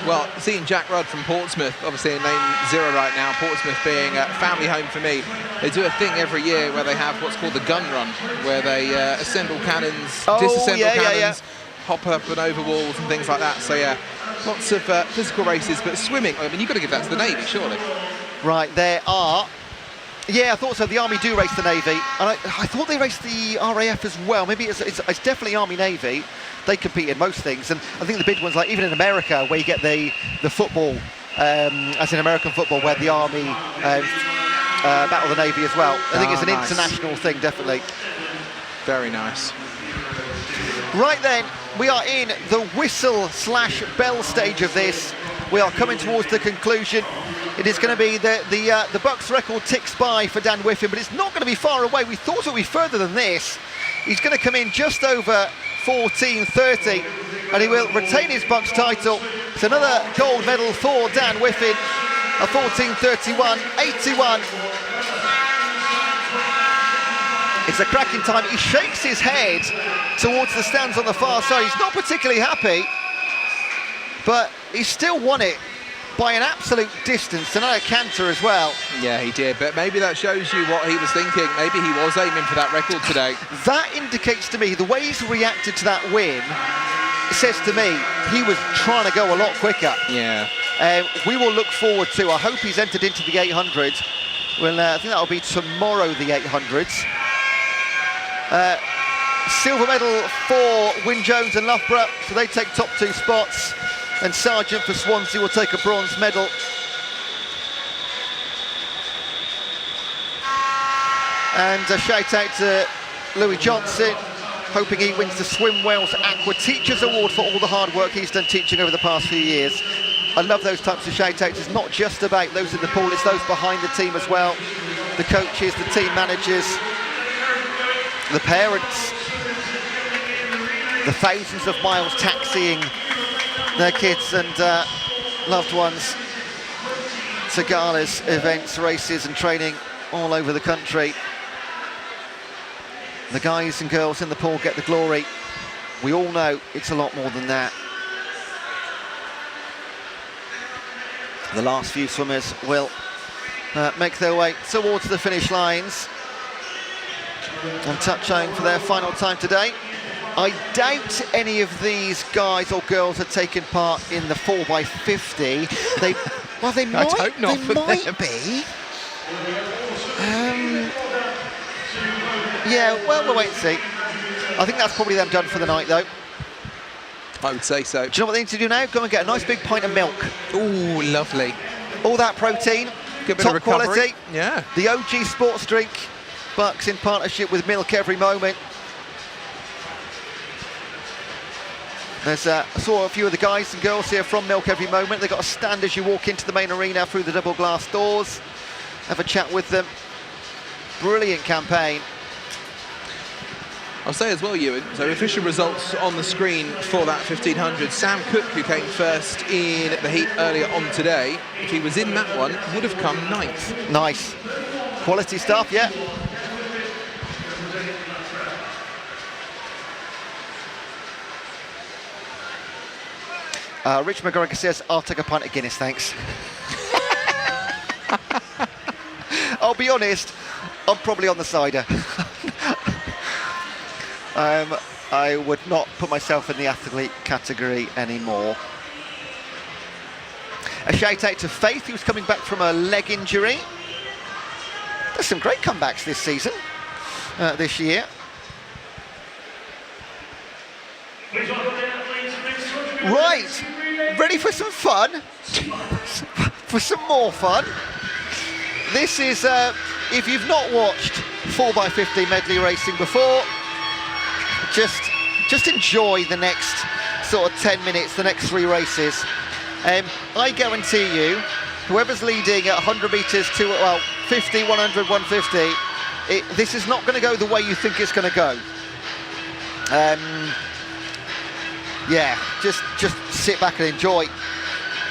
Well, seeing Jack Rudd from Portsmouth, obviously in lane 0 right now, Portsmouth being a family home for me, they do a thing every year where they have what's called the gun run, where they assemble cannons, disassemble cannons, hop up and over walls and things like that. So, yeah, lots of physical races, but swimming, I mean, you've got to give that to the Navy, surely. Right, there are. Yeah, I thought so. The Army do race the Navy, and I thought they raced the RAF as well. Maybe it's definitely Army-Navy. They compete in most things, and I think the big ones, like even in America, where you get the football, as in American football, where the Army battle the Navy as well. I think it's an international thing, definitely. Very nice. Right then, we are in the whistle/bell stage of this. We are coming towards the conclusion. It is going to be the BUCS record ticks by for Dan Whiffen, but it's not going to be far away. We thought it would be further than this. He's going to come in just over 14:30, and he will retain his BUCS title. It's another gold medal for Dan Whiffen, a 14:31.81. It's a cracking time. He shakes his head towards the stands on the far side. He's not particularly happy, but he still won it by an absolute distance, and a canter as well. Yeah, he did, but maybe that shows you what he was thinking. Maybe he was aiming for that record today. That indicates to me, the way he's reacted to that win, says to me, he was trying to go a lot quicker. Yeah. We will look forward to, I hope he's entered into the 800s. Well, I think that'll be tomorrow, the 800s. Silver medal for Wyn Jones and Loughborough, so they take top 2 spots. And Sargent for Swansea will take a bronze medal. And a shout out to Louis Johnson, hoping he wins the Swim Wales Aqua Teachers Award for all the hard work he's done teaching over the past few years. I love those types of shout outs. It's not just about those in the pool, it's those behind the team as well. The coaches, the team managers, the parents, the thousands of miles taxiing their kids and loved ones to galas, events, races and training all over the country. The guys and girls in the pool get the glory. We all know it's a lot more than that. The last few swimmers will make their way towards the finish lines and touch home for their final time today. I doubt any of these guys or girls have taken part in the 4x50. They might, I hope not for them. Be. Yeah, well, we'll wait and see. I think that's probably them done for the night, though. I would say so. Do you know what they need to do now? Go and get a nice big pint of milk. Ooh, lovely. All that protein, Good bit top of recovery. quality. Yeah. The OG sports drink, BUCS in partnership with Milk Every Moment. There's I saw a few of the guys and girls here from Milk Every Moment. They've got a stand as you walk into the main arena through the double glass doors. Have a chat with them. Brilliant campaign. I'll say as well, Ewan, so official results on the screen for that 1500. Sam Cook, who came first in the heat earlier on today, if he was in that one, would have come 9th. Nice. Quality stuff, yeah. Rich McGregor says, I'll take a pint of Guinness, thanks. I'll be honest, I'm probably on the cider. I would not put myself in the athlete category anymore. A shout out to Faith, who's coming back from a leg injury. There's some great comebacks this season, this year. Right, ready for some fun? For some more fun? This is, if you've not watched 4x50 medley racing before, just enjoy the next sort of 10 minutes, the next 3 races. I guarantee you, whoever's leading at 100 metres to, well, 50, 100, 150, this is not going to go the way you think it's going to go. Yeah, just sit back and enjoy.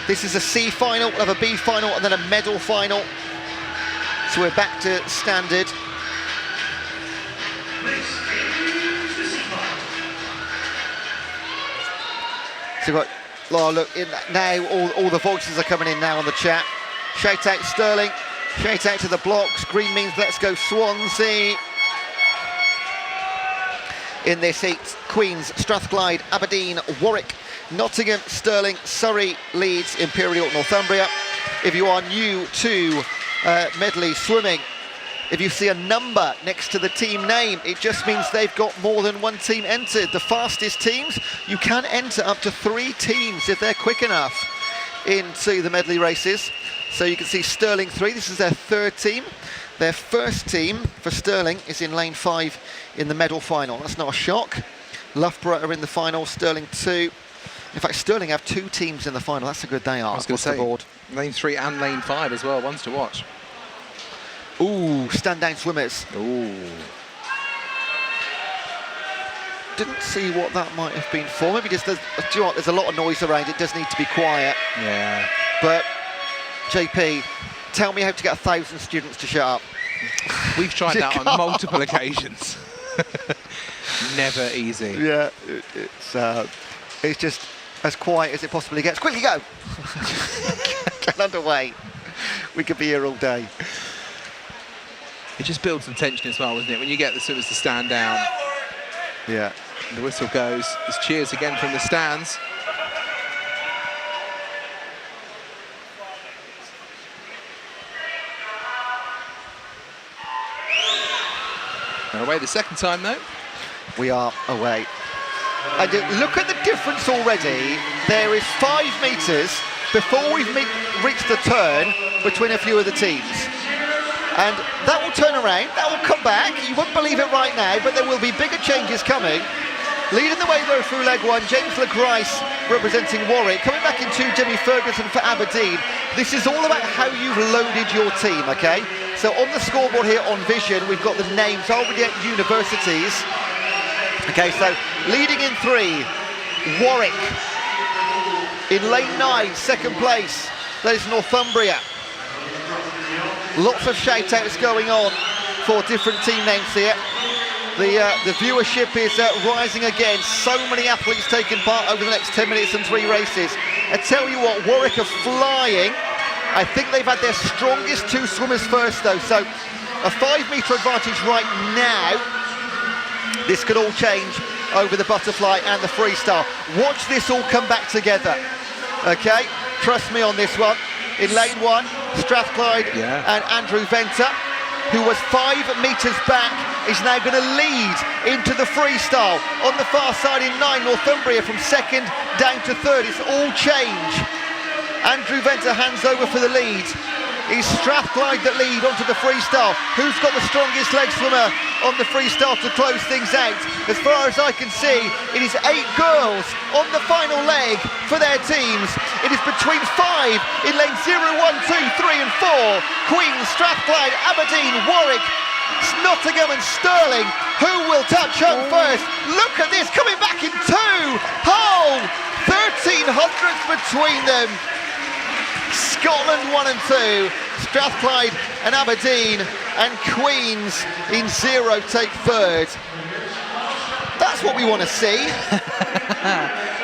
This is a C final, we'll have a B final and then a medal final. So we're back to standard. So we've got, oh look, now all the voices are coming in now on the chat. Shout out Sterling, shout out to the blocks. Green means let's go Swansea. In this heat, Queens, Strathclyde, Aberdeen, Warwick, Nottingham, Stirling, Surrey, Leeds, Imperial, Northumbria. If you are new to medley swimming, if you see a number next to the team name, it just means they've got more than one team entered. The fastest teams, you can enter up to 3 teams if they're quick enough into the medley races. So you can see Stirling 3, this is their 3rd team. Their first team for Stirling is in lane 5 in the medal final. That's not a shock. Loughborough are in the final, Stirling 2. In fact, Stirling have 2 teams in the final. That's how good they are. I was going to say, board. Lane 3 and lane 5 as well, ones to watch. Ooh, stand-down swimmers. Ooh. Didn't see what that might have been for. Maybe just, do you know what, there's a lot of noise around. It does need to be quiet. Yeah. But, JP, tell me how to get 1,000 students to shut up. We've tried that on multiple occasions. Never easy. Yeah, it's just as quiet as it possibly gets. Quickly go! Get underway. We could be here all day. It just builds some tension as well, doesn't it? When you get the swimmers to stand down. Yeah. And the whistle goes. There's cheers again from the stands. They're away the second time, though. We are away. And look at the difference already. There is 5 metres before we've reached the turn between a few of the teams. And that will turn around, that will come back. You won't believe it right now, but there will be bigger changes coming. Leading the way though through leg 1, James LaGrice representing Warwick. Coming back in 2, Jimmy Ferguson for Aberdeen. This is all about how you've loaded your team, okay? So on the scoreboard here on Vision, we've got the names already at universities. Okay, so leading in 3, Warwick. In lane 9, second place, that is Northumbria. Lots of shout-outs going on for different team names here. The viewership is rising again. So many athletes taking part over the next 10 minutes and 3 races. I tell you what, Warwick are flying. I think they've had their strongest 2 swimmers first though. So a 5-metre advantage right now. This could all change over the butterfly and the freestyle. Watch this all come back together. Okay, trust me on this one. In lane 1, Strathclyde and Andrew Venter, who was 5 metres back, is now going to lead into the freestyle. On the far side in 9, Northumbria from 2nd down to 3rd. It's all change. Andrew Venter hands over for the lead. It's Strathclyde that lead onto the freestyle. Who's got the strongest leg swimmer on the freestyle to close things out. As far as I can see, it is 8 girls on the final leg for their teams. It is between 5 in lanes 0, 1, 2, 3 and 4. Queens, Strathclyde, Aberdeen, Warwick, Nottingham and Stirling. Who will touch home first? Look at this, coming back in 2. Hull, 1300ths between them. Scotland 1 and 2, Strathclyde and Aberdeen, and Queens in 0 take third. That's what we want to see.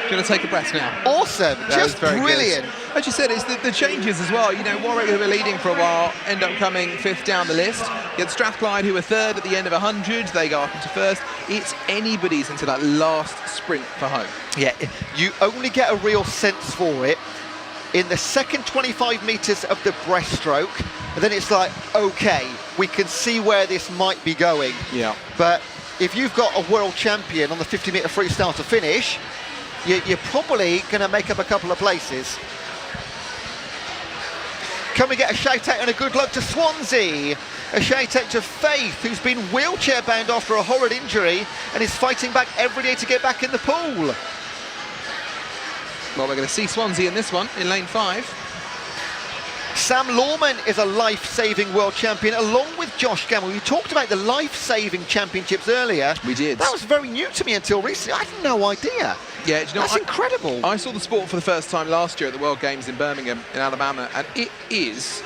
Going to take a breath now. Awesome, just brilliant. Good. As you said, it's the changes as well. You know, Warwick, who were leading for a while, end up coming 5th down the list. You had Strathclyde, who were 3rd at the end of 100. They go up into 1st. It's anybody's into that last sprint for home. Yeah, you only get a real sense for it in the second 25 metres of the breaststroke, and then it's like, okay, we can see where this might be going. Yeah. But if you've got a world champion on the 50-metre freestyle to finish, you're probably going to make up a couple of places. Can we get a shout out and a good luck to Swansea? A shout out to Faith, who's been wheelchair bound after a horrid injury and is fighting back every day to get back in the pool. Well, we're going to see Swansea in this one, in lane 5. Sam Lawman is a life-saving world champion, along with Josh Gamble. We talked about the life-saving championships earlier. We did. That was very new to me until recently. I had no idea. Yeah, do you know, that's incredible. I saw the sport for the first time last year at the World Games in Birmingham, in Alabama, and it is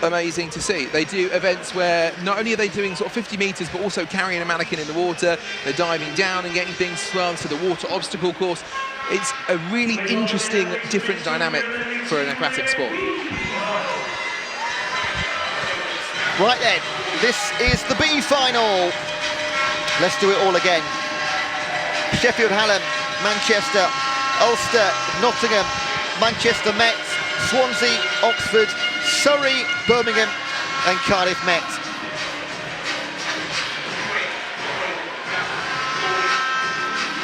amazing to see. They do events where not only are they doing sort of 50 metres, but also carrying a mannequin in the water. They're diving down and getting things swelled to the water obstacle course. It's a really interesting, different dynamic for an aquatic sport. Right then, this is the B final. Let's do it all again. Sheffield, Hallam, Manchester, Ulster, Nottingham, Manchester Met, Swansea, Oxford, Surrey, Birmingham and Cardiff Met.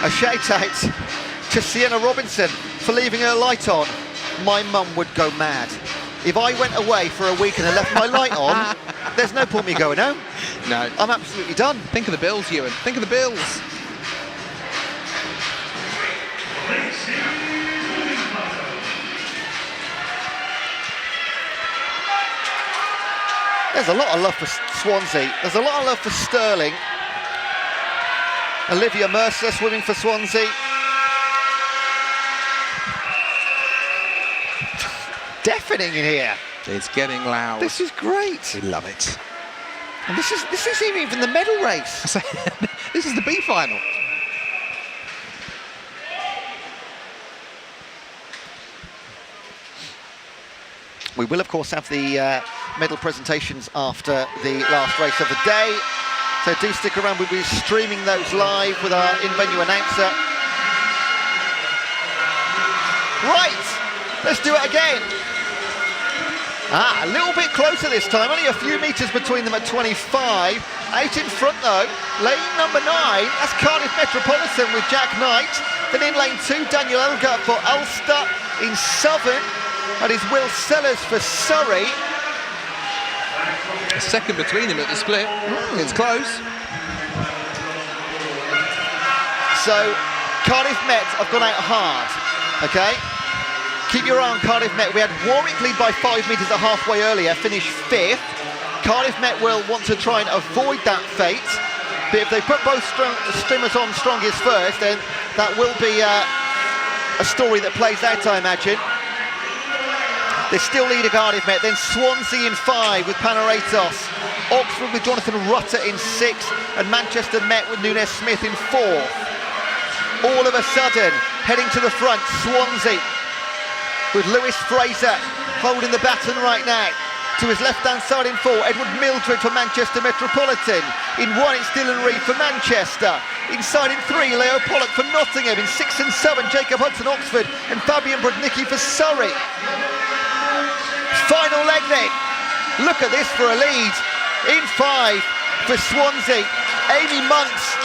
A shout out to Sienna Robinson for leaving her light on. My mum would go mad. If I went away for a week and I left my light on, there's no point me going home. No. I'm absolutely done. Think of the bills, Ewan. Think of the bills. There's a lot of love for Swansea. There's a lot of love for Stirling. Olivia Mercer swimming for Swansea. Deafening in here. It's getting loud. This is great. We love it. And this isn't even the medal race. This is the B final. We will, of course, have the medal presentations after the last race of the day. So do stick around. We'll be streaming those live with our in-venue announcer. Right, let's do it again. A little bit closer this time, only a few metres between them at 25. Out in front though, lane number 9, that's Cardiff Metropolitan with Jack Knight. Then in lane 2, Daniel Elgar for Ulster. In Southern, that is Will Sellers for Surrey. A second between them at the split. It's close. So, Cardiff Met have gone out hard, okay? Keep your eye on Cardiff Met. We had Warwick lead by 5 metres at halfway earlier, finished 5th. Cardiff Met will want to try and avoid that fate. But if they put both streamers on strongest first, then that will be a story that plays out, I imagine. They still lead a Cardiff Met, then Swansea in 5 with Panaratos. Oxford with Jonathan Rutter in 6th, and Manchester Met with Nunes Smith in 4th. All of a sudden, heading to the front, Swansea with Lewis Fraser holding the baton right now. To his left-hand side in 4, Edward Mildred for Manchester Metropolitan. In 1, it's Dylan Reid for Manchester. Inside in 3, Leo Pollock for Nottingham. In 6 and 7, Jacob Hudson Oxford and Fabian Brudnicki for Surrey. Final leg then. Look at this for a lead. In 5 for Swansea, Amy Muntz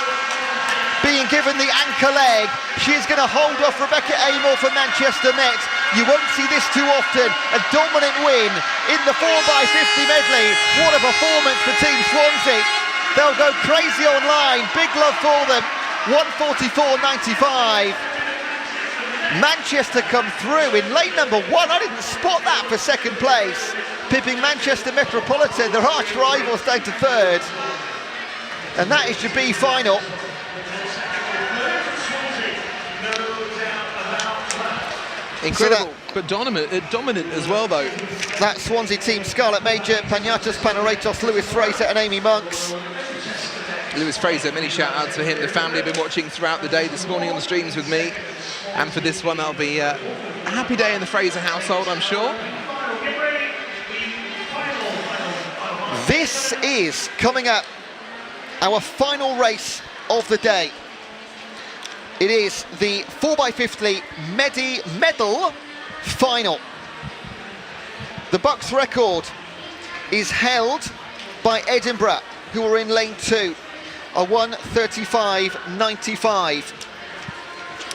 being given the anchor leg. She's going to hold off Rebecca Amor for Manchester Met. You won't see this too often. A dominant win in the 4x50 medley. What a performance for Team Swansea. They'll go crazy online. Big love for them. 1:44.95. Manchester come through in lane number 1. I didn't spot that for second place. Pipping Manchester Metropolitan, their arch rivals, down to third. And that is your B final. Incredible, but dominant as well, though. That Swansea team, Scarlett Major, Panayotis Panaretos, Lewis Fraser and Amy Monks. Lewis Fraser, many shout-outs for him. The family have been watching throughout the day this morning on the streams with me. And for this one, that'll be a happy day in the Fraser household, I'm sure. This is, coming up, our final race of the day. It is the 4x50 medal final. The BUCS record is held by Edinburgh, who are in lane 2, a 1:35.95.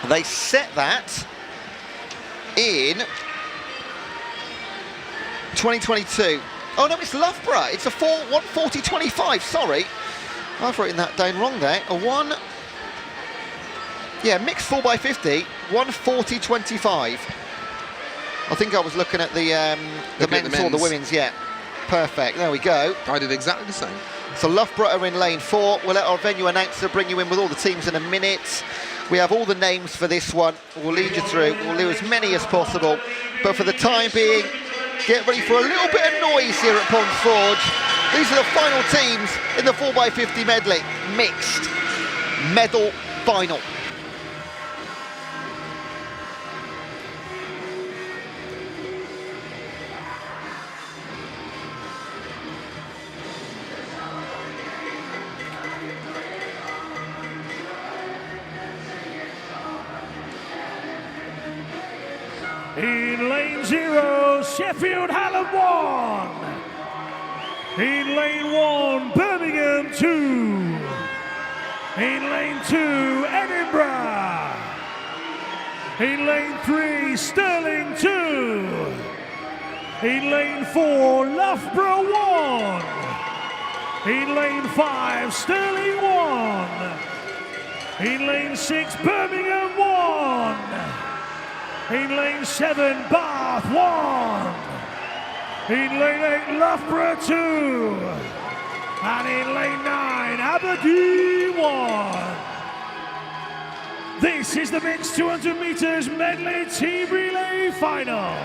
They set that in 2022. Oh no, it's Loughborough. It's a 1:40.25. Sorry, I've written that down wrong there. Mixed 4x50, 1:40.25. I think I was looking at the men's or the women's. Yeah, perfect. There we go. I did exactly the same. So Loughborough are in lane 4. We'll let our venue announcer bring you in with all the teams in a minute. We have all the names for this one. We'll lead you through. We'll do as many as possible. But for the time being, get ready for a little bit of noise here at Ponds Forge. These are the final teams in the 4x50 medley. Mixed medal final. In lane 0, Sheffield Hallam 1. In lane 1, Birmingham 2. In lane 2, Edinburgh. In lane 3, Stirling 2. In lane 4, Loughborough 1. In lane 5, Stirling 1. In lane 6, Birmingham 1. In lane 7, Bath 1. In lane 8, Loughborough 2. And in lane 9, Aberdeen 1. This is the mixed 200 metres medley team relay final.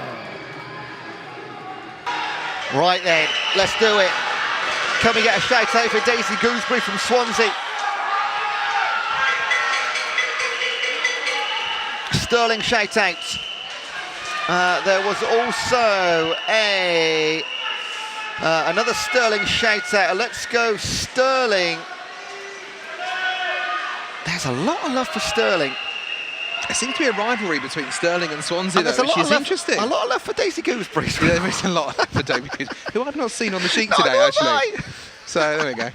Right then, let's do it. Can we get a shout out for Daisy Gooseberry from Swansea? Sterling shout out. There was also another Sterling shout out. Let's go Sterling. There's a lot of love for Sterling. There seems to be a rivalry between Stirling and Swansea, though, which is interesting. A lot of love for Daisy Gooseberry. Yeah, there is a lot of love for Daisy Gooseberry, who I've not seen on the sheet today, actually. So there we go.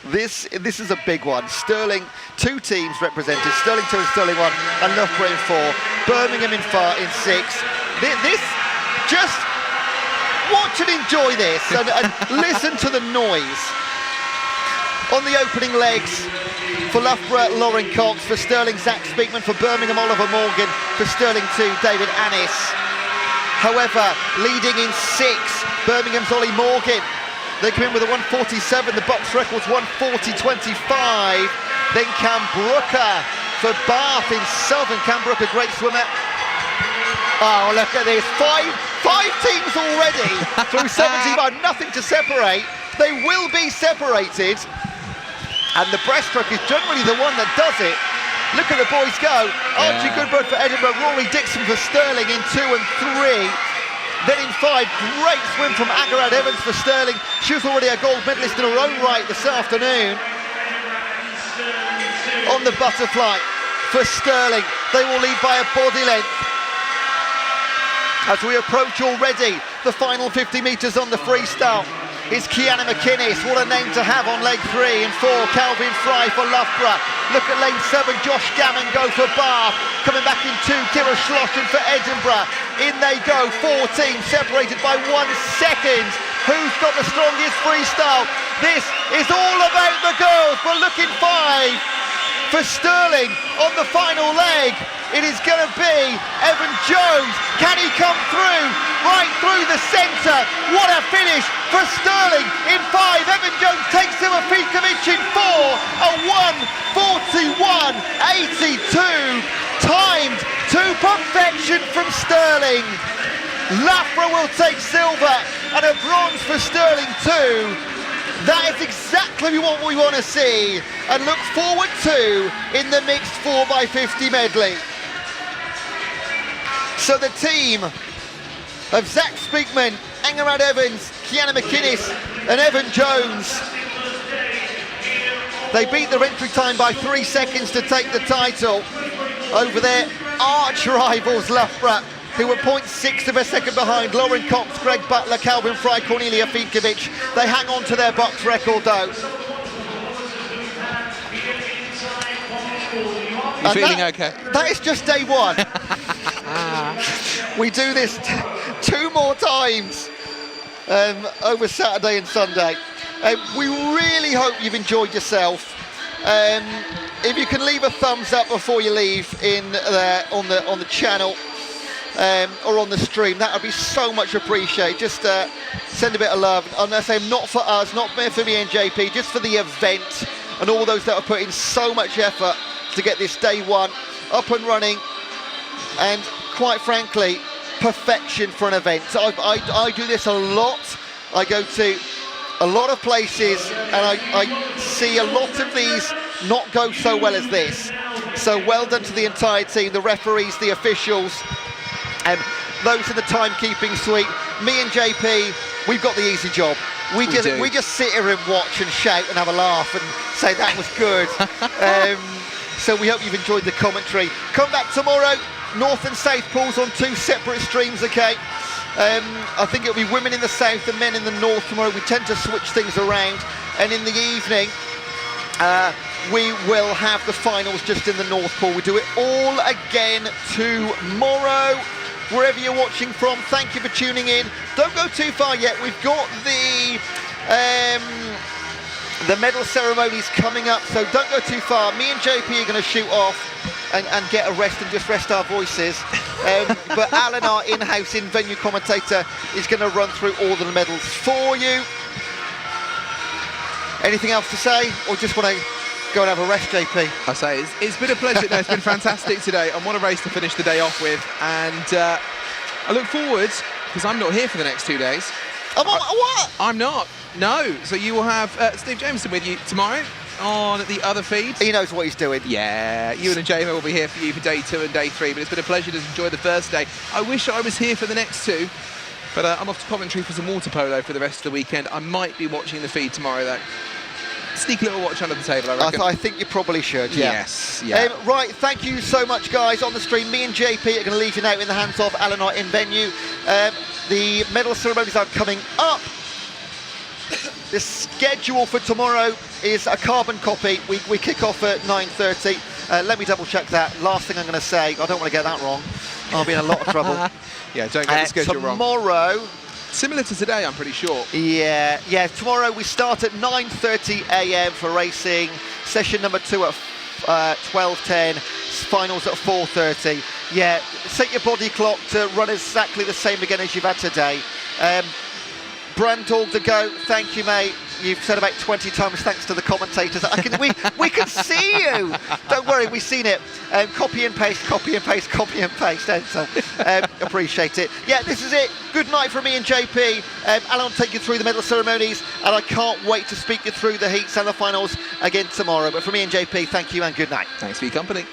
This is a big one. Stirling, 2 teams represented. Stirling 2 and Stirling 1, and Loughborough in 4. Birmingham in 6. This, just watch and enjoy this, and listen to the noise. On the opening legs, for Loughborough, Lauren Cox. For Stirling, Zach Speakman. For Birmingham, Oliver Morgan. For Stirling 2, David Annis. However, leading in 6, Birmingham's Ollie Morgan. They come in with a 1:47. The BUCS record's 1:40.25. Then Cam Brooker for Bath in Southern. Cam Brooker, great swimmer. Oh, look at this. Five teams already through 75. Nothing to separate. They will be separated. And the breaststroke is generally the one that does it. Look at the boys go. Archie Goodbrook for Edinburgh. Rory Dixon for Stirling in 2 and 3. Then in 5, great swim from Agarad Evans for Stirling. She was already a gold medalist in her own right this afternoon. On the butterfly for Stirling, they will lead by a body length. As we approach already the final 50 metres on the freestyle, is Kiana McInnes. What a name to have on leg 3. And 4, Calvin Fry for Loughborough. Look at lane 7, Josh Gammon go for Bath. Coming back in 2, Kira Schlossen for Edinburgh. In they go, 4 teams separated by 1 second. Who's got the strongest freestyle? This is all about the girls, but look in 5 for Sterling on the final leg. It is going to be Evan Jones. Can he come through? Right through the centre. What a finish for Sterling in 5. Evan Jones takes Timofekovic in 4. A 1:41.82. Timed to perfection from Sterling. Lafra will take silver and a bronze for Sterling too. That is exactly what we want to see and look forward to in the mixed 4x50 medley. So the team of Zach Speakman, Angerad Evans, Kiana McInnes and Evan Jones, they beat their entry time by 3 seconds to take the title over their arch rivals Loughborough, who were 0.6 of a second behind. Lauren Cox, Greg Butler, Calvin Fry, Cornelia Fikovic. They hang on to their box record though. You feeling okay? That is just day 1. We do this 2 more times over Saturday and Sunday. We really hope you've enjoyed yourself. If you can leave a thumbs up before you leave on the channel or on the stream, that would be so much appreciated. Just send a bit of love. And I say not for us, not for me and JP, just for the event and all those that have put in so much effort to get this day 1 up and running, and quite frankly, perfection for an event. So I do this a lot. I go to a lot of places and I see a lot of these not go so well as this. So well done to the entire team, the referees, the officials, and those in the timekeeping suite. Me and JP, we've got the easy job. We just sit here and watch and shout and have a laugh and say that was good. So we hope you've enjoyed the commentary. Come back tomorrow, North and South pools on 2 separate streams, okay? I think it'll be women in the south and men in the north tomorrow. We tend to switch things around, and in the evening we will have the finals just in the north pool. We do it all again tomorrow. Wherever you're watching from, thank you for tuning in. Don't go too far yet. We've got the medal ceremonies coming up, so don't go too far. Me and JP are going to shoot off and get a rest and just rest our voices. But Alan, our in-house in-venue commentator, is going to run through all the medals for you. Anything else to say, or just want to go and have a rest, JP? I say it's been a pleasure. No, it's been fantastic today. And what a race to finish the day off with. And I look forward, because I'm not here for the next 2 days. What? I'm not. No. So you will have Steve Jameson with you tomorrow on the other feed. He knows what he's doing. Yeah, Ewan and Jamie will be here for you for day 2 and day 3, but it's been a pleasure to enjoy the first day. I wish I was here for the next 2, but I'm off to Coventry for some water polo for the rest of the weekend. I might be watching the feed tomorrow though. Sneaky little watch under the table, I reckon. I think you probably should, yeah. Yes, yeah. Right, thank you so much, guys, on the stream. Me and JP are going to leave you now in the hands of Alan in venue. The medal ceremonies are coming up. The schedule for tomorrow is a carbon copy. We kick off at 9:30. Let me double check that. Last thing I'm going to say, I don't want to get that wrong. I'll be in a lot of trouble. Yeah, don't get the schedule wrong. Tomorrow, similar to today, I'm pretty sure. Yeah. Tomorrow we start at 9:30 a.m. for racing. Session number 2 at 12:10. Finals at 4:30. Yeah, set your body clock to run exactly the same again as you've had today. Brandall to go. Thank you, mate. You've said about 20 times thanks to the commentators. We can see you. Don't worry, we've seen it. Copy and paste, copy and paste, copy and paste. Enter. Appreciate it. Yeah, this is it. Good night from me and JP. Alan will take you through the medal ceremonies, and I can't wait to speak you through the heats and the finals again tomorrow. But from me and JP, thank you and good night. Thanks for your company.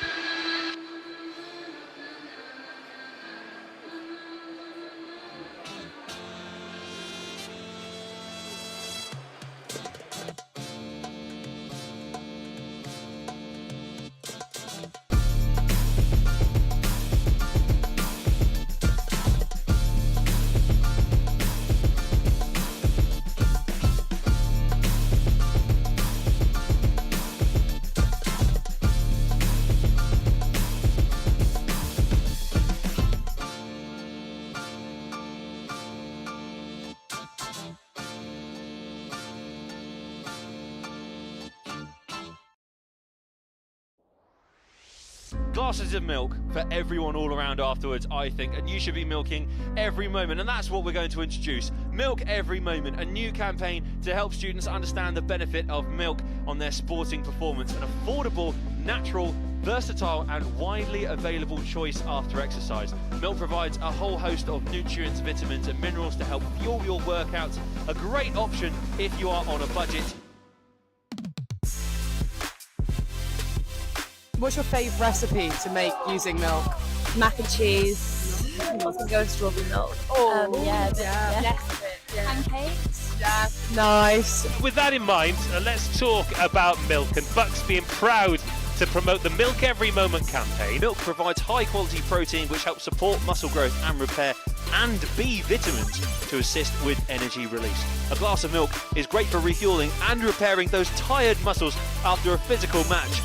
Glasses of milk for everyone all around afterwards, I think, and you should be milking every moment, and that's what we're going to introduce. Milk Every Moment, a new campaign to help students understand the benefit of milk on their sporting performance, an affordable, natural, versatile and widely available choice after exercise. Milk provides a whole host of nutrients, vitamins and minerals to help fuel your workouts, a great option if you are on a budget. What's your favourite recipe to make using milk? Mac and cheese. I was gonna go with strawberry milk. Pancakes. Yeah. Nice. With that in mind, let's talk about milk and BUCS being proud to promote the Milk Every Moment campaign. Milk provides high quality protein which helps support muscle growth and repair, and B vitamins to assist with energy release. A glass of milk is great for refueling and repairing those tired muscles after a physical match.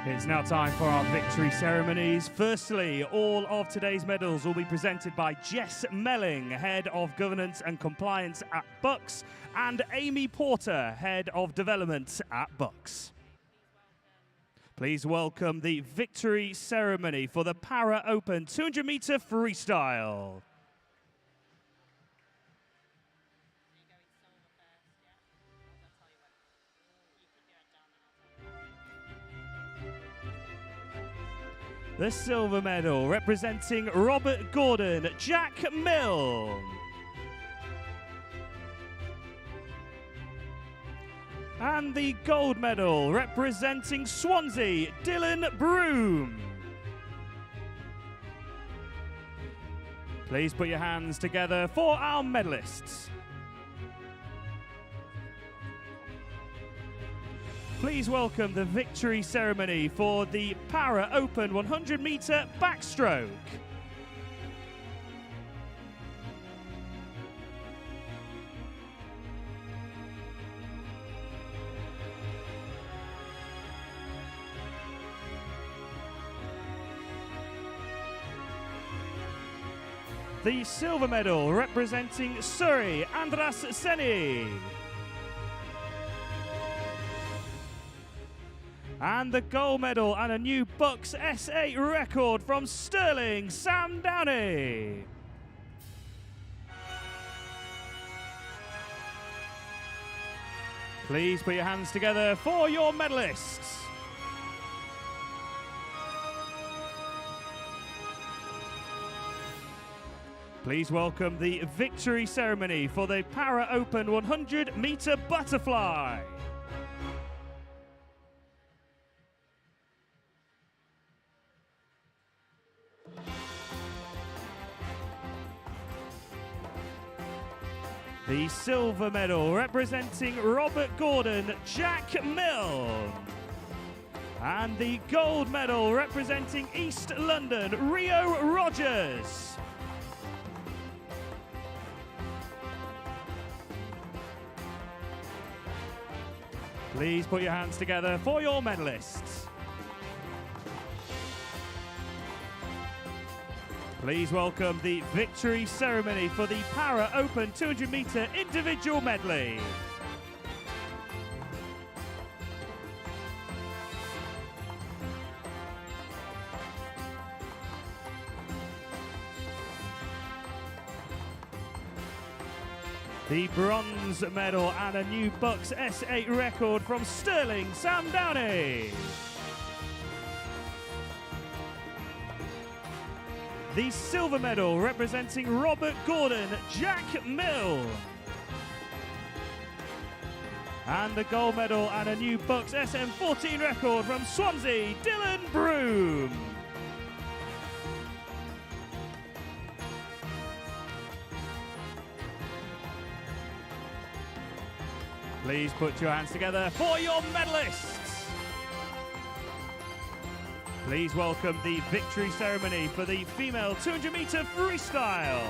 It's now time for our victory ceremonies. Firstly, all of today's medals will be presented by Jess Melling, Head of Governance and Compliance at BUCS, and Amy Porter, Head of Development at BUCS. Please welcome the victory ceremony for the Para Open 200-meter freestyle. The silver medal representing Robert Gordon, Jack Milne. And the gold medal representing Swansea, Dylan Broom. Please put your hands together for our medalists. Please welcome the victory ceremony for the Para Open 100-meter backstroke. The silver medal representing Surrey, Andras Seni. And the gold medal and a new BUCS S8 record from Stirling, Sam Downey. Please put your hands together for your medalists. Please welcome the victory ceremony for the Para Open 100-meter butterfly. The silver medal representing Robert Gordon, Jack Milne. And the gold medal representing East London, Rio Rogers. Please put your hands together for your medalists. Please welcome the victory ceremony for the Para Open 200-meter individual medley. The bronze medal and a new BUCS S8 record from Stirling, Sam Downey. The silver medal representing Robert Gordon, Jack Milne. And the gold medal and a new BUCS SM14 record from Swansea, Dylan Broom. Please put your hands together for your medalists. Please welcome the victory ceremony for the female 200-meter freestyle.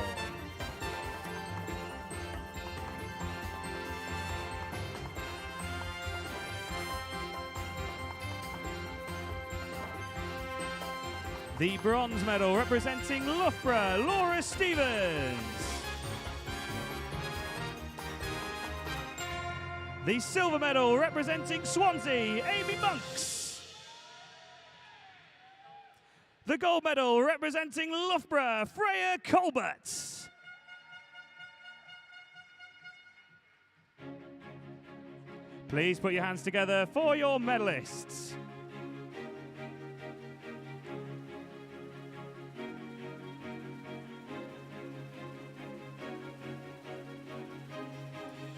The bronze medal representing Loughborough, Laura Stevens. The silver medal representing Swansea, Amy Monks. The gold medal representing Loughborough, Freya Colbert. Please put your hands together for your medalists.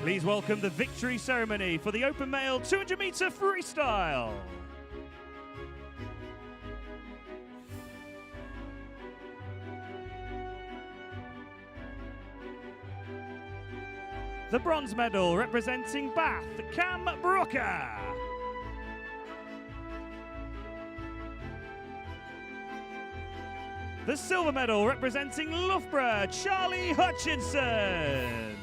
Please welcome the victory ceremony for the Open Male 200-meter freestyle. The bronze medal representing Bath, Cam Brooker. The silver medal representing Loughborough, Charlie Hutchinson.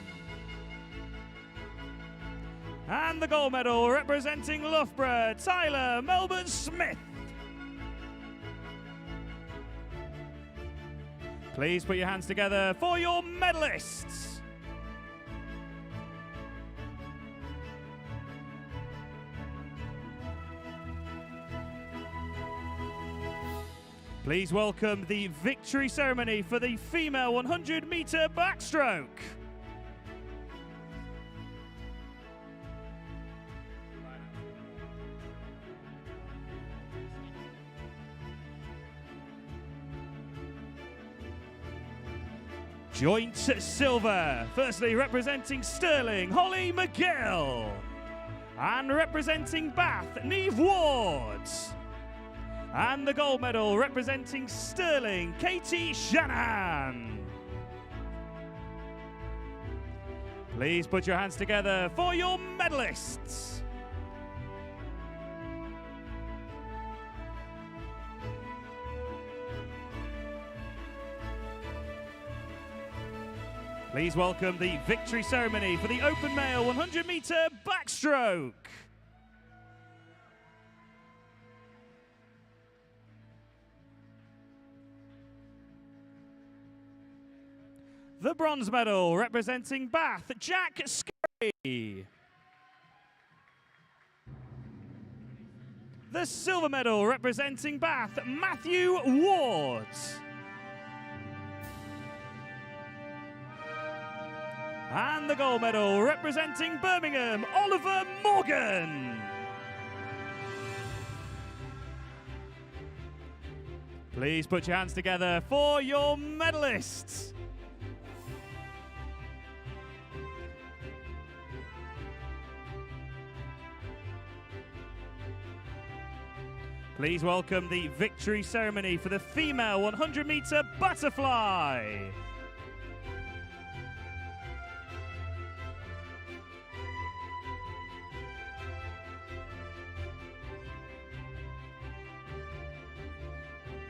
And the gold medal representing Loughborough, Tyler Melbourne Smith. Please put your hands together for your medalists. Please welcome the victory ceremony for the female 100-meter backstroke. Joint silver, firstly representing Stirling, Holly McGill. And representing Bath, Neve Ward. And the gold medal representing Stirling, Katie Shanahan. Please put your hands together for your medalists. Please welcome the victory ceremony for the open male 100-meter backstroke. The bronze medal representing Bath, Jack Scurry. The silver medal representing Bath, Matthew Ward. And the gold medal representing Birmingham, Oliver Morgan. Please put your hands together for your medalists. Please welcome the victory ceremony for the female 100-meter butterfly.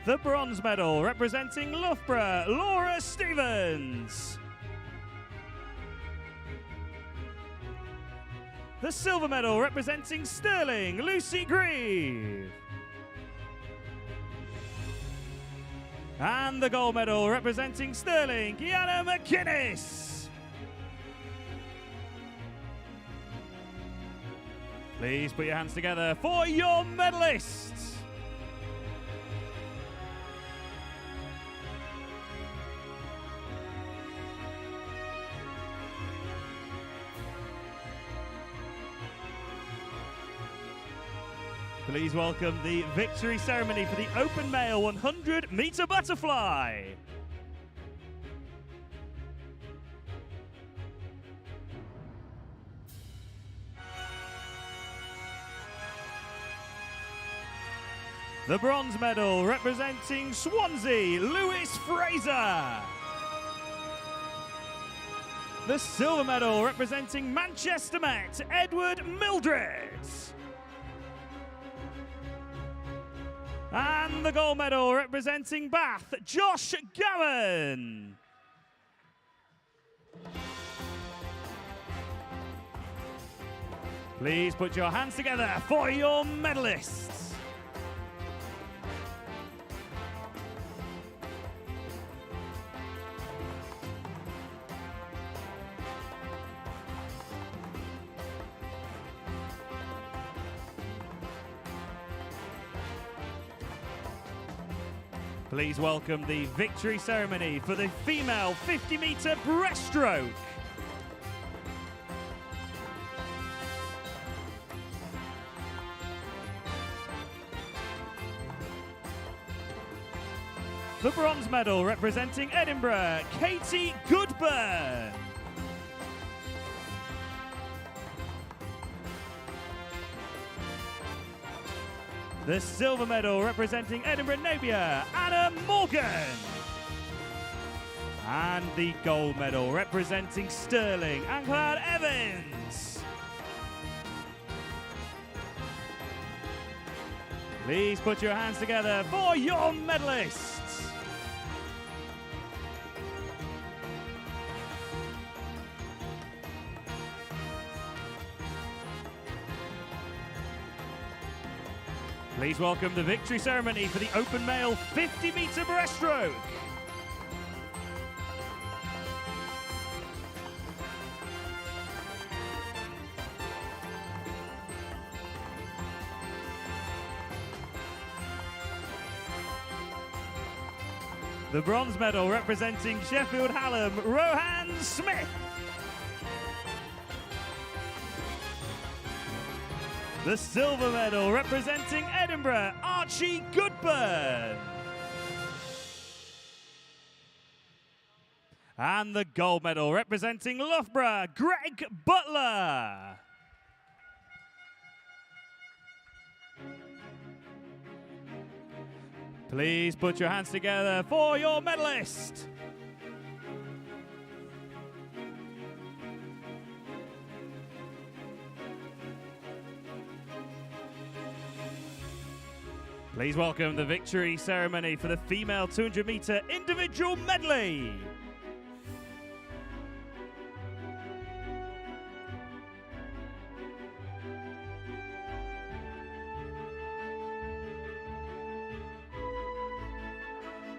The bronze medal representing Loughborough, Laura Stevens. The silver medal representing Stirling, Lucy Grieve. And the gold medal representing Stirling, Kiana McInnes. Please put your hands together for your medalists. Please welcome the victory ceremony for the open male 100-meter butterfly. The bronze medal representing Swansea, Lewis Fraser. The silver medal representing Manchester Met, Edward Mildred. And the gold medal representing Bath, Josh Gowan. Please put your hands together for your medalists. Please welcome the victory ceremony for the female 50-meter breaststroke. The bronze medal representing Edinburgh, Katie Goodburn. The silver medal representing Edinburgh Napier, Anna Morgan. And the gold medal representing Stirling, Anglad Evans. Please put your hands together for your medalists. Please welcome the victory ceremony for the open male 50-meter breaststroke. The bronze medal representing Sheffield Hallam, Rohan Smith. The silver medal representing Edinburgh, Archie Goodburn. And the gold medal representing Loughborough, Greg Butler. Please put your hands together for your medalist. Please welcome the victory ceremony for the female 200-meter individual medley.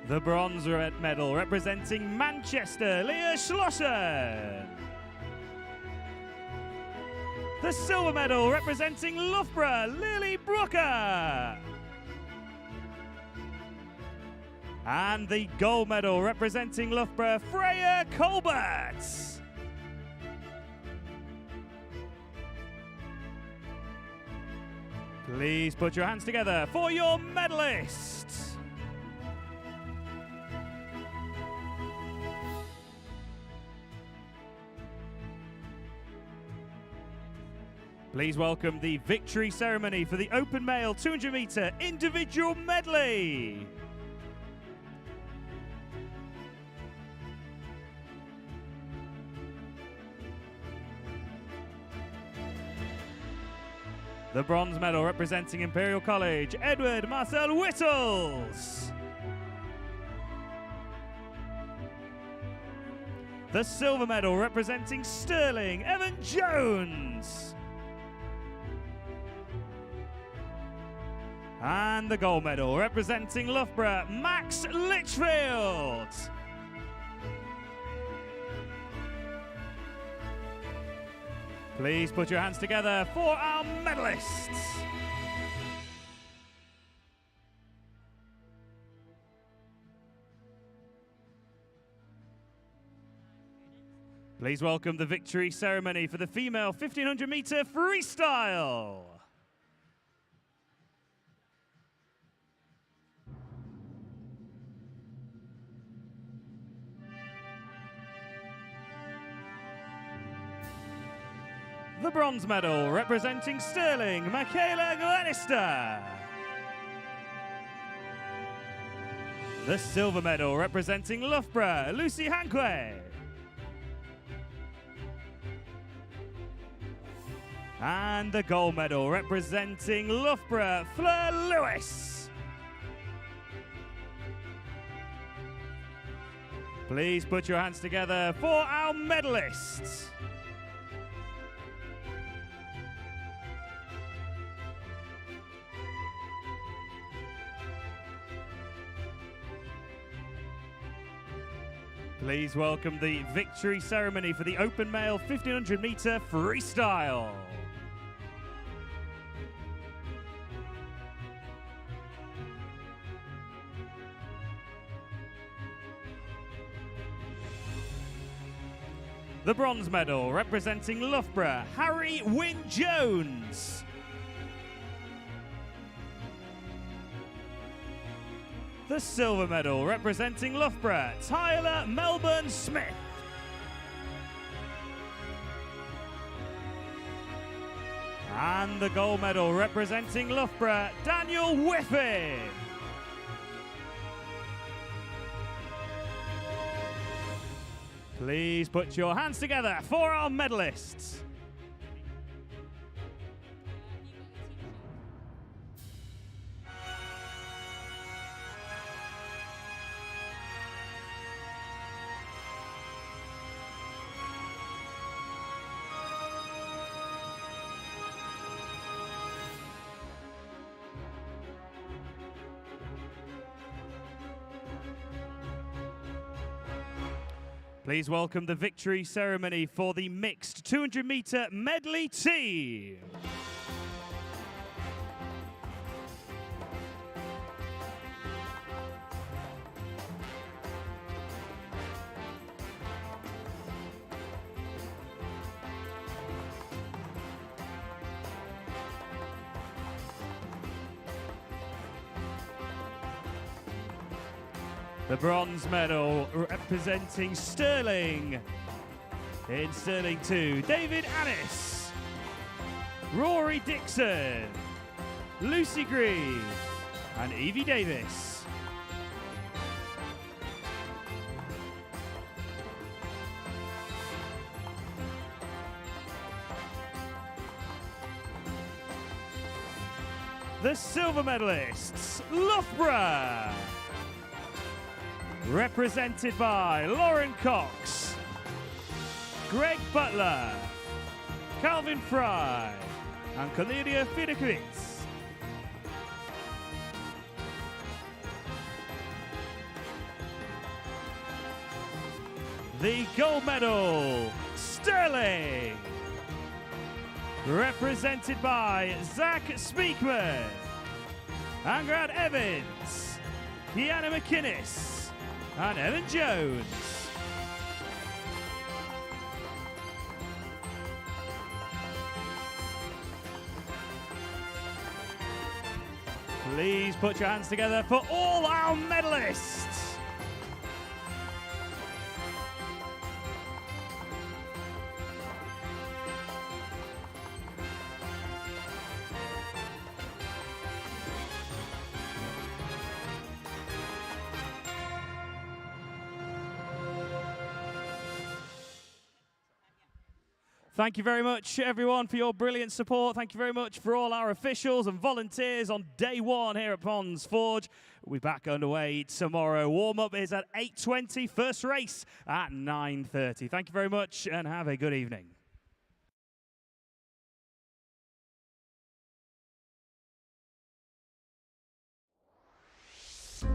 The bronze medal representing Manchester, Leah Schlosser. The silver medal representing Loughborough, Lily Brooker. And the gold medal representing Loughborough, Freya Colbert. Please put your hands together for your medalists. Please welcome the victory ceremony for the open male 200-meter individual medley. The bronze medal representing Imperial College, Edward Marcel Whittles. The silver medal representing Stirling, Evan Jones. And the gold medal representing Loughborough, Max Litchfield. Please put your hands together for our medalists. Please welcome the victory ceremony for the female 1500-meter freestyle. The bronze medal representing Stirling, Michaela Glenister. The silver medal representing Loughborough, Lucy Hanquet. And the gold medal representing Loughborough, Fleur Lewis. Please put your hands together for our medalists. Please welcome the victory ceremony for the open male 1500-meter freestyle. The bronze medal representing Loughborough, Harry Wynne Jones. The silver medal representing Loughborough, Tyler Melbourne Smith. And the gold medal representing Loughborough, Daniel Whiffin. Please put your hands together for our medalists. Please welcome the victory ceremony for the mixed 200-meter medley team. The bronze medal representing Stirling. In Stirling 2, David Annis, Rory Dixon, Lucy Green, and Evie Davis. The silver medalists, Loughborough, represented by Lauren Cox, Greg Butler, Calvin Fry, and Cornelia Fidekowitz. The gold medal, Stirling, represented by Zach Speakman, Angrad Evans, Kiana McInnes, and Evan Jones. Please put your hands together for all our medalists. Thank you very much, everyone, for your brilliant support. Thank you very much for all our officials and volunteers on day one here at Ponds Forge. We'll be back underway tomorrow. Warm-up is at 8:20, first race at 9:30. Thank you very much and have a good evening.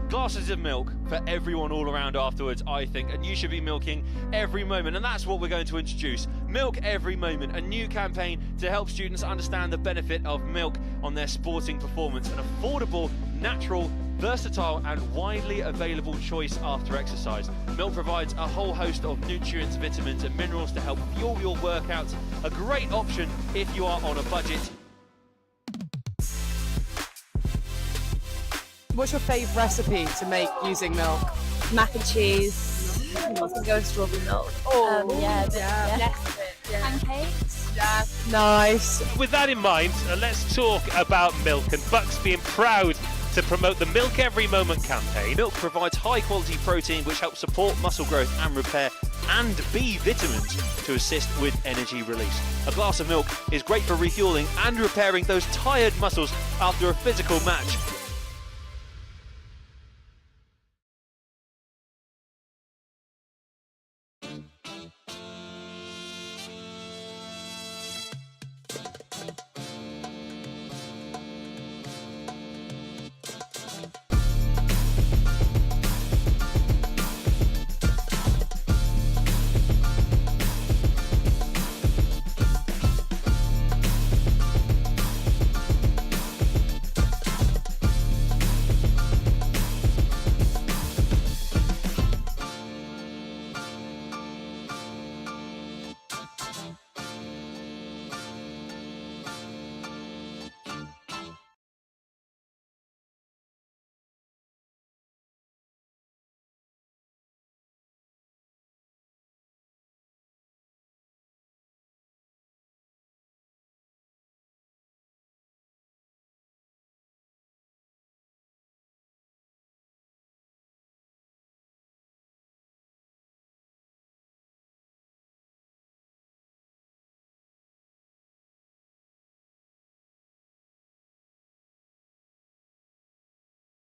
Glasses of milk for everyone all around afterwards, I think, and you should be milking every moment, and that's what we're going to introduce. Milk Every Moment, a new campaign to help students understand the benefit of milk on their sporting performance. An affordable, natural, versatile and widely available choice after exercise. Milk provides a whole host of nutrients, vitamins and minerals to help fuel your workouts. A great option if you are on a budget. What's your favourite recipe to make using milk? Mac and cheese. I was going to go with strawberry milk. Pancakes. Yeah. Nice. With that in mind, let's talk about milk, and BUCS being proud to promote the Milk Every Moment campaign. Milk provides high quality protein which helps support muscle growth and repair, and B vitamins to assist with energy release. A glass of milk is great for refueling and repairing those tired muscles after a physical match.